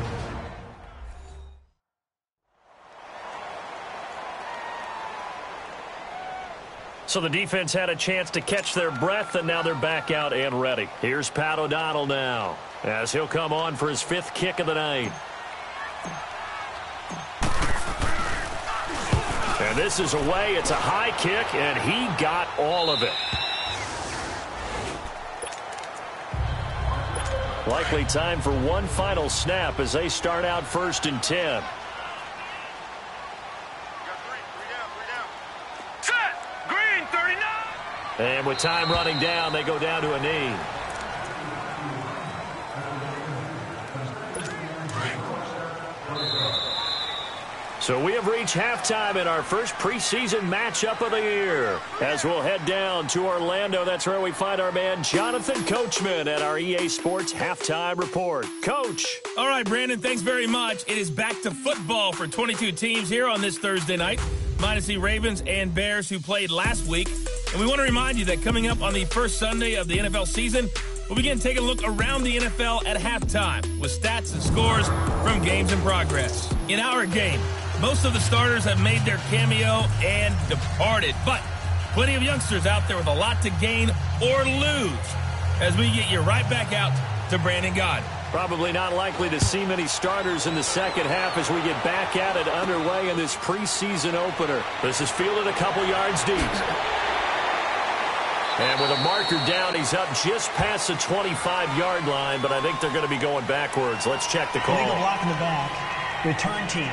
So the defense had a chance to catch their breath, and now they're back out and ready. Here's Pat O'Donnell now, as he'll come on for his 5th kick of the night. And this is away. It's a high kick, and he got all of it. Likely time for one final snap as they start out 1st and 10. And with time running down, they go down to a knee. So we have reached halftime in our first preseason matchup of the year. As we'll head down to Orlando, that's where we find our man Jonathan Coachman at our EA Sports Halftime Report. Coach. All right, Brandon, thanks very much. It is back to football for 22 teams here on this Thursday night, minus the Ravens and Bears who played last week. And we want to remind you that coming up on the first Sunday of the NFL season, we'll begin taking a look around the NFL at halftime with stats and scores from games in progress. In our game, most of the starters have made their cameo and departed, but plenty of youngsters out there with a lot to gain or lose as we get you right back out to Brandon Gaud. Probably not likely to see many starters in the second half as we get back at it underway in this preseason opener. This is fielded a couple yards deep. And with a marker down, he's up just past the 25-yard line, but I think they're going to be going backwards. Let's check the call. Illegal block in the back. Return team.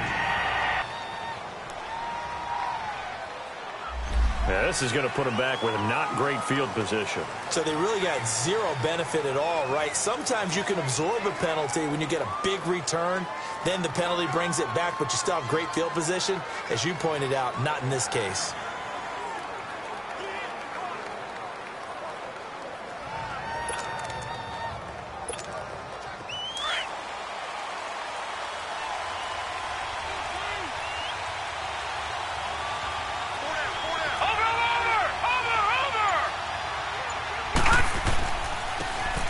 Yeah, this is going to put them back with not great field position. So they really got zero benefit at all, right? Sometimes you can absorb a penalty when you get a big return. Then the penalty brings it back, but you still have great field position. As you pointed out, not in this case.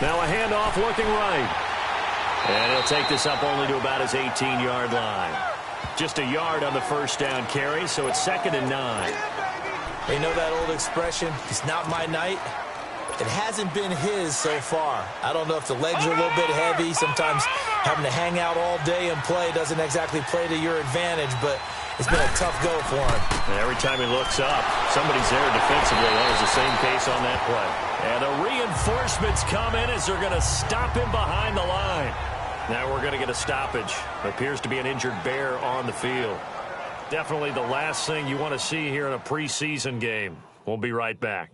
Now a handoff looking right. And he'll take this up only to about his 18-yard line. Just a yard on the first down carry, so it's 2nd and 9. You know that old expression, it's not my night? It hasn't been his so far. I don't know if the legs are a little bit heavy. Sometimes having to hang out all day and play doesn't exactly play to your advantage, but it's been a tough go for him. And every time he looks up, somebody's there defensively. That was the same case on that play. And the reinforcements come in as they're going to stop him behind the line. Now we're going to get a stoppage. Appears to be an injured Bear on the field. Definitely the last thing you want to see here in a preseason game. We'll be right back.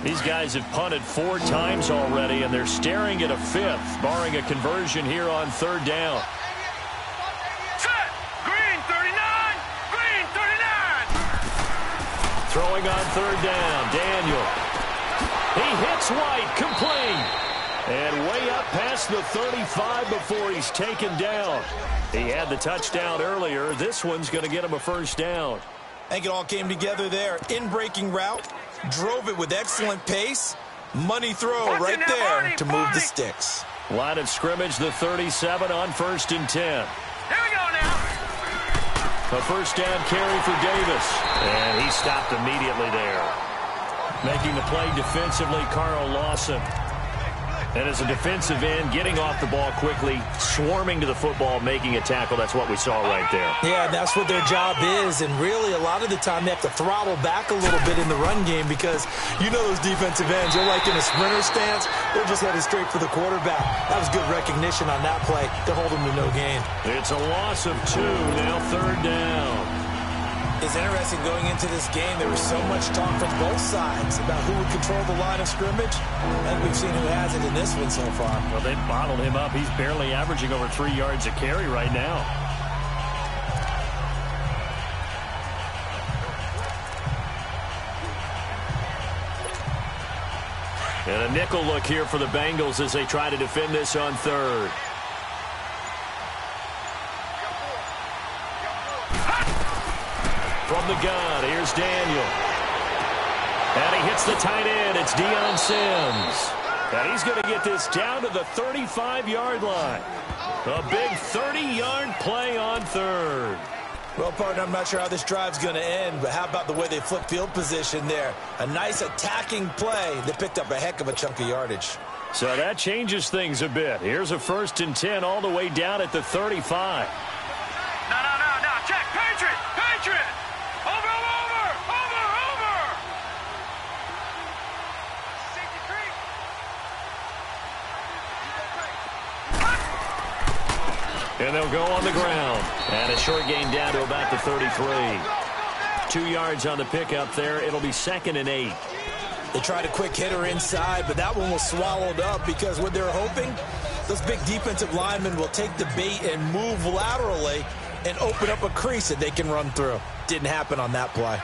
These guys have punted 4 times already, and they're staring at a 5th, barring a conversion here on 3rd down. Set! Green 39! Green 39! Throwing on 3rd down, Daniel. He hits White, complete. And way up past the 35 before he's taken down. He had the touchdown earlier. This one's going to get him a 1st down. I think it all came together there. In-breaking route. Drove it with excellent pace. Money throw right there to move the sticks. Line of scrimmage, the 37 on 1st and 10. Here we go now. A 1st down carry for Davis. And he stopped immediately there. Making the play defensively, Carl Lawson. And as a defensive end, getting off the ball quickly, swarming to the football, making a tackle. That's what we saw right there. Yeah, that's what their job is. And really, a lot of the time, they have to throttle back a little bit in the run game because you know those defensive ends, they're like in a sprinter stance. They're just headed straight for the quarterback. That was good recognition on that play to hold them to no gain. It's a loss of 2, now 3rd down. It's interesting going into this game. There was so much talk from both sides about who would control the line of scrimmage. And we've seen who has it in this one so far. Well, they bottled him up. He's barely averaging over 3 yards a carry right now. And a nickel look here for the Bengals as they try to defend this on 3rd. From the gun, here's Daniel. And he hits the tight end. It's Deion Sims. And he's going to get this down to the 35-yard line. A big 30-yard play on 3rd. Well, partner, I'm not sure how this drive's going to end, but how about the way they flip field position there? A nice attacking play that picked up a heck of a chunk of yardage. So that changes things a bit. Here's a 1st and 10 all the way down at the 35. No, check. Patriot! Over! And they'll go on the ground. And a short gain down to about the 33. 2 yards on the pickup there. It'll be 2nd and 8. They tried a quick hitter inside, but that one was swallowed up because what they're hoping, those big defensive linemen will take the bait and move laterally and open up a crease that they can run through. Didn't happen on that play.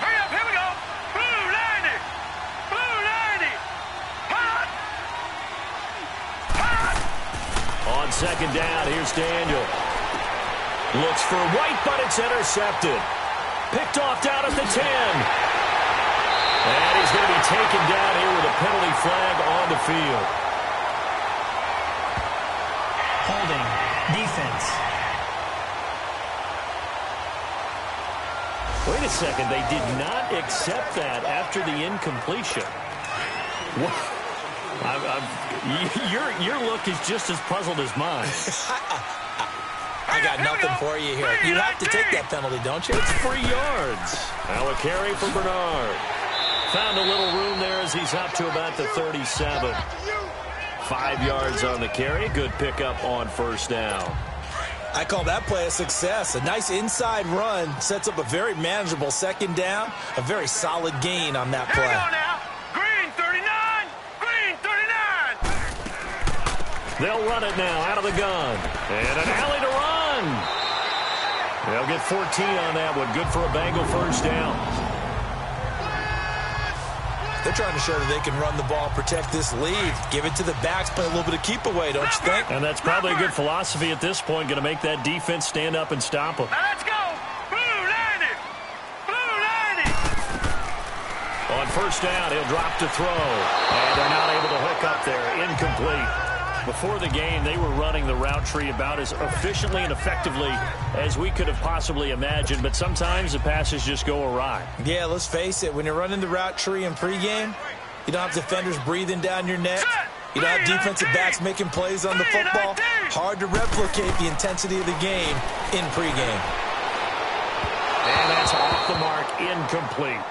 Hurry up, here we go. Blue 90. Hot. On 2nd down, here's Daniel. Looks for White, but it's intercepted. Picked off down at the 10. And he's going to be taken down here with a penalty flag on the field. Holding. Defense. Wait a second. They did not accept that after the incompletion. What? Your look is just as puzzled as mine. I got nothing for you here. You have to take that penalty, don't you? It's 3 yards. Now a carry for Bernard. Found a little room there as he's up to about the 37. 5 yards on the carry. Good pickup on first down. I call that play a success. A nice inside run sets up a very manageable second down. A very solid gain on that play. Here we go now. Green 39. Green 39. They'll run it now out of the gun. And an alley to run. They'll get 14 on that one. Good for a Bengal first down. They're trying to show that they can run the ball, protect this lead. Give it to the backs, play a little bit of keep away, don't you think? And that's probably a good philosophy at this point. Going to make that defense stand up and stop them. Now let's go. Blue 90. Blue 90. On first down, he'll drop to throw. And they're not able to hook up there. Incomplete. Before the game, they were running the route tree about as efficiently and effectively as we could have possibly imagined, but sometimes the passes just go awry. Yeah, let's face it. When you're running the route tree in pregame, you don't have defenders breathing down your neck. You don't have defensive backs making plays on the football. Hard to replicate the intensity of the game in pregame. And that's off the mark, incomplete.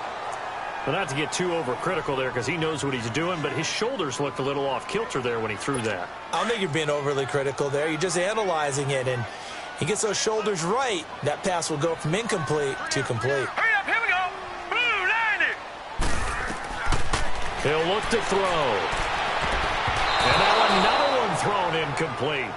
But not to get too overcritical there because he knows what he's doing, but his shoulders looked a little off kilter there when he threw that. I don't think you're being overly critical there. You're just analyzing it, and he gets those shoulders right. That pass will go from incomplete to complete. Hurry up, here we go. Blue 90. He'll look to throw. And now another one thrown incomplete.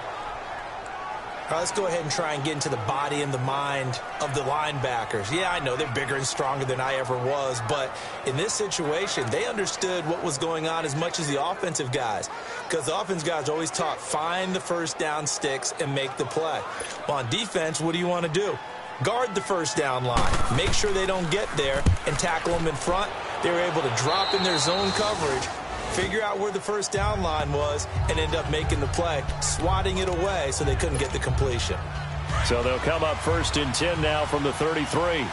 All right, let's go ahead and try and get into the body and the mind of the linebackers. Yeah, I know they're bigger and stronger than I ever was, but in this situation, they understood what was going on as much as the offensive guys, because the offensive guys are always taught, find the first down sticks and make the play. Well, on defense, what do you want to do? Guard the first down line. Make sure they don't get there and tackle them in front. They were able to drop in their zone coverage, figure out where the first down line was, and end up making the play, swatting it away so they couldn't get the completion. So they'll come up first and 10 now from the 33.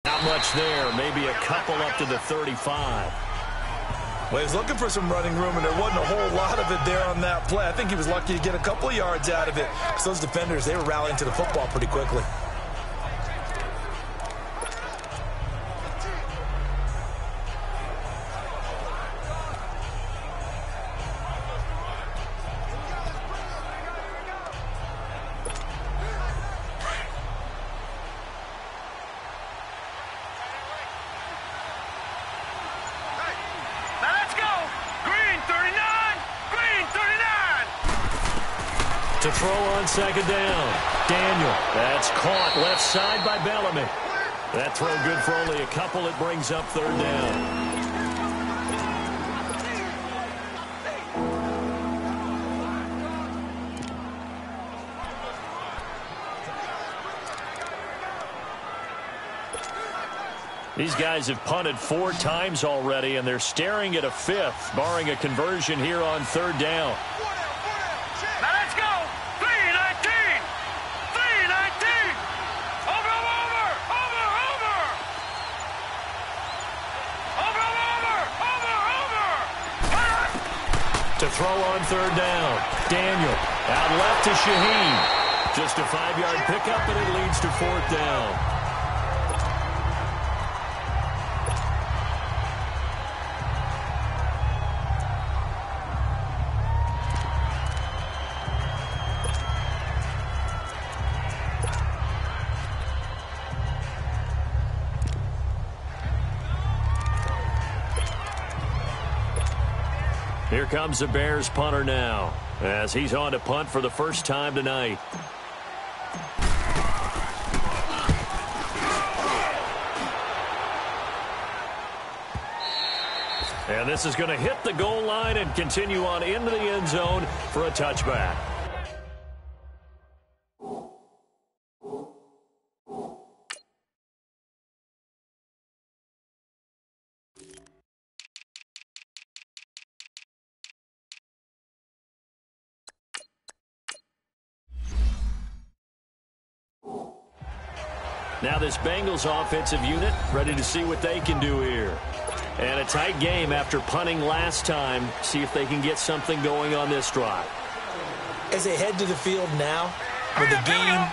Not much there, maybe a couple up to the 35. Well, he was looking for some running room, and there wasn't a whole lot of it there on that play. I think he was lucky to get a couple of yards out of it. So those defenders, they were rallying to the football pretty quickly. To throw on second down. Daniel. That's caught left side by Bellamy. That throw good for only a couple. It brings up third down. These guys have punted 4 times already, and they're staring at a 5th, barring a conversion here on third down. Now let's go. 3-19. 3-19. Over. To throw on third down. Daniel out left to Shaheen. Just a 5-yard pickup, and it leads to fourth down. Here comes the Bears punter now, as he's on to punt for the first time tonight. And this is going to hit the goal line and continue on into the end zone for a touchback. Now this Bengals offensive unit ready to see what they can do here. And a tight game after punting last time. See if they can get something going on this drive. As they head to the field now, with the game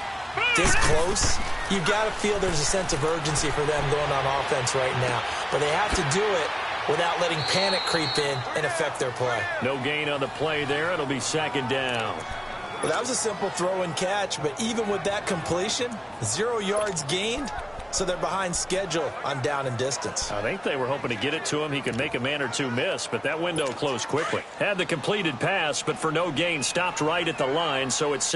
this close, you've got to feel there's a sense of urgency for them going on offense right now. But they have to do it without letting panic creep in and affect their play. No gain on the play there. It'll be 2nd down. Well, that was a simple throw and catch, but even with that completion, 0 yards gained, so they're behind schedule on down and distance. I think they were hoping to get it to him. He could make a man or two miss, but that window closed quickly. Had the completed pass, but for no gain, stopped right at the line, so it's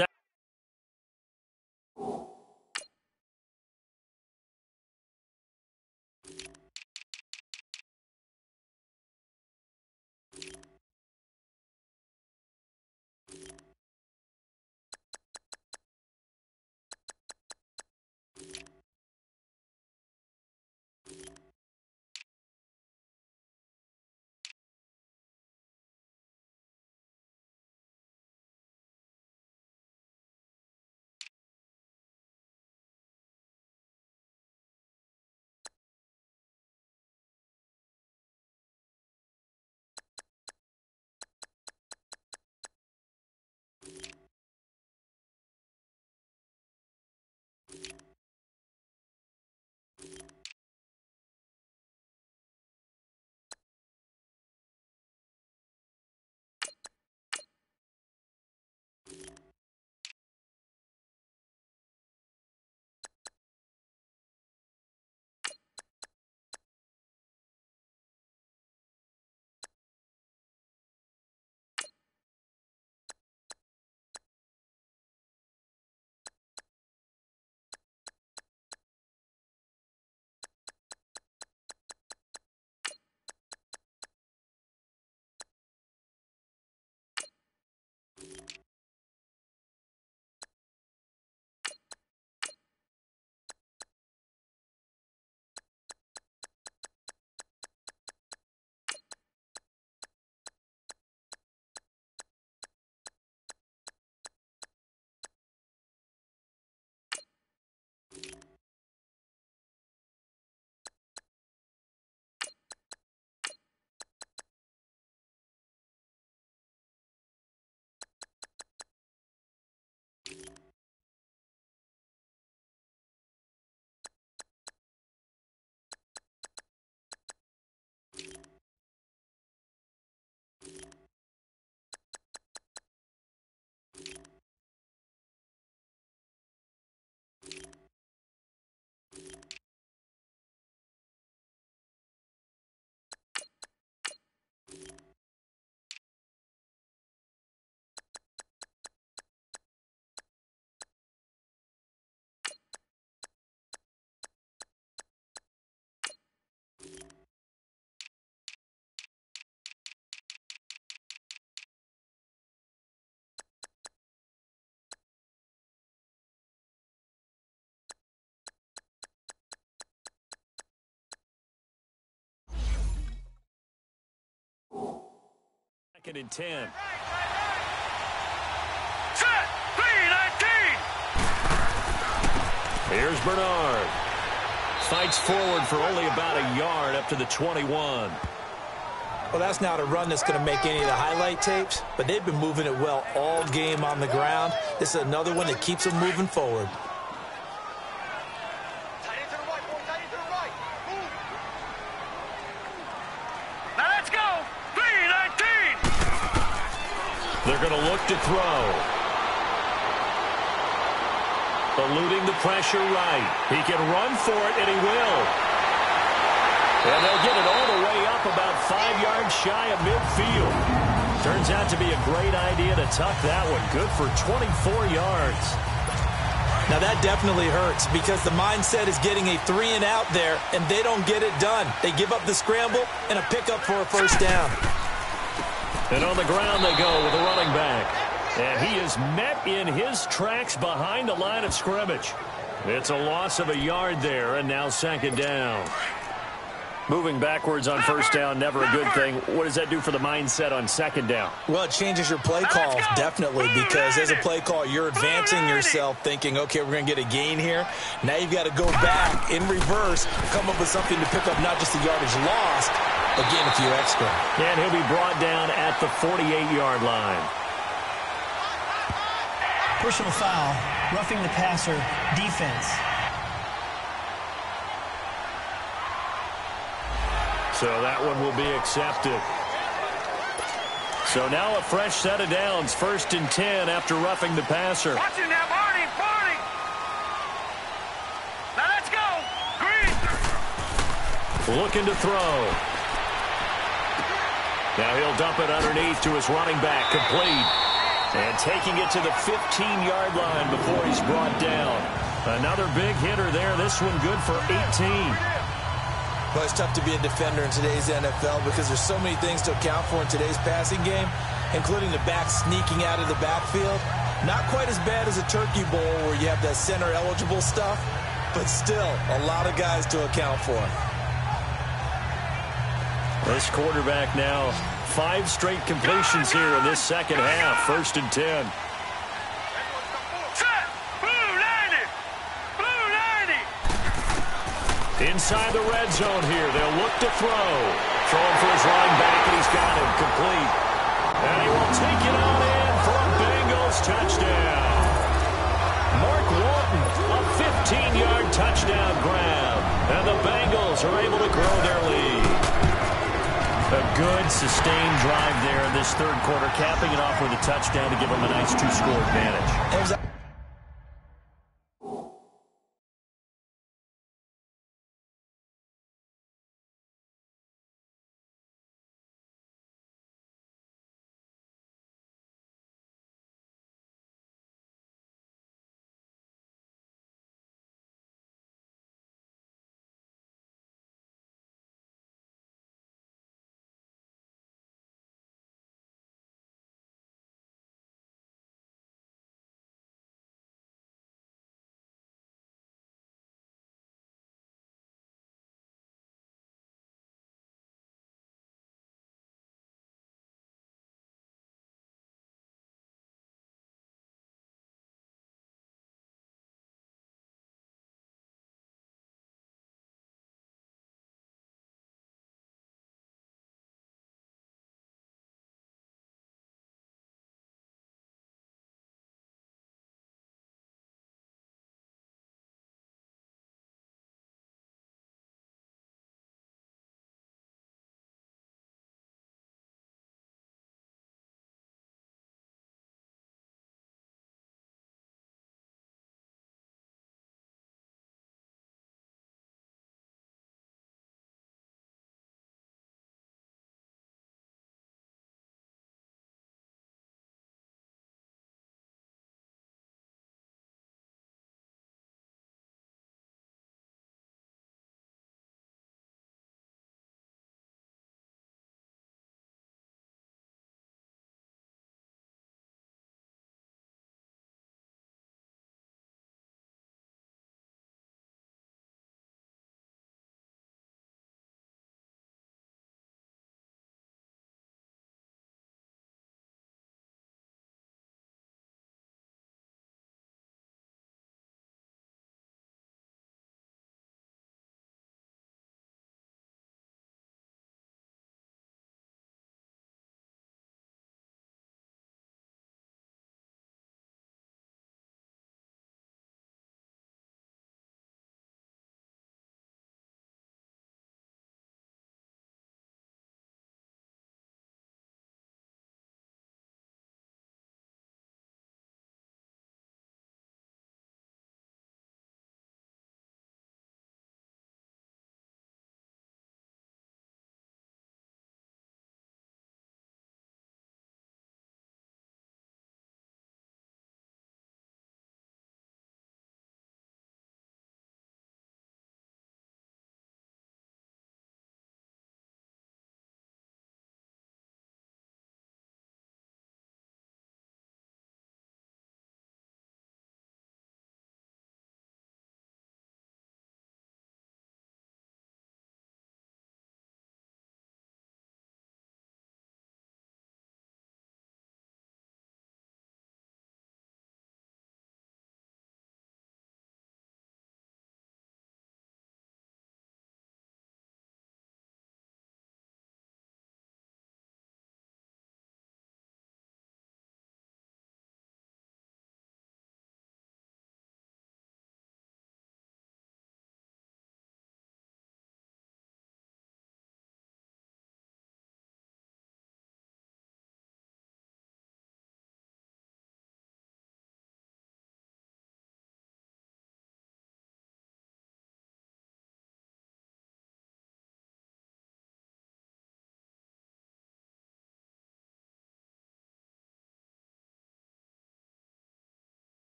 Second and 10. Set. 3-19. Here's Bernard. Fights forward for only about a yard up to the 21. Well, that's not a run that's going to make any of the highlight tapes, but they've been moving it well all game on the ground. This is another one that keeps them moving forward. Tight end to the right, boy. Tight end to the right. Move. Now let's go. 3-19. They're going to look to throw. Eluding the pressure right. He can run for it, and he will. And they'll get it all the way up about 5 yards shy of midfield. Turns out to be a great idea to tuck that one. Good for 24 yards. Now that definitely hurts because the mindset is getting a 3 and out there, and they don't get it done. They give up the scramble and a pickup for a first down. And on the ground they go with the running back. And he is met in his tracks behind the line of scrimmage. It's a loss of a yard there, and now second down. Moving backwards on first down, never a good thing. What does that do for the mindset on second down? Well, it changes your play call, definitely, because as a play call, you're advancing yourself thinking, okay, we're going to get a gain here. Now you've got to go back in reverse, come up with something to pick up not just the yardage lost, but gain a few extra. And he'll be brought down at the 48-yard line. Personal foul, roughing the passer, defense. So that one will be accepted. So now a fresh set of downs, 1st and 10 after roughing the passer. Watch it now, Barney, Barney. Now let's go. Green. Looking to throw. Now he'll dump it underneath to his running back, complete. And taking it to the 15-yard line before he's brought down. Another big hitter there. This one good for 18. Well, it's tough to be a defender in today's NFL because there's so many things to account for in today's passing game, including the back sneaking out of the backfield. Not quite as bad as a turkey bowl where you have that center-eligible stuff, but still a lot of guys to account for. This quarterback now 5 straight completions here in this second half, 1st and 10. Inside the red zone here. They'll look to throw. Throwing for his running back, and he's got him complete. And he will take it on in for a Bengals touchdown. Mark Walton, a 15-yard touchdown grab. And the Bengals are able to grow their lead. A good, sustained drive there in this third quarter, capping it off with a touchdown to give them a nice 2-score advantage.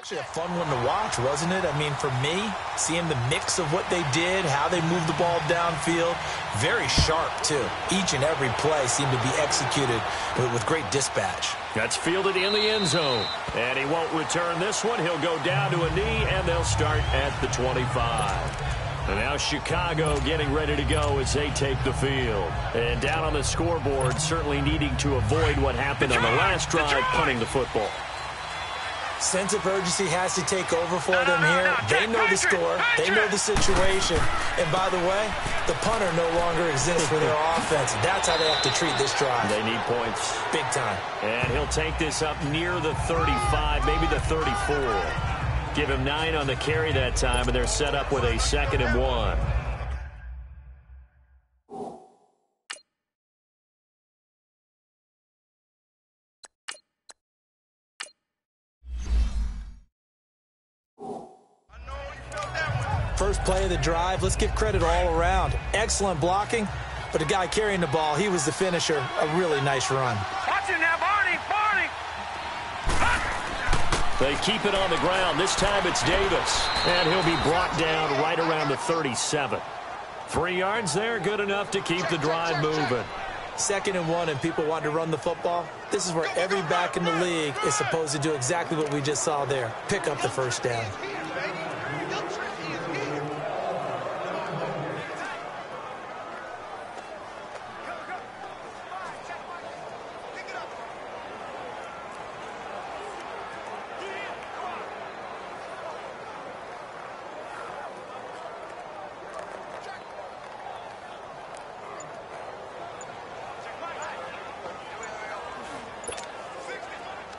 actually a fun one to watch, wasn't it? I mean, for me, seeing the mix of what they did, how they moved the ball downfield, very sharp, too. Each and every play seemed to be executed with great dispatch. That's fielded in the end zone. And he won't return this one. He'll go down to a knee, and they'll start at the 25. And now Chicago getting ready to go as they take the field. And down on the scoreboard, certainly needing to avoid what happened on the last drive, punting the football. Sense of urgency has to take over for them here. They know the score. They know the situation. And by the way, the punter no longer exists for their offense. That's how they have to treat this drive. They need points. Big time. And he'll take this up near the 35, maybe the 34. Give him 9 on the carry that time, and they're set up with a 2nd and 1. First play of the drive, let's give credit all around. Excellent blocking, but the guy carrying the ball, he was the finisher. A really nice run. Watch it now, Barney! Barney! They keep it on the ground. This time it's Davis. And he'll be brought down right around the 37. 3 yards there, good enough to keep the drive moving. 2nd and 1, and people want to run the football. This is where every back in the league is supposed to do exactly what we just saw there. Pick up the first down.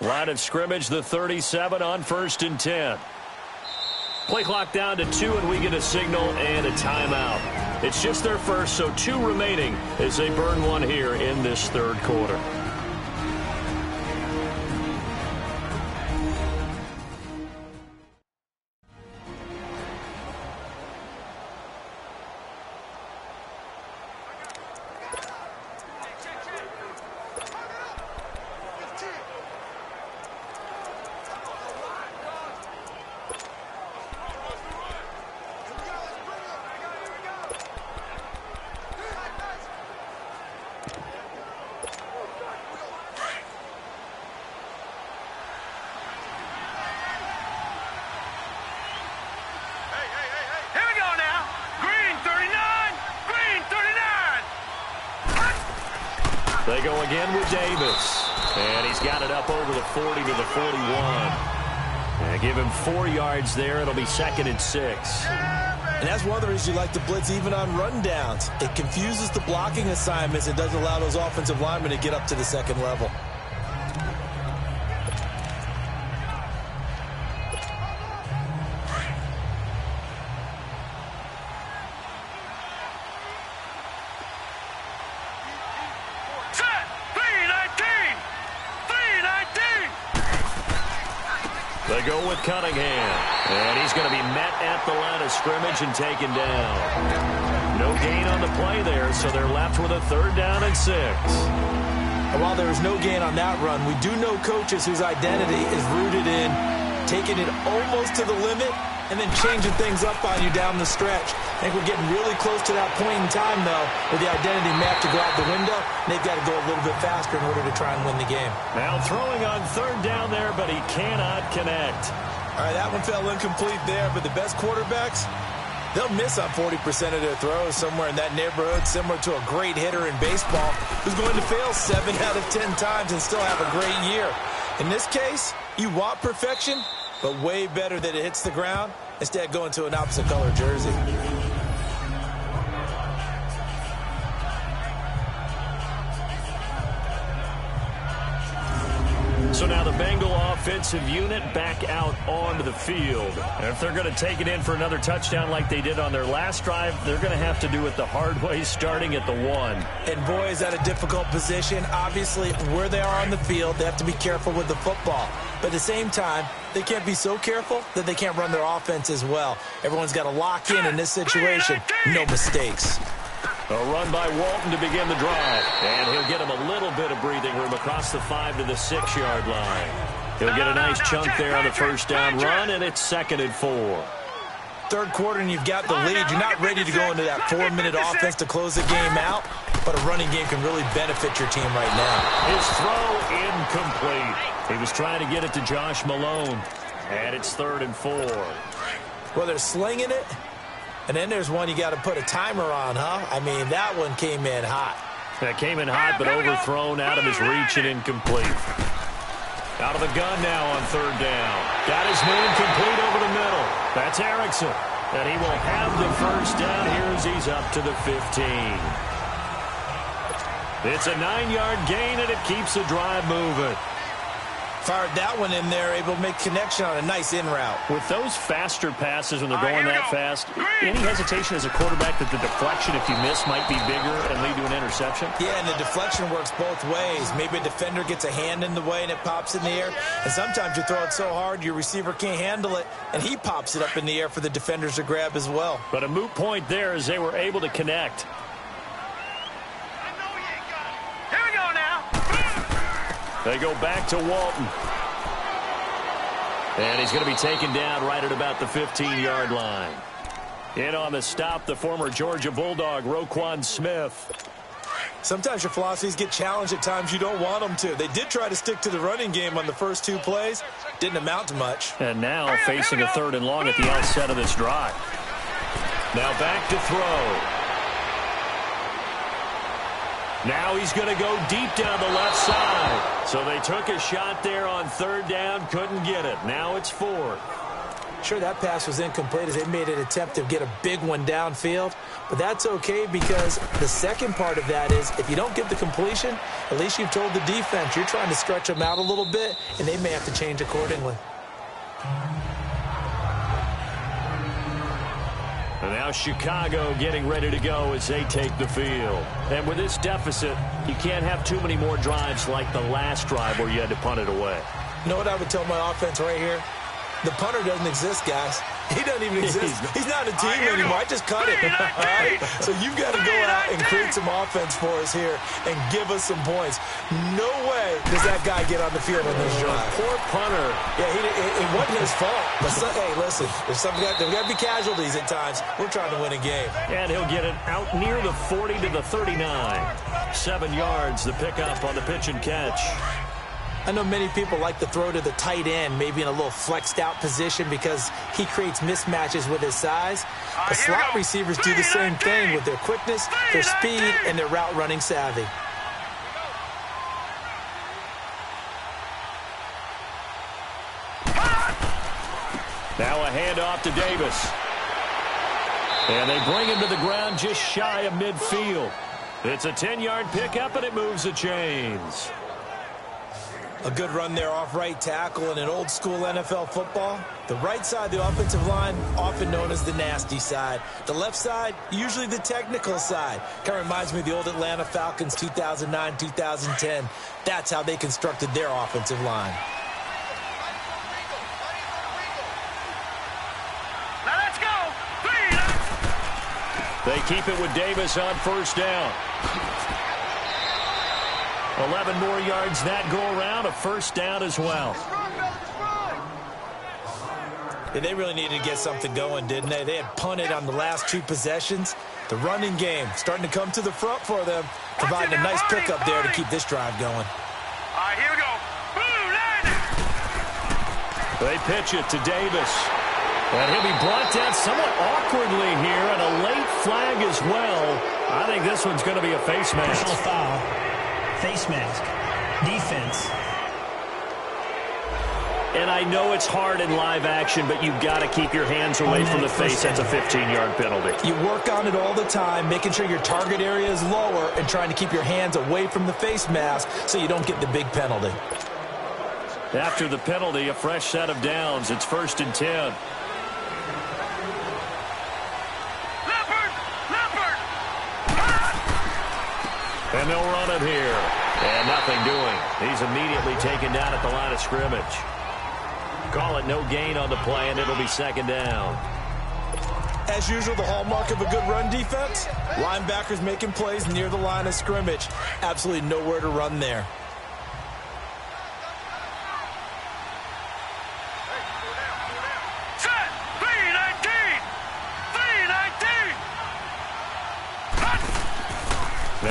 Line of scrimmage, the 37 on 1st and 10. Play clock down to 2, and we get a signal and a timeout. It's just their first, so 2 remaining as they burn one here in this 3rd quarter. They go again with Davis. And he's got it up over the 40 to the 41. And give him 4 yards there. It'll be 2nd and 6. And that's one of the reasons you like to blitz even on rundowns. It confuses the blocking assignments. It doesn't allow those offensive linemen to get up to the 2nd level. They go with Cunningham. And he's going to be met at the line of scrimmage and taken down. No gain on the play there, so they're left with a 3rd down and 6. And while there was no gain on that run, we do know coaches whose identity is rooted in taking it almost to the limit and then changing things up on you down the stretch. I think we're getting really close to that point in time, though, where the identity may have to go out the window. They've got to go a little bit faster in order to try and win the game. Now throwing on 3rd down there, but he cannot connect. All right, that one fell incomplete there, but the best quarterbacks, they'll miss on 40% of their throws, somewhere in that neighborhood, similar to a great hitter in baseball who's going to fail 7 out of 10 times and still have a great year. In this case, you want perfection, but way better that it hits the ground instead of going to an opposite color jersey. So now the Bengal offensive unit back out onto the field. And if they're going to take it in for another touchdown like they did on their last drive, they're going to have to do it the hard way, starting at the 1. And boy, is that a difficult position. Obviously, where they are on the field, they have to be careful with the football. But at the same time, they can't be so careful that they can't run their offense as well. Everyone's got to lock in this situation. No mistakes. A run by Walton to begin the drive. And he'll get him a little bit of breathing room across the 5 to the 6-yard line. He'll get a nice chunk there on the first down run, and it's 2nd and 4. Third quarter and you've got the lead. You're not ready to go into that 4-minute offense to close the game out, but a running game can really benefit your team right now. His throw incomplete. He was trying to get it to Josh Malone, and it's 3rd and 4. Well, they're slinging it, and then there's one you got to put a timer on, huh? I mean, that one came in hot. That came in hot, but overthrown, out of his reach and incomplete. Out of the gun now on 3rd down. Got his man complete over the middle. That's Erickson. And he will have the first down here as he's up to the 15. It's a 9-yard gain, and it keeps the drive moving. Fired that one in there, able to make connection on a nice in route. With those faster passes when they're going that fast, any hesitation as a quarterback that the deflection, if you miss, might be bigger and lead to an interception? Yeah, and the deflection works both ways. Maybe a defender gets a hand in the way and it pops in the air. And sometimes you throw it so hard your receiver can't handle it, and he pops it up in the air for the defenders to grab as well. But a moot point there as they were able to connect. Here we go now. They go back to Walton. And he's going to be taken down right at about the 15-yard line. In on the stop, the former Georgia Bulldog, Roquan Smith. Sometimes your philosophies get challenged at times you don't want them to. They did try to stick to the running game on the first 2 plays. Didn't amount to much. And now facing a 3rd and long at the outset of this drive. Now back to throw. Now he's going to go deep down the left side. So they took a shot there on 3rd down, couldn't get it. Now it's 4th. Sure, that pass was incomplete as they made an attempt to get a big one downfield. But that's okay because the second part of that is if you don't get the completion, at least you've told the defense you're trying to stretch them out a little bit, and they may have to change accordingly. And now Chicago getting ready to go as they take the field. And with this deficit, you can't have too many more drives like the last drive where you had to punt it away. You know what I would tell my offense right here? The punter doesn't exist, guys. He doesn't even exist. He's not a team anymore. I just cut it. All right? So you've got to go out and create some offense for us here and give us some points. No way does that guy get on the field on this drive. Poor punter. Yeah, it wasn't his fault. But hey, listen, there's got to be casualties at times. We're trying to win a game. And he'll get it out near the 40 to the 39. 7 yards, the pickup on the pitch and catch. I know many people like to throw to the tight end, maybe in a little flexed out position because he creates mismatches with his size. The slot receivers do the same thing with their quickness, their speed, and their route running savvy. Now a handoff to Davis. And they bring him to the ground just shy of midfield. It's a 10-yard pickup, and it moves the chains. A good run there off right tackle in an old-school NFL football. The right side of the offensive line, often known as the nasty side. The left side, usually the technical side. Kind of reminds me of the old Atlanta Falcons 2009-2010. That's how they constructed their offensive line. Now let's go. They keep it with Davis on 1st down. 11 more yards that go around, a 1st down as well. Yeah, they really needed to get something going, didn't they? They had punted on the last 2 possessions. The running game starting to come to the front for them, providing a nice pickup there to keep this drive going. All right, here we go. They pitch it to Davis. And he'll be brought down somewhat awkwardly here, and a late flag as well. I think this one's going to be a face mask. Personal foul. Face mask. Defense. And I know it's hard in live action, but you've got to keep your hands away from the face. That's a 15-yard penalty. You work on it all the time, making sure your target area is lower and trying to keep your hands away from the face mask so you don't get the big penalty. After the penalty, a fresh set of downs. It's 1st and 10. And they'll run it here. And nothing doing. He's immediately taken down at the line of scrimmage. Call it no gain on the play, and it'll be 2nd down. As usual, the hallmark of a good run defense, linebackers making plays near the line of scrimmage. Absolutely nowhere to run there.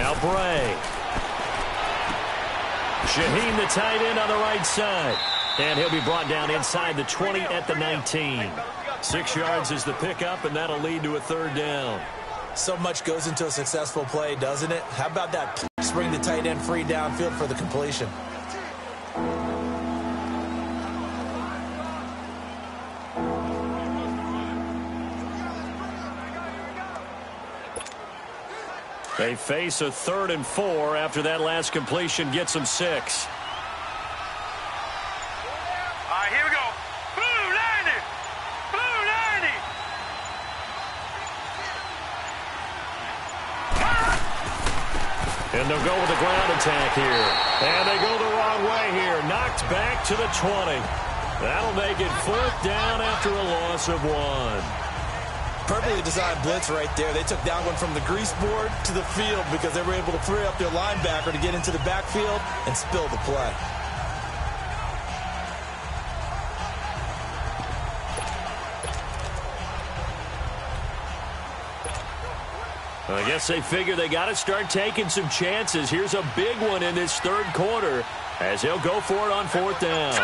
Now Bray. Shaheen, the tight end, on the right side. And he'll be brought down inside the 20 at the 19. 6 yards is the pickup, and that'll lead to a third down. So much goes into a successful play, doesn't it? How about that? Bring the tight end free downfield for the completion. They face a 3rd and 4 after that last completion gets them 6. All right, here we go. Blue 90. Blue 90. And they'll go with the ground attack here. And they go the wrong way here. Knocked back to the 20. That'll make it 4th down after a loss of 1. Perfectly designed blitz right there. They took that one from the grease board to the field because they were able to free up their linebacker to get into the backfield and spill the play. I guess they figure they got to start taking some chances. Here's a big one in this 3rd quarter as he'll go for it on 4th down.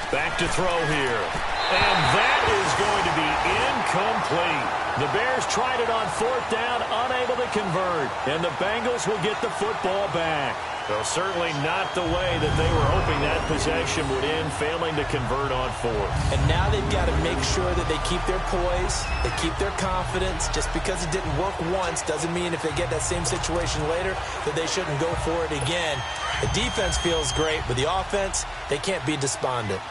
Back to throw here. And that is going to be incomplete. The Bears tried it on 4th down, unable to convert. And the Bengals will get the football back. Well, certainly not the way that they were hoping that possession would end, failing to convert on 4th. And now they've got to make sure that they keep their poise, they keep their confidence. Just because it didn't work once doesn't mean if they get that same situation later that they shouldn't go for it again. The defense feels great, but the offense, they can't be despondent.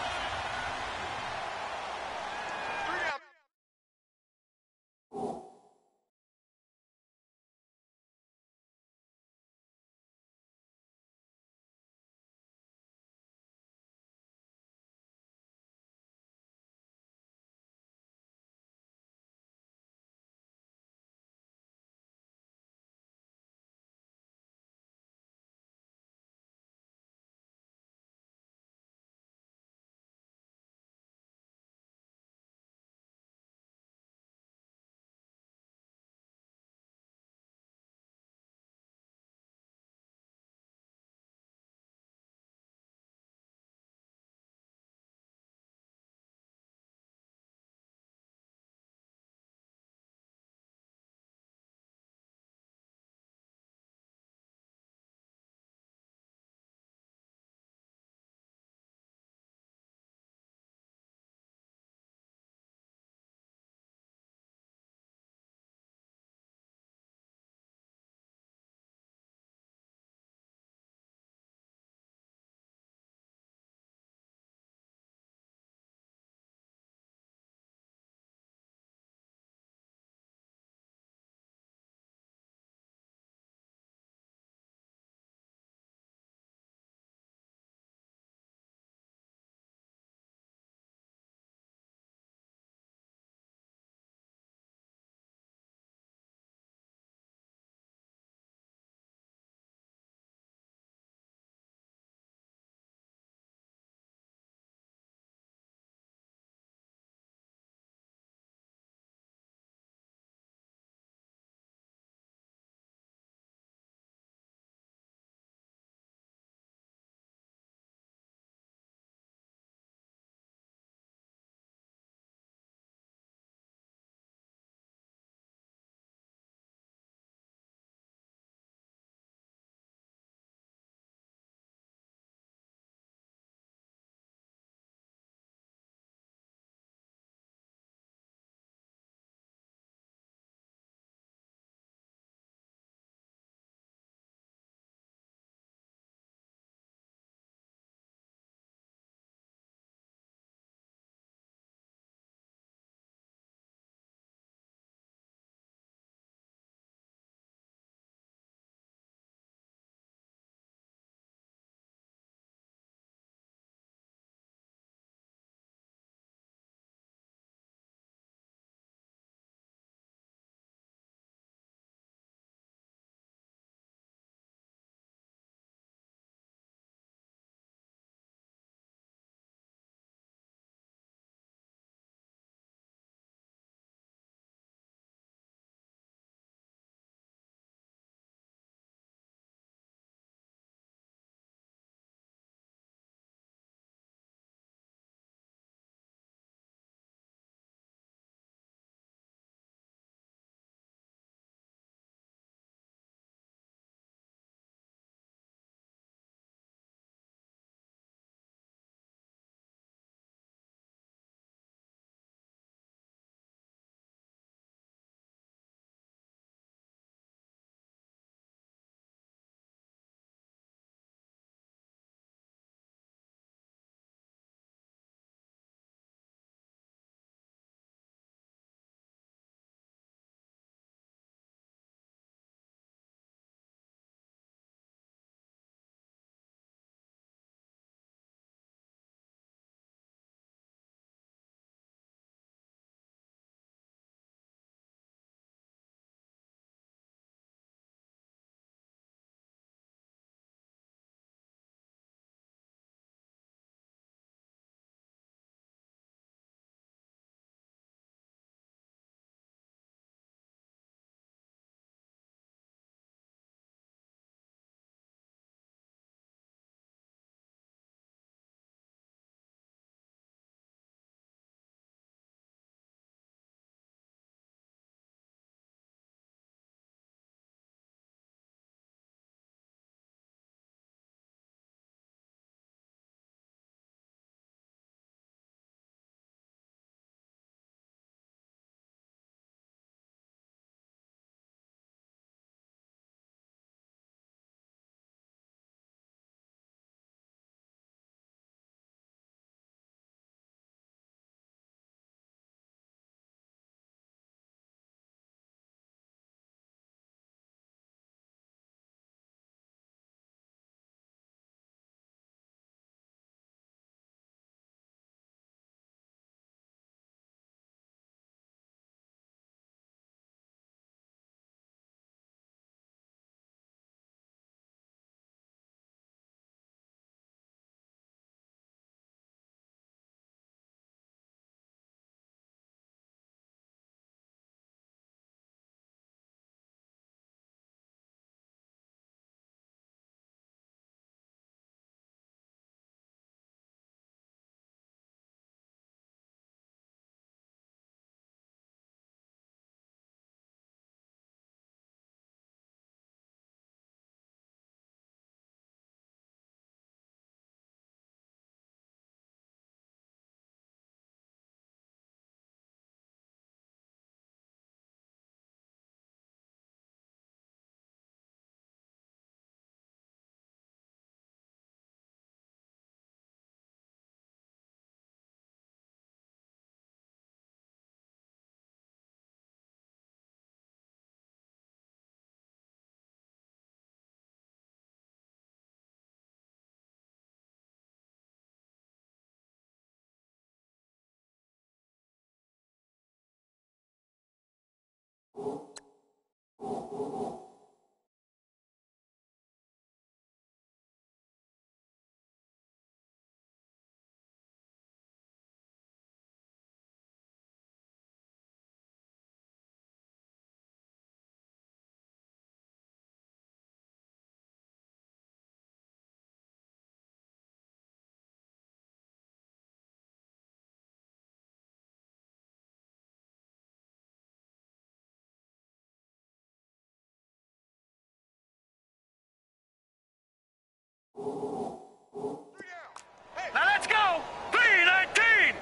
Now let's go. 3-19.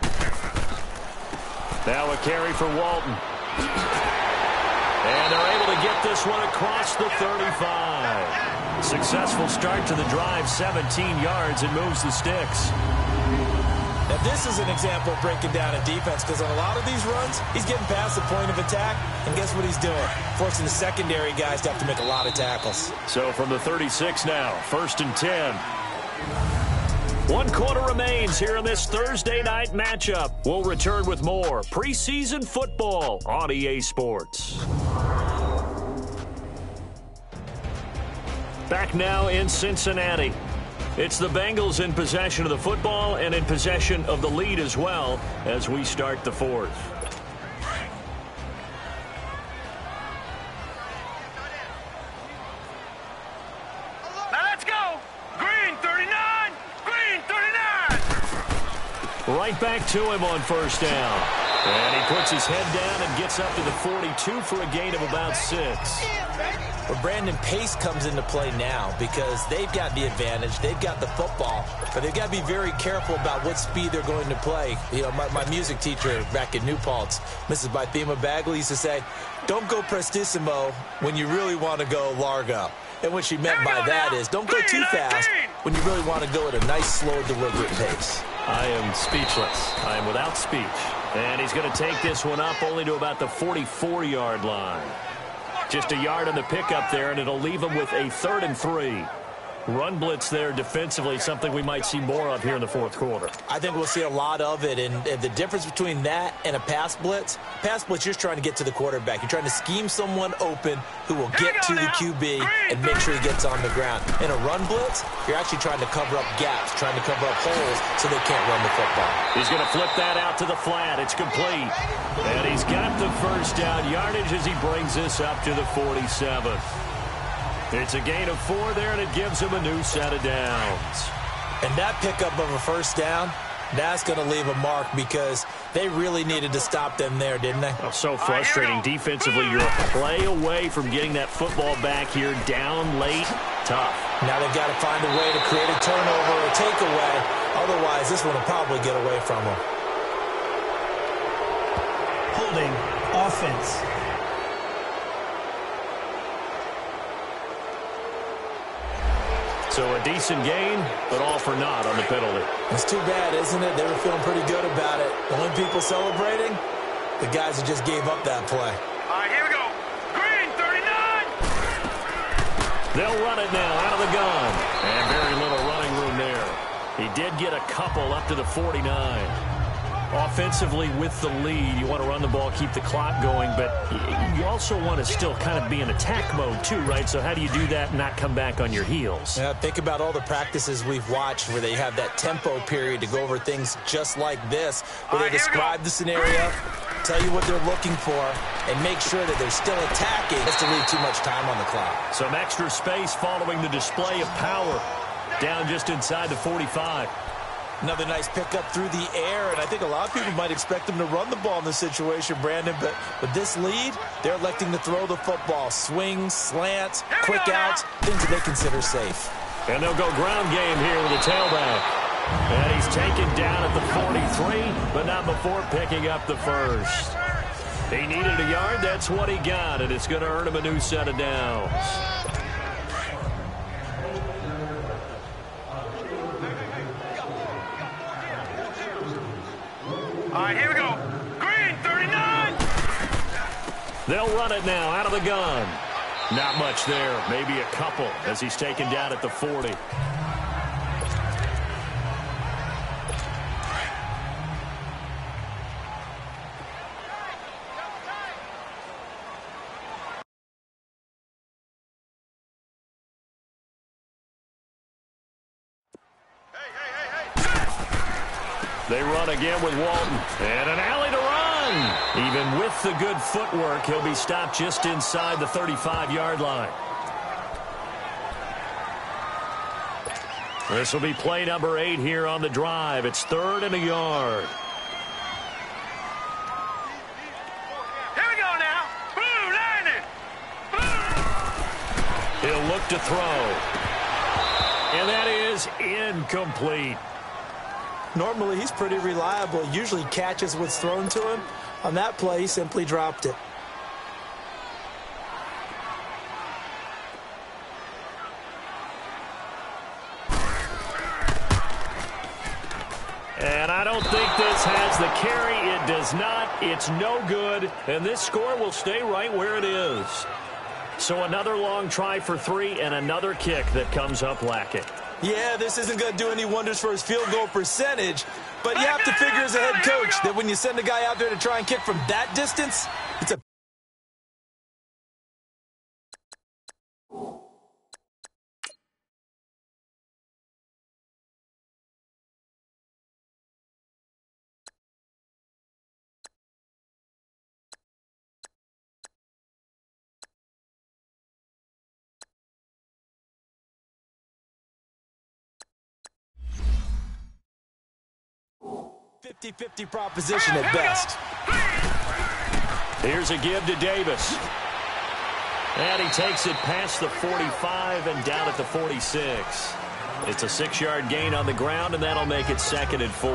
Now a carry for Walton. And they're able to get this one across the 35. Successful start to the drive, 17 yards, and moves the sticks. Now this is an example of breaking down a defense, because on a lot of these runs, he's getting past the point of attack, and guess what he's doing? Forcing the secondary guys to have to make a lot of tackles. So from the 36 now, 1st and 10. 1 quarter remains here in this Thursday night matchup. We'll return with more preseason football on EA Sports. Back now in Cincinnati. It's the Bengals in possession of the football and in possession of the lead as well as we start the 4th. Now let's go. Green 39. Green 39. Right back to him on 1st down. And he puts his head down and gets up to the 42 for a gain of about 6. But Brandon, pace comes into play now because they've got the advantage. They've got the football, but they've got to be very careful about what speed they're going to play. You know, my music teacher back in New Paltz, Mrs. Bythema Bagley, used to say, don't go prestissimo when you really want to go largo. And what she meant by that is don't go too fast when you really want to go at a nice, slow, deliberate pace. I am speechless. I am without speech. And he's going to take this one up only to about the 44-yard line. Just a yard on the pickup there, and it'll leave him with a 3rd and 3. Run blitz there defensively, something we might see more of here in the 4th quarter. I think we'll see a lot of it, and the difference between that and a pass blitz, you're just trying to get to the quarterback. You're trying to scheme someone open who will get to the QB and make sure he gets on the ground. In a run blitz, you're actually trying to cover up gaps, trying to cover up holes so they can't run the football. He's going to flip that out to the flat. It's complete. And he's got the 1st down yardage as he brings this up to the 47. It's a gain of 4 there, and it gives him a new set of downs. And that pickup of a 1st down, that's going to leave a mark because they really needed to stop them there, didn't they? Oh, so frustrating. Defensively, you're a play away from getting that football back here down late. Tough. Now they've got to find a way to create a turnover or a takeaway. Otherwise, this one will probably get away from them. Holding offense. So a decent gain, but all for naught on the penalty. It's too bad, isn't it? They were feeling pretty good about it. The only people celebrating, the guys who just gave up that play. All right, here we go. Green 39. They'll run it now out of the gun. And very little running room there. He did get a couple up to the 49. Offensively with the lead, you want to run the ball, keep the clock going, but you also want to still kind of be in attack mode too, right? So how do you do that and not come back on your heels? Yeah, think about all the practices we've watched where they have that tempo period to go over things just like this, where they describe the scenario, tell you what they're looking for, and make sure that they're still attacking just to leave too much time on the clock. Some extra space following the display of power. Down just inside the 45. Another nice pickup through the air, and I think a lot of people might expect them to run the ball in this situation, Brandon, but with this lead, they're electing to throw the football. Swings, slants, quick outs, things that they consider safe. And they'll go ground game here with the tailback. And he's taken down at the 43, but not before picking up the 1st. He needed a yard, that's what he got, and it's going to earn him a new set of downs. All right, here we go. Green 39. They'll run it now out of the gun. Not much there, maybe a couple as he's taken down at the 40. They run again with Walton. And an alley to run. Even with the good footwork, he'll be stopped just inside the 35-yard line. This will be play number 8 here on the drive. It's 3rd and a yard. Here we go now. Blue, line it. Blue. He'll look to throw. And that is incomplete. Normally, he's pretty reliable. He usually catches what's thrown to him. On that play, he simply dropped it. And I don't think this has the carry. It does not. It's no good. And this score will stay right where it is. So another long try for 3 and another kick that comes up lacking. Yeah, this isn't going to do any wonders for his field goal percentage, but you have to figure as a head coach that when you send a guy out there to try and kick from that distance, it's a... ...50-50 proposition at best. Here's a give to Davis. And he takes it past the 45 and down at the 46. It's a 6-yard gain on the ground, and that'll make it 2nd and 4.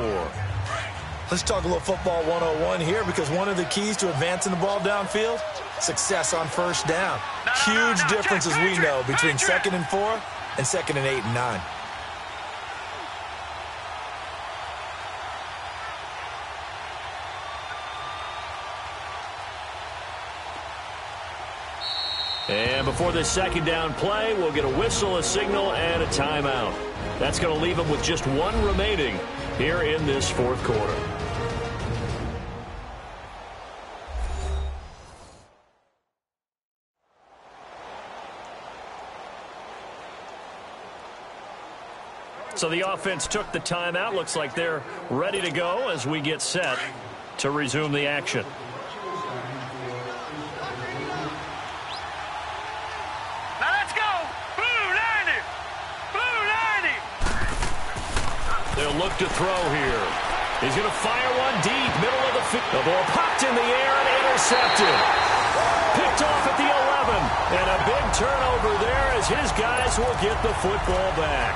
Let's talk a little football 101 here, because one of the keys to advancing the ball downfield, success on first down. Huge difference, as we know, between 2nd and 4 and 2nd and 8 and 9. And before this 2nd down play, we'll get a whistle, a signal, and a timeout. That's going to leave them with just 1 remaining here in this 4th quarter. So the offense took the timeout. Looks like they're ready to go as we get set to resume the action. They'll look to throw here. He's going to fire one deep, middle of the field. The ball popped in the air and intercepted. Picked off at the 11. And a big turnover there as his guys will get the football back.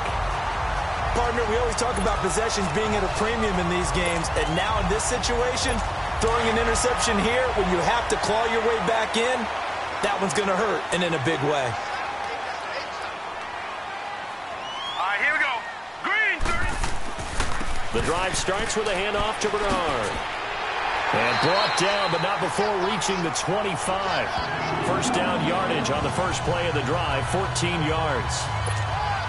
Partner, we always talk about possessions being at a premium in these games. And now in this situation, throwing an interception here when you have to claw your way back in, that one's going to hurt, and in a big way. The drive starts with a handoff to Bernard. And brought down, but not before reaching the 25. First down yardage on the first play of the drive, 14 yards.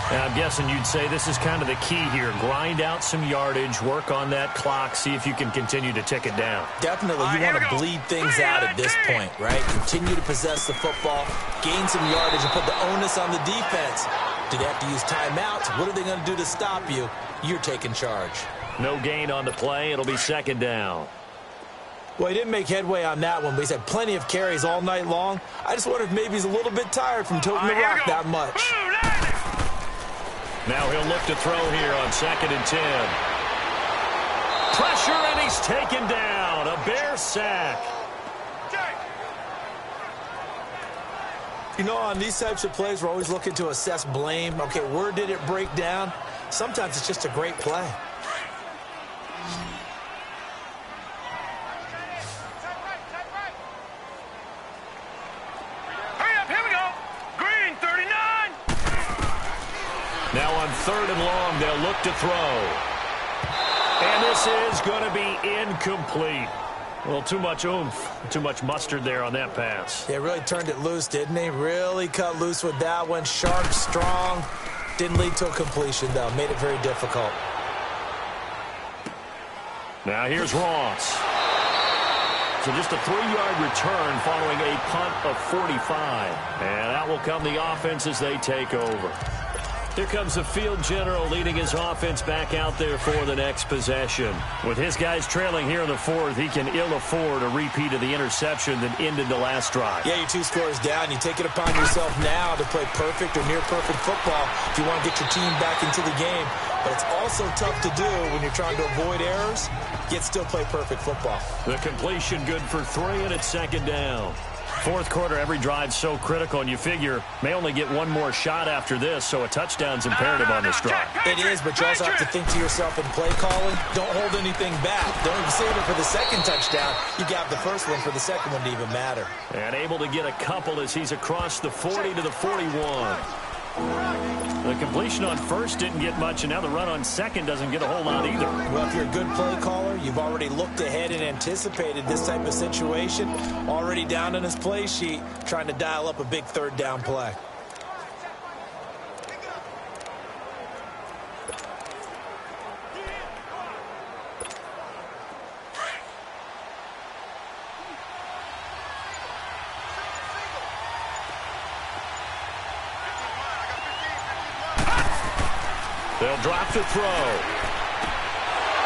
And I'm guessing you'd say this is kind of the key here. Grind out some yardage, work on that clock, see if you can continue to tick it down. Definitely, you want to bleed things out at this point, right? Continue to possess the football, gain some yardage, and put the onus on the defense. Do they have to use timeouts? What are they going to do to stop you? You're taking charge. No gain on the play. It'll be 2nd down. Well, he didn't make headway on that one, but he's had plenty of carries all night long. I just wonder if maybe he's a little bit tired from toting the rock that much. Now he'll look to throw here on 2nd and 10. Pressure, and he's taken down. A Bear sack. You know, on these types of plays, we're always looking to assess blame. Okay, where did it break down? Sometimes it's just a great play. Hurry up, here we go. Green, 39. Now on 3rd and long, they'll look to throw. And this is going to be incomplete. Well, too much oomph, too much mustard there on that pass. Yeah, really turned it loose, didn't he? Really cut loose with that one. Sharp, strong. Didn't lead to a completion, though. Made it very difficult. Now here's Ross. So just a 3-yard return following a punt of 45. And out will come the offense as they take over. Here comes the field general leading his offense back out there for the next possession. With his guys trailing here in the fourth, he can ill afford a repeat of the interception that ended the last drive. Yeah, you're 2 scores down. You take it upon yourself now to play perfect or near-perfect football if you want to get your team back into the game. But it's also tough to do when you're trying to avoid errors, yet still play perfect football. The completion good for 3, and it's second down. Fourth quarter, every drive's so critical, and you figure may only get one more shot after this, so a touchdown's imperative on this drive. It is, but you also have to think to yourself in play calling, don't hold anything back. Don't even save it for the second touchdown. You got the first one for the second one to even matter. And able to get a couple as he's across the 40 to the 41. The completion on first didn't get much, and now the run on second doesn't get a whole lot either. Well, if you're a good play caller, you've already looked ahead and anticipated this type of situation. Already down on his play sheet, trying to dial up a big third down play. They'll drop to throw.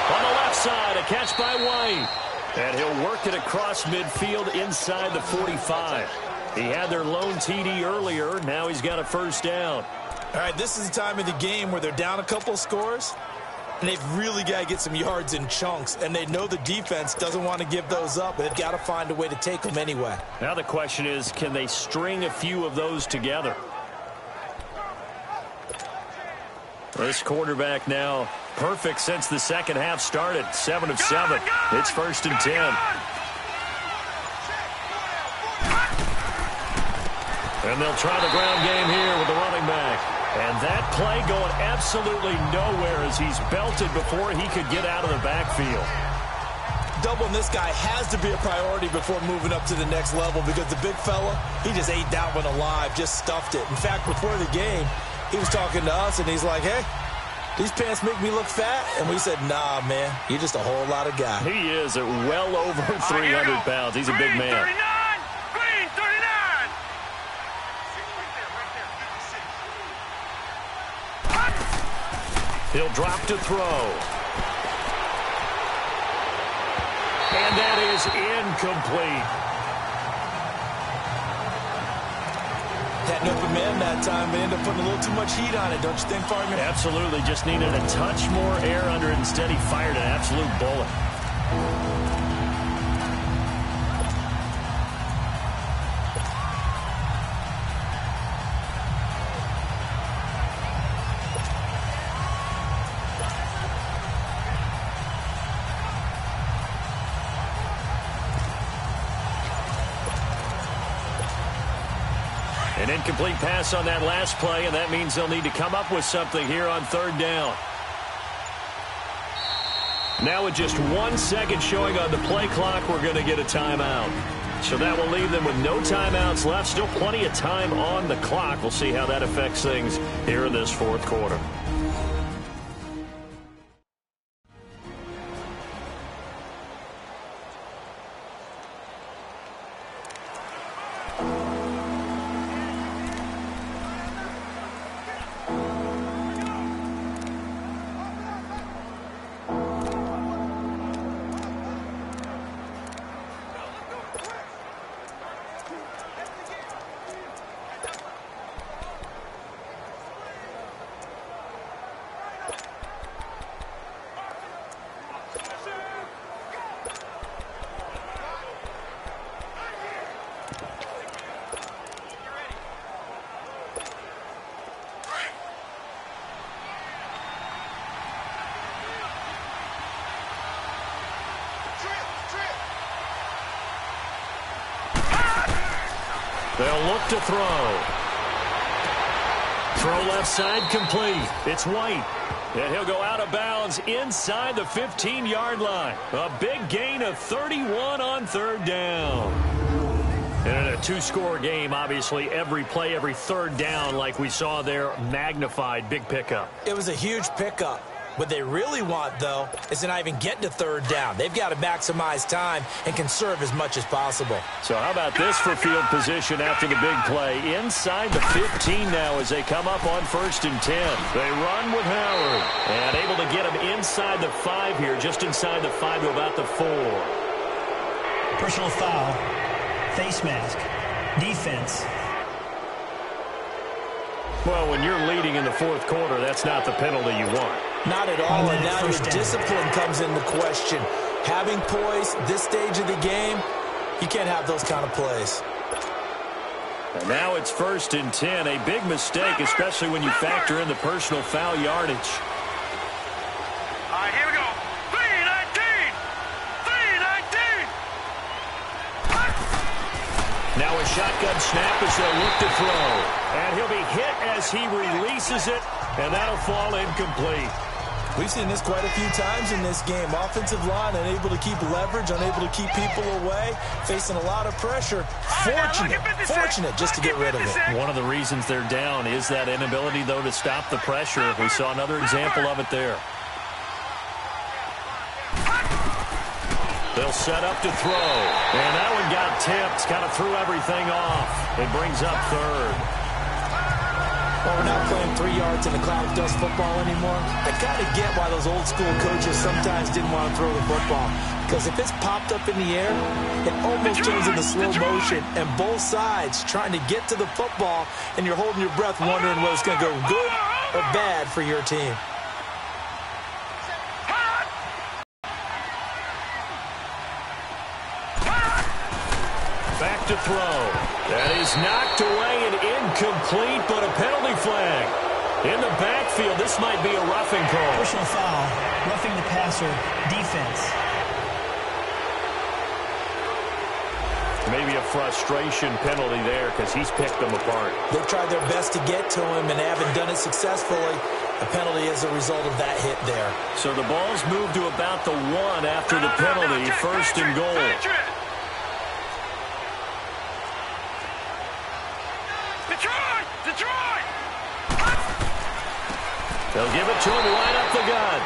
On the left side, a catch by White. And he'll work it across midfield inside the 45. He had their lone TD earlier. Now he's got a first down. All right, this is the time of the game where they're down a couple of scores, and they've really got to get some yards in chunks, and they know the defense doesn't want to give those up, but they've got to find a way to take them anyway. Now the question is, can they string a few of those together? This quarterback now perfect since the second half started. 7 of 7. It's 1st and 10. And they'll try the ground game here with the running back. And that play going absolutely nowhere as he's belted before he could get out of the backfield. Doubling this guy has to be a priority before moving up to the next level because the big fella, he just ate that one alive, just stuffed it. In fact, before the game, he was talking to us, and he's like, hey, these pants make me look fat. And we said, nah, man, you're just a whole lot of guy. He is at well over 300 pounds. He's a big man. 39! Green, 39! He'll drop to throw. And that is incomplete. Had an open man that time, but ended up putting a little too much heat on it, don't you think, partner? Absolutely. Just needed a touch more air under it. Instead, he fired an absolute bullet. An incomplete pass on that last play, and that means they'll need to come up with something here on 3rd down. Now with just 1 second showing on the play clock, we're going to get a timeout. So that will leave them with no timeouts left. Still plenty of time on the clock. We'll see how that affects things here in this 4th quarter. They'll look to throw. Throw left side complete. It's White. And he'll go out of bounds inside the 15-yard line. A big gain of 31 on 3rd down. And in a 2-score game, obviously, every play, every 3rd down, like we saw there, magnified. Big pickup. It was a huge pickup. What they really want, though, is to not even get to third down. They've got to maximize time and conserve as much as possible. So how about this for field position after the big play? Inside the 15 now as they come up on 1st and 10. They run with Howard and able to get him inside the 5 here, just inside the 5 to about the 4. Personal foul, face mask, defense. Well, when you're leading in the 4th quarter, that's not the penalty you want. Not at all, and now your discipline comes into question. Having poise this stage of the game, you can't have those kind of plays. And now it's 1st and 10. A big mistake, especially when you factor in the personal foul yardage. All right, here we go. 3-19! 3-19! Now a shotgun snap as they'll look to throw. And he'll be hit as he releases it, and that'll fall incomplete. We've seen this quite a few times in this game. Offensive line unable to keep leverage, unable to keep people away, facing a lot of pressure. Fortunate just to get rid of it. One of the reasons they're down is that inability, though, to stop the pressure. We saw another example of it there. They'll set up to throw. And that one got tipped, kind of threw everything off. It brings up 3rd. Well, we're not playing 3 yards in the cloud of dust football anymore. I kind of get why those old school coaches sometimes didn't want to throw the football. Because if it's popped up in the air, it almost turns into slow motion. And both sides trying to get to the football, and you're holding your breath wondering whether it's going to go good or bad for your team. Back to throw. That is knocked away and incomplete, but a penalty flag. In the backfield, this might be a roughing call. Personal foul, roughing the passer, defense. Maybe a frustration penalty there because he's picked them apart. They've tried their best to get to him and haven't done it successfully. A penalty as a result of that hit there. So the ball's moved to about the 1 after the penalty, 1st and goal. Detroit! They'll give it to him right up the gut.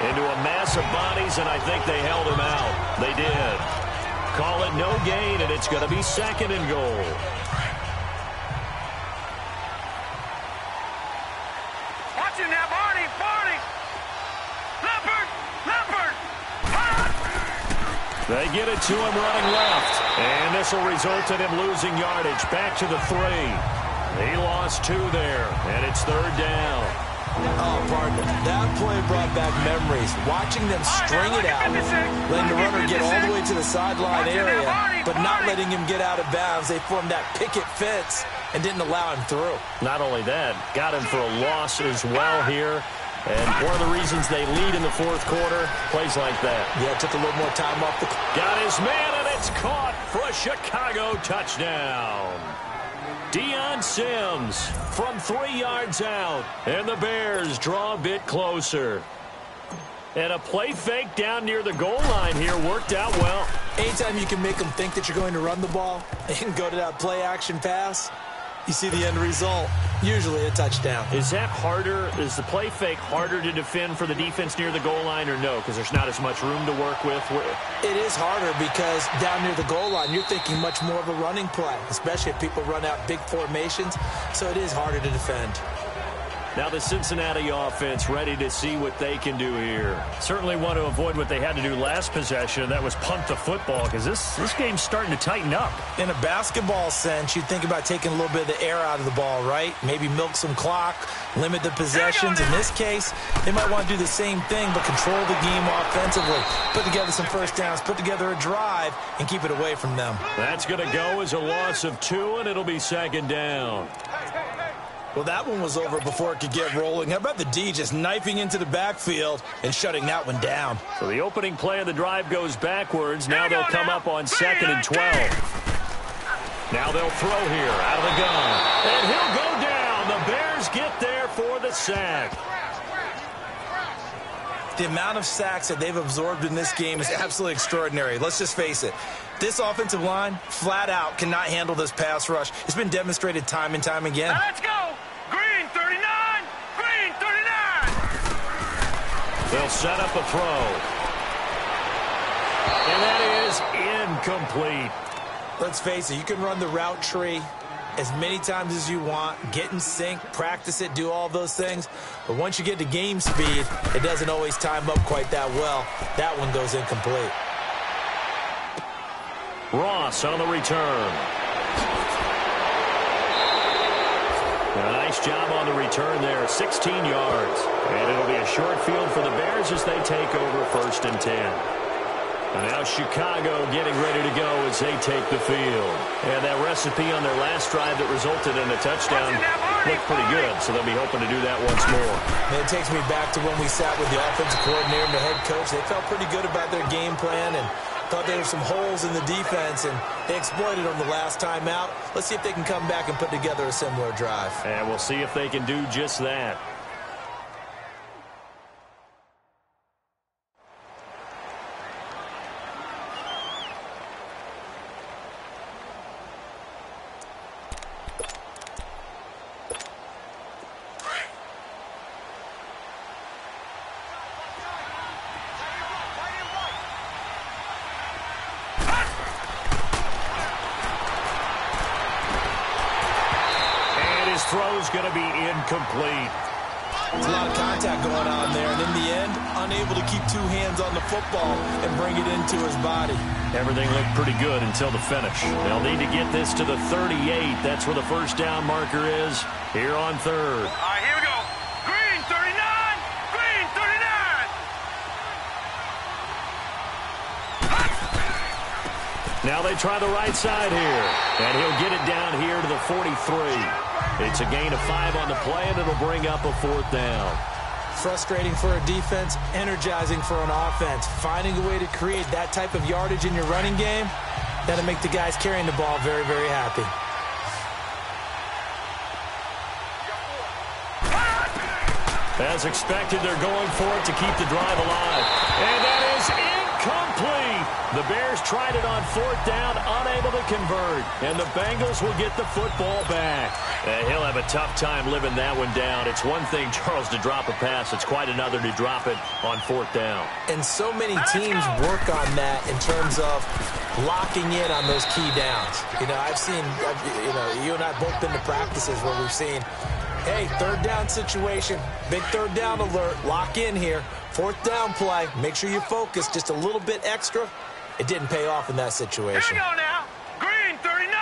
Into a mass of bodies, and I think they held him out. They did. Call it no gain, and it's going to be 2nd and goal. Watch him now, Barney! Leopard! They get it to him running left. And this will result in him losing yardage. Back to the 3. He lost 2 there, and it's 3rd down. Oh, pardon me. That play brought back memories. Watching them string it out, letting the runner get all the way to the sideline area, but not letting him get out of bounds. They formed that picket fence and didn't allow him through. Not only that, got him for a loss as well here. And one of the reasons they lead in the 4th quarter, plays like that. Yeah, took a little more time off the clock. Got his man, and it's caught for a Chicago touchdown. Deion Sims from 3 yards out, and the Bears draw a bit closer. And a play fake down near the goal line here worked out well. Anytime you can make them think that you're going to run the ball and go to that play action pass, you see the end result, usually a touchdown. Is that harder? Is the play fake harder to defend for the defense near the goal line or no? Because there's not as much room to work with? It is harder because down near the goal line, you're thinking much more of a running play, especially if people run out big formations. So it is harder to defend. Now the Cincinnati offense ready to see what they can do here. Certainly want to avoid what they had to do last possession. That was punt the football because this game's starting to tighten up. In a basketball sense, you'd think about taking a little bit of the air out of the ball, right? Maybe milk some clock, limit the possessions. In this case, they might want to do the same thing but control the game offensively. Put together some first downs, put together a drive, and keep it away from them. That's going to go as a loss of 2, and it'll be 2nd down. Well, that one was over before it could get rolling. How about the D just knifing into the backfield and shutting that one down? So the opening play of the drive goes backwards. Now they'll come up on 2nd and 12. Now they'll throw here out of the gun. And he'll go down. The Bears get there for the sack. The amount of sacks that they've absorbed in this game is absolutely extraordinary. Let's just face it. This offensive line, flat out, cannot handle this pass rush. It's been demonstrated time and time again. Now let's go. Green 39. Green 39. They'll set up a throw. And that is incomplete. Let's face it, you can run the route tree as many times as you want, get in sync, practice it, do all those things. But once you get to game speed, it doesn't always time up quite that well. That one goes incomplete. Ross on the return. A nice job on the return there, 16 yards. And it'll be a short field for the Bears as they take over 1st and 10. And now Chicago getting ready to go as they take the field. And that recipe on their last drive that resulted in a touchdown looked pretty good, so they'll be hoping to do that once more. And it takes me back to when we sat with the offensive coordinator and the head coach. They felt pretty good about their game plan and thought there were some holes in the defense, and they exploited them the last time out. Let's see if they can come back and put together a similar drive. And we'll see if they can do just that. Throw's going to be incomplete. There's a lot of contact going on there, and in the end, unable to keep 2 hands on the football and bring it into his body. Everything looked pretty good until the finish. They'll need to get this to the 38. That's where the first down marker is here on 3rd. All right, here we go. Green, 39. Green, 39. Now they try the right side here, and he'll get it down here to the 43. It's a gain of 5 on the play, and it'll bring up a 4th down. Frustrating for a defense, energizing for an offense. Finding a way to create that type of yardage in your running game, that'll make the guys carrying the ball very, very happy. As expected, they're going for it to keep the drive alive. And that is incomplete. The Bears tried it on 4th down, unable to convert. And the Bengals will get the football back. He'll have a tough time living that one down. It's one thing, Charles, to drop a pass. It's quite another to drop it on 4th down. And so many teams work on that in terms of locking in on those key downs. You know, you and I both been to practices where we've seen, hey, 3rd down situation, big 3rd down alert, lock in here. 4th down play, make sure you focus just a little bit extra. It didn't pay off in that situation. Here we go now. Green, 39.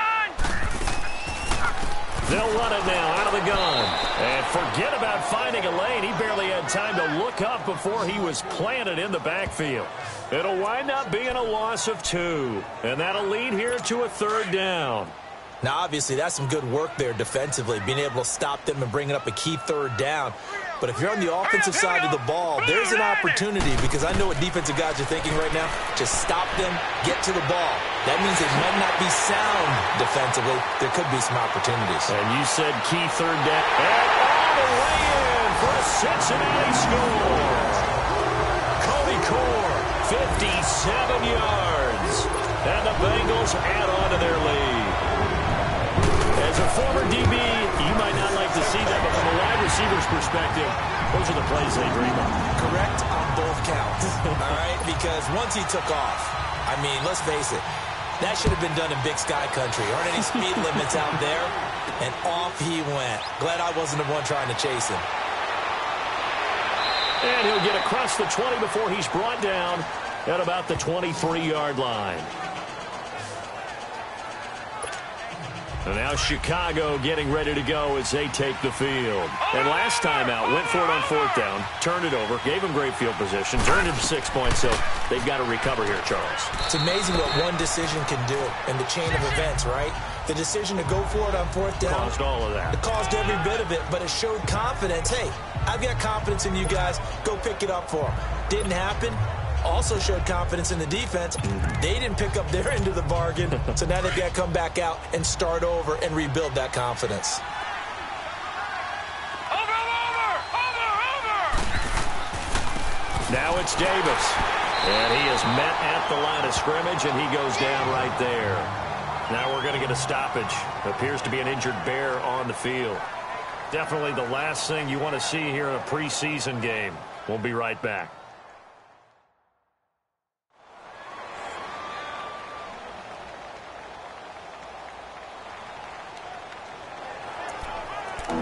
They'll run it now out of the gun. And forget about finding a lane. He barely had time to look up before he was planted in the backfield. It'll wind up being a loss of 2. And that'll lead here to a 3rd down. Now, obviously, that's some good work there defensively, being able to stop them and bringing up a key 3rd down. But if you're on the offensive side of the ball, there's an opportunity, because I know what defensive guys are thinking right now. Just stop them, get to the ball. That means they might not be sound defensively. There could be some opportunities. And you said key 3rd down. And all the way in for a Cincinnati score. Cody Core, 57 yards. And the Bengals add on to their lead. As a former DB, you might not like to see that, but from a wide receiver's perspective, those are the plays they dream of. Correct on both counts, all right? Because once he took off, I mean, let's face it, that should have been done in Big Sky Country. Aren't any speed limits out there? And off he went. Glad I wasn't the one trying to chase him. And he'll get across the 20 before he's brought down at about the 23-yard line. And now Chicago getting ready to go as they take the field. And last time out, went for it on 4th down, turned it over, gave him great field position, turned it to 6 points, so they've got to recover here, Charles. It's amazing what one decision can do in the chain of events, right? The decision to go for it on 4th down. Caused all of that. It caused every bit of it, but it showed confidence. Hey, I've got confidence in you guys. Go pick it up for them. Didn't happen. Also showed confidence in the defense. They didn't pick up their end of the bargain, so now they've got to come back out and start over and rebuild that confidence. Over. Now it's Davis. And he is met at the line of scrimmage, and he goes down right there. Now we're going to get a stoppage. Appears to be an injured Bear on the field. Definitely the last thing you want to see here in a preseason game. We'll be right back. On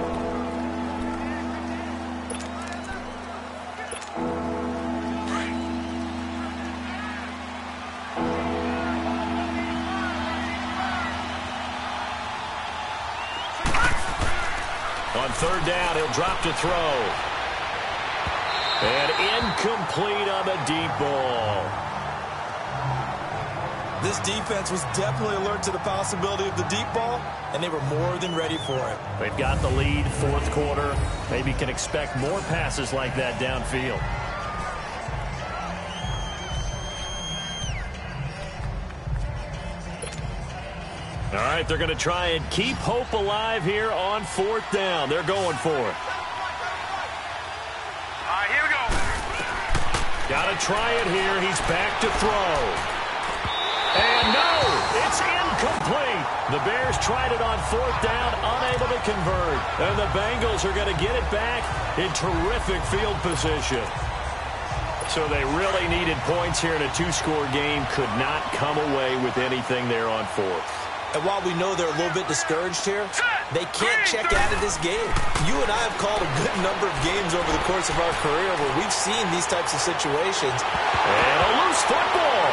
third down, he'll drop to throw. And incomplete on the deep ball. This defense was definitely alert to the possibility of the deep ball, and they were more than ready for it. They've got the lead, fourth quarter. Maybe can expect more passes like that downfield. All right, they're going to try and keep hope alive here on fourth down. They're going for it. All right, here we go. Got to try it here. He's back to throw. And no, it's incomplete. The Bears tried it on fourth down, unable to convert. And the Bengals are going to get it back in terrific field position. So they really needed points here in a two-score game. Could not come away with anything there on fourth. And while we know they're a little bit discouraged here, they can't check out of this game. You and I have called a good number of games over the course of our career where we've seen these types of situations. And a loose football.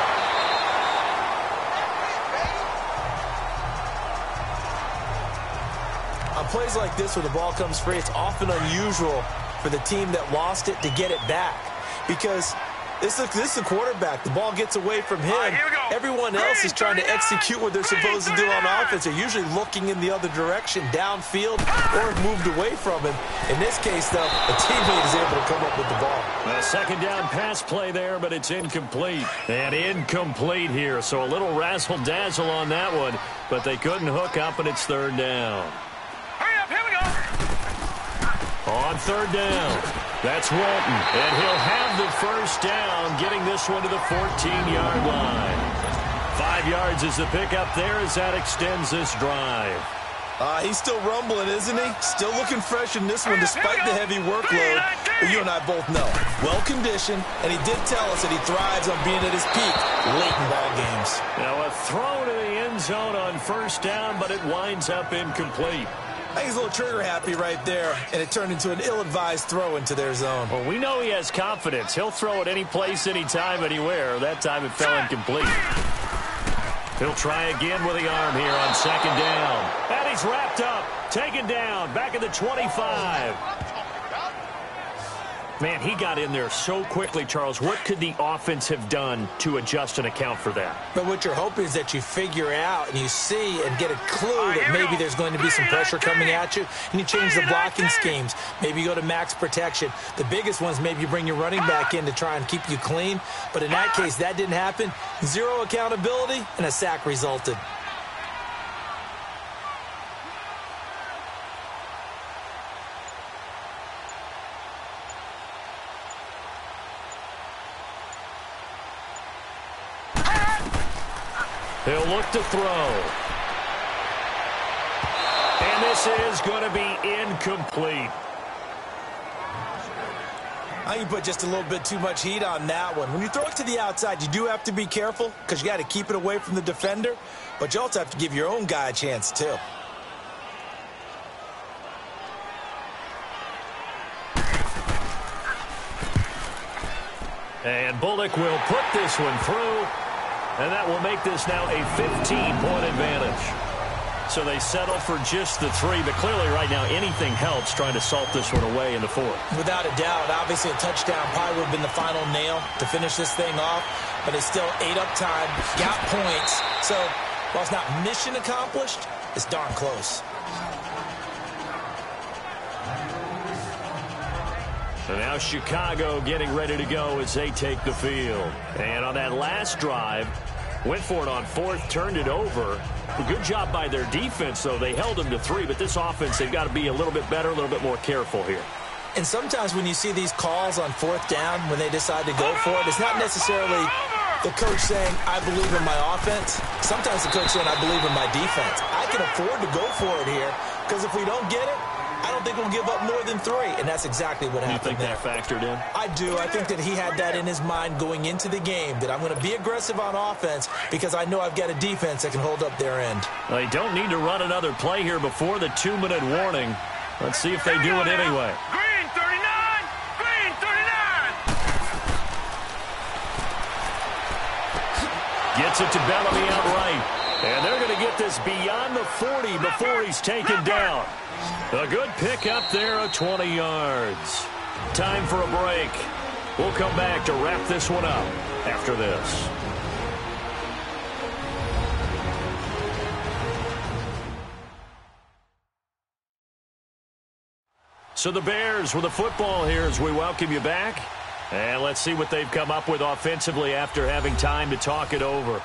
On plays like this where the ball comes free, it's often unusual for the team that lost it to get it back. Because this is the quarterback. The ball gets away from him. Right, here we go. Everyone else is trying to execute what they're supposed to do on offense. They're usually looking in the other direction, downfield, or have moved away from him. In this case, though, a teammate is able to come up with the ball. A second down pass play there, but it's incomplete. And incomplete here, so a little razzle-dazzle on that one. But they couldn't hook up, and it's third down. Hurry up, here we go. On third down, that's Walton, and he'll have the first down, getting this one to the 14-yard line. 5 yards is the pickup there as that extends this drive. He's still rumbling, isn't he? Still looking fresh in this one despite the heavy workload. But you and I both know, well-conditioned, and he did tell us that he thrives on being at his peak late in ball games. Now a throw to the end zone on first down, but it winds up incomplete. I think he's a little trigger-happy right there, and it turned into an ill-advised throw into their zone. Well, we know he has confidence. He'll throw it any place, anytime, anywhere. That time it fell incomplete. He'll try again with the arm here on second down. And he's wrapped up, taken down, back at the 25. Man, he got in there so quickly, Charles. What could the offense have done to adjust and account for that? But what you're hoping is that you figure out and you see and get a clue that maybe there's going to be some pressure coming at you, and you change the blocking schemes. Maybe you go to max protection. The biggest ones, maybe you bring your running back in to try and keep you clean. But in that case, that didn't happen. Zero accountability, and a sack resulted. He'll look to throw. And this is going to be incomplete. I think you put just a little bit too much heat on that one. When you throw it to the outside, you do have to be careful because you got to keep it away from the defender, but you also have to give your own guy a chance too. And Bullock will put this one through. And that will make this now a 15-point advantage. So they settle for just the 3, but clearly right now anything helps trying to salt this one away in the 4th. Without a doubt, obviously a touchdown probably would have been the final nail to finish this thing off, but it's still 8 up time, got points. So while it's not mission accomplished, it's darn close. And now Chicago getting ready to go as they take the field. And on that last drive, went for it on 4th, turned it over. A good job by their defense, though. They held them to 3, but this offense, they've got to be a little bit better, a little bit more careful here. And sometimes when you see these calls on 4th down, when they decide to go for it, it's not necessarily the coach saying, I believe in my offense. Sometimes the coach saying, I believe in my defense. I can afford to go for it here because if we don't get it, I don't think we'll give up more than 3, and that's exactly what happened. You think that factored in? I do. I think that he had that in his mind going into the game, that I'm going to be aggressive on offense because I know I've got a defense that can hold up their end. They don't need to run another play here before the 2-minute warning. Let's see if they do it anyway. Green 39! Green 39! Gets it to Bellamy outright. And they're going to get this beyond the 40 before he's taken down. A good pick up there of 20 yards. Time for a break. We'll come back to wrap this one up after this. So the Bears with the football here as we welcome you back. And let's see what they've come up with offensively after having time to talk it over.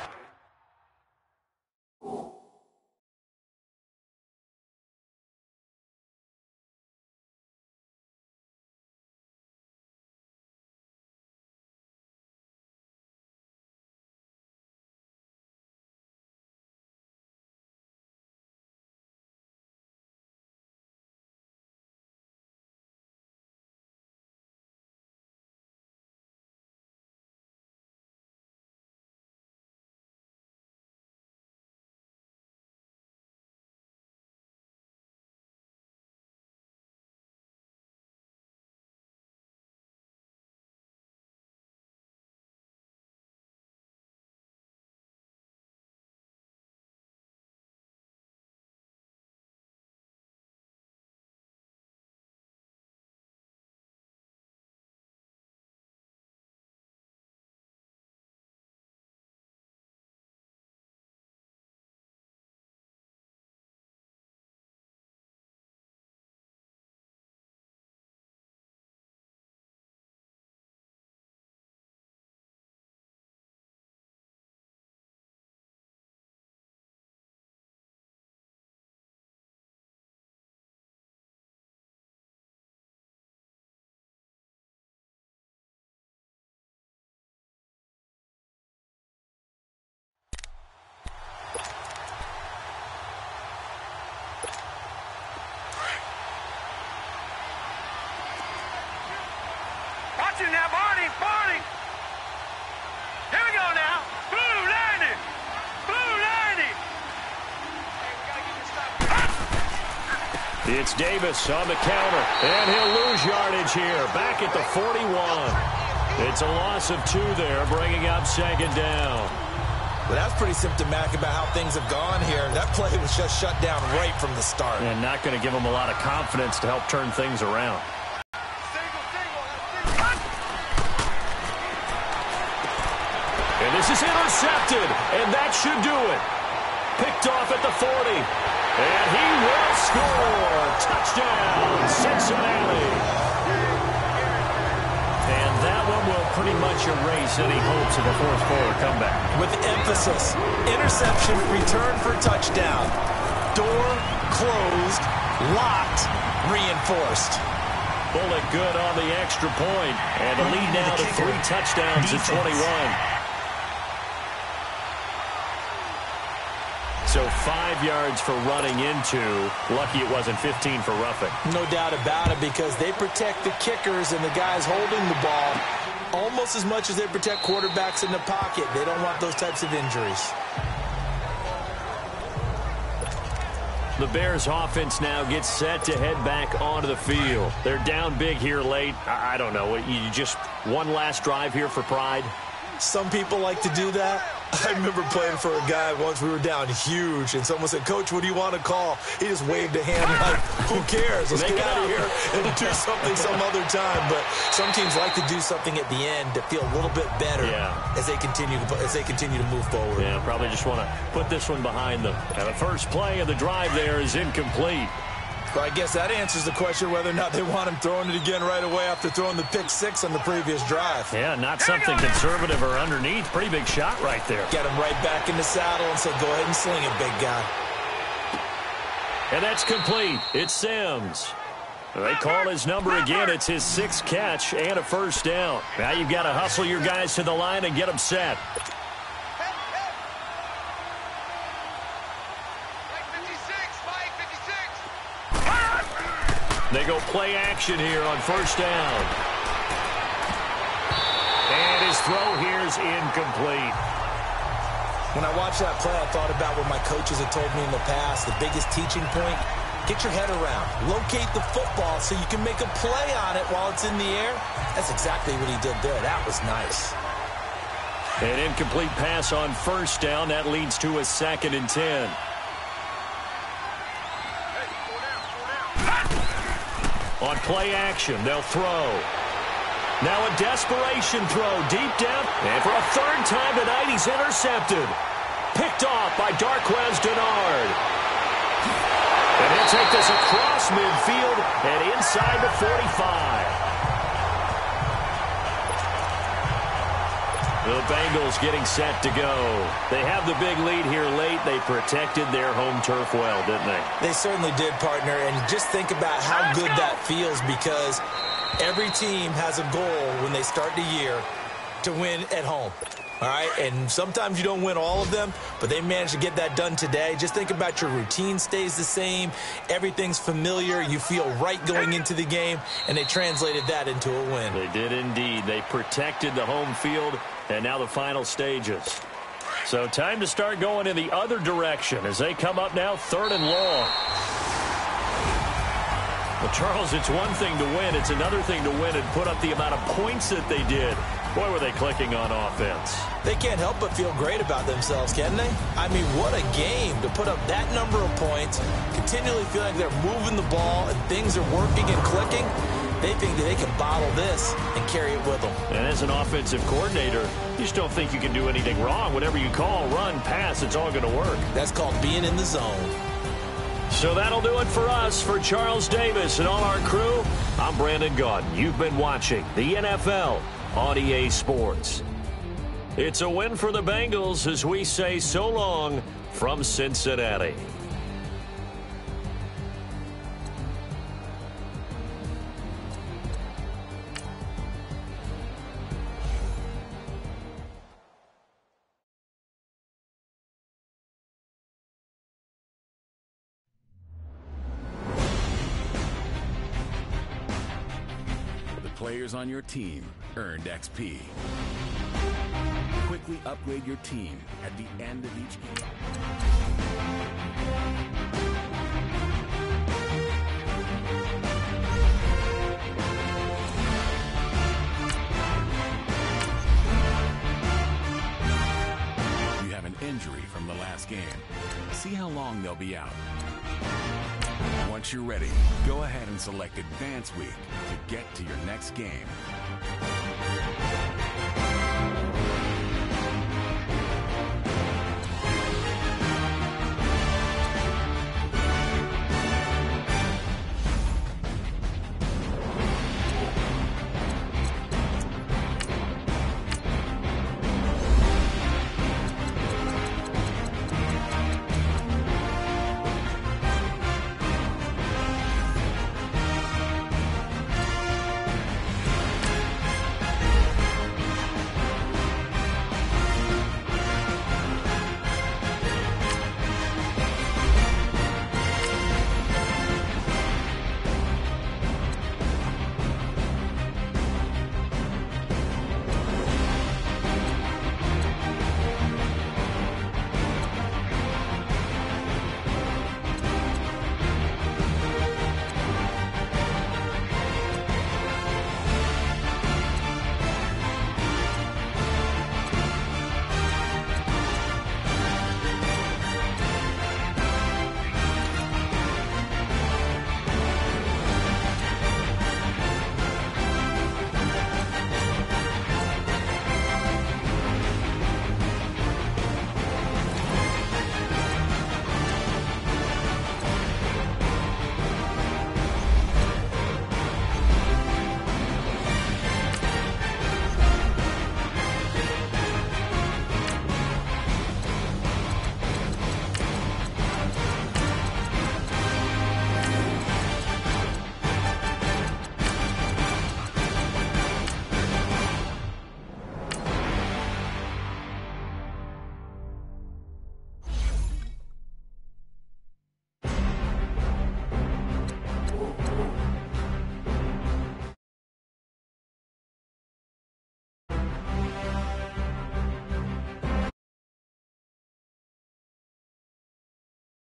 Watch it now, Barney! Barney! Here we go now! Blue 90! Blue 90! It's Davis on the counter, and he'll lose yardage here, back at the 41. It's a loss of 2 there, bringing up second down. Well, that's pretty symptomatic about how things have gone here. That play was just shut down right from the start. And not going to give them a lot of confidence to help turn things around. And this is intercepted, and that should do it. Picked off at the 40. And he will score. Touchdown, Cincinnati. And that one will pretty much erase any hopes of a fourth quarter comeback. With emphasis, interception, return for touchdown. Door closed, locked, reinforced. Bullet good on the extra point. And the lead now to 3 touchdowns at 21. So 5 yards for running into. Lucky it wasn't 15 for roughing. No doubt about it, because they protect the kickers and the guys holding the ball almost as much as they protect quarterbacks in the pocket. They don't want those types of injuries. The Bears offense now gets set to head back onto the field. They're down big here late. I don't know. You just one last drive here for pride? Some people like to do that. I remember playing for a guy once. We were down huge, and someone said, "Coach, what do you want to call?" He just waved a hand like, "Who cares? Let's get out of here and do something some other time." But some teams like to do something at the end to feel a little bit better as they continue to move forward. Yeah, probably just want to put this one behind them. And the first play of the drive there is incomplete. Well, I guess that answers the question whether or not they want him throwing it again right away after throwing the pick 6 on the previous drive. Yeah, not something conservative or underneath. Pretty big shot right there. Get him right back in the saddle and say, "Go ahead and sling it, big guy." And that's complete. It's Sims. They call his number again. It's his 6th catch and a first down. Now you've got to hustle your guys to the line and get them set. They go play action here on first down. And his throw here is incomplete. When I watched that play, I thought about what my coaches had told me in the past. The biggest teaching point, Get your head around. Locate the football so you can make a play on it while it's in the air. That's exactly what he did there. That was nice. An incomplete pass on first down. That leads to a 2nd and 10. On play action, they'll throw. Now a desperation throw deep down. And for a 3rd time tonight, he's intercepted. Picked off by Darquez Dennard. And he'll take this across midfield and inside the 45. The Bengals getting set to go. They have the big lead here late. They protected their home turf well, didn't they? They certainly did, partner. And just think about how good that feels, because every team has a goal when they start the year to win at home. All right, and sometimes you don't win all of them, but they managed to get that done today. Just think about your routine stays the same. Everything's familiar. You feel right going into the game, and they translated that into a win. They did indeed. They protected the home field, and now the final stages. So time to start going in the other direction as they come up now 3rd and long. Well, Charles, it's one thing to win. It's another thing to win and put up the amount of points that they did. Boy, were they clicking on offense. They can't help but feel great about themselves, can they? I mean, what a game to put up that number of points, continually feel like they're moving the ball and things are working and clicking. They think that they can bottle this and carry it with them. And as an offensive coordinator, you just don't think you can do anything wrong. Whatever you call, run, pass, it's all going to work. That's called being in the zone. So that'll do it for us. For Charles Davis and all our crew, I'm Brandon Gaudin. You've been watching the NFL on EA Sports. It's a win for the Bengals as we say so long from Cincinnati. Players on your team earned XP. Quickly upgrade your team at the end of each game. You have an injury from the last game. See how long they'll be out. Once you're ready, go ahead and select Advance Week to get to your next game.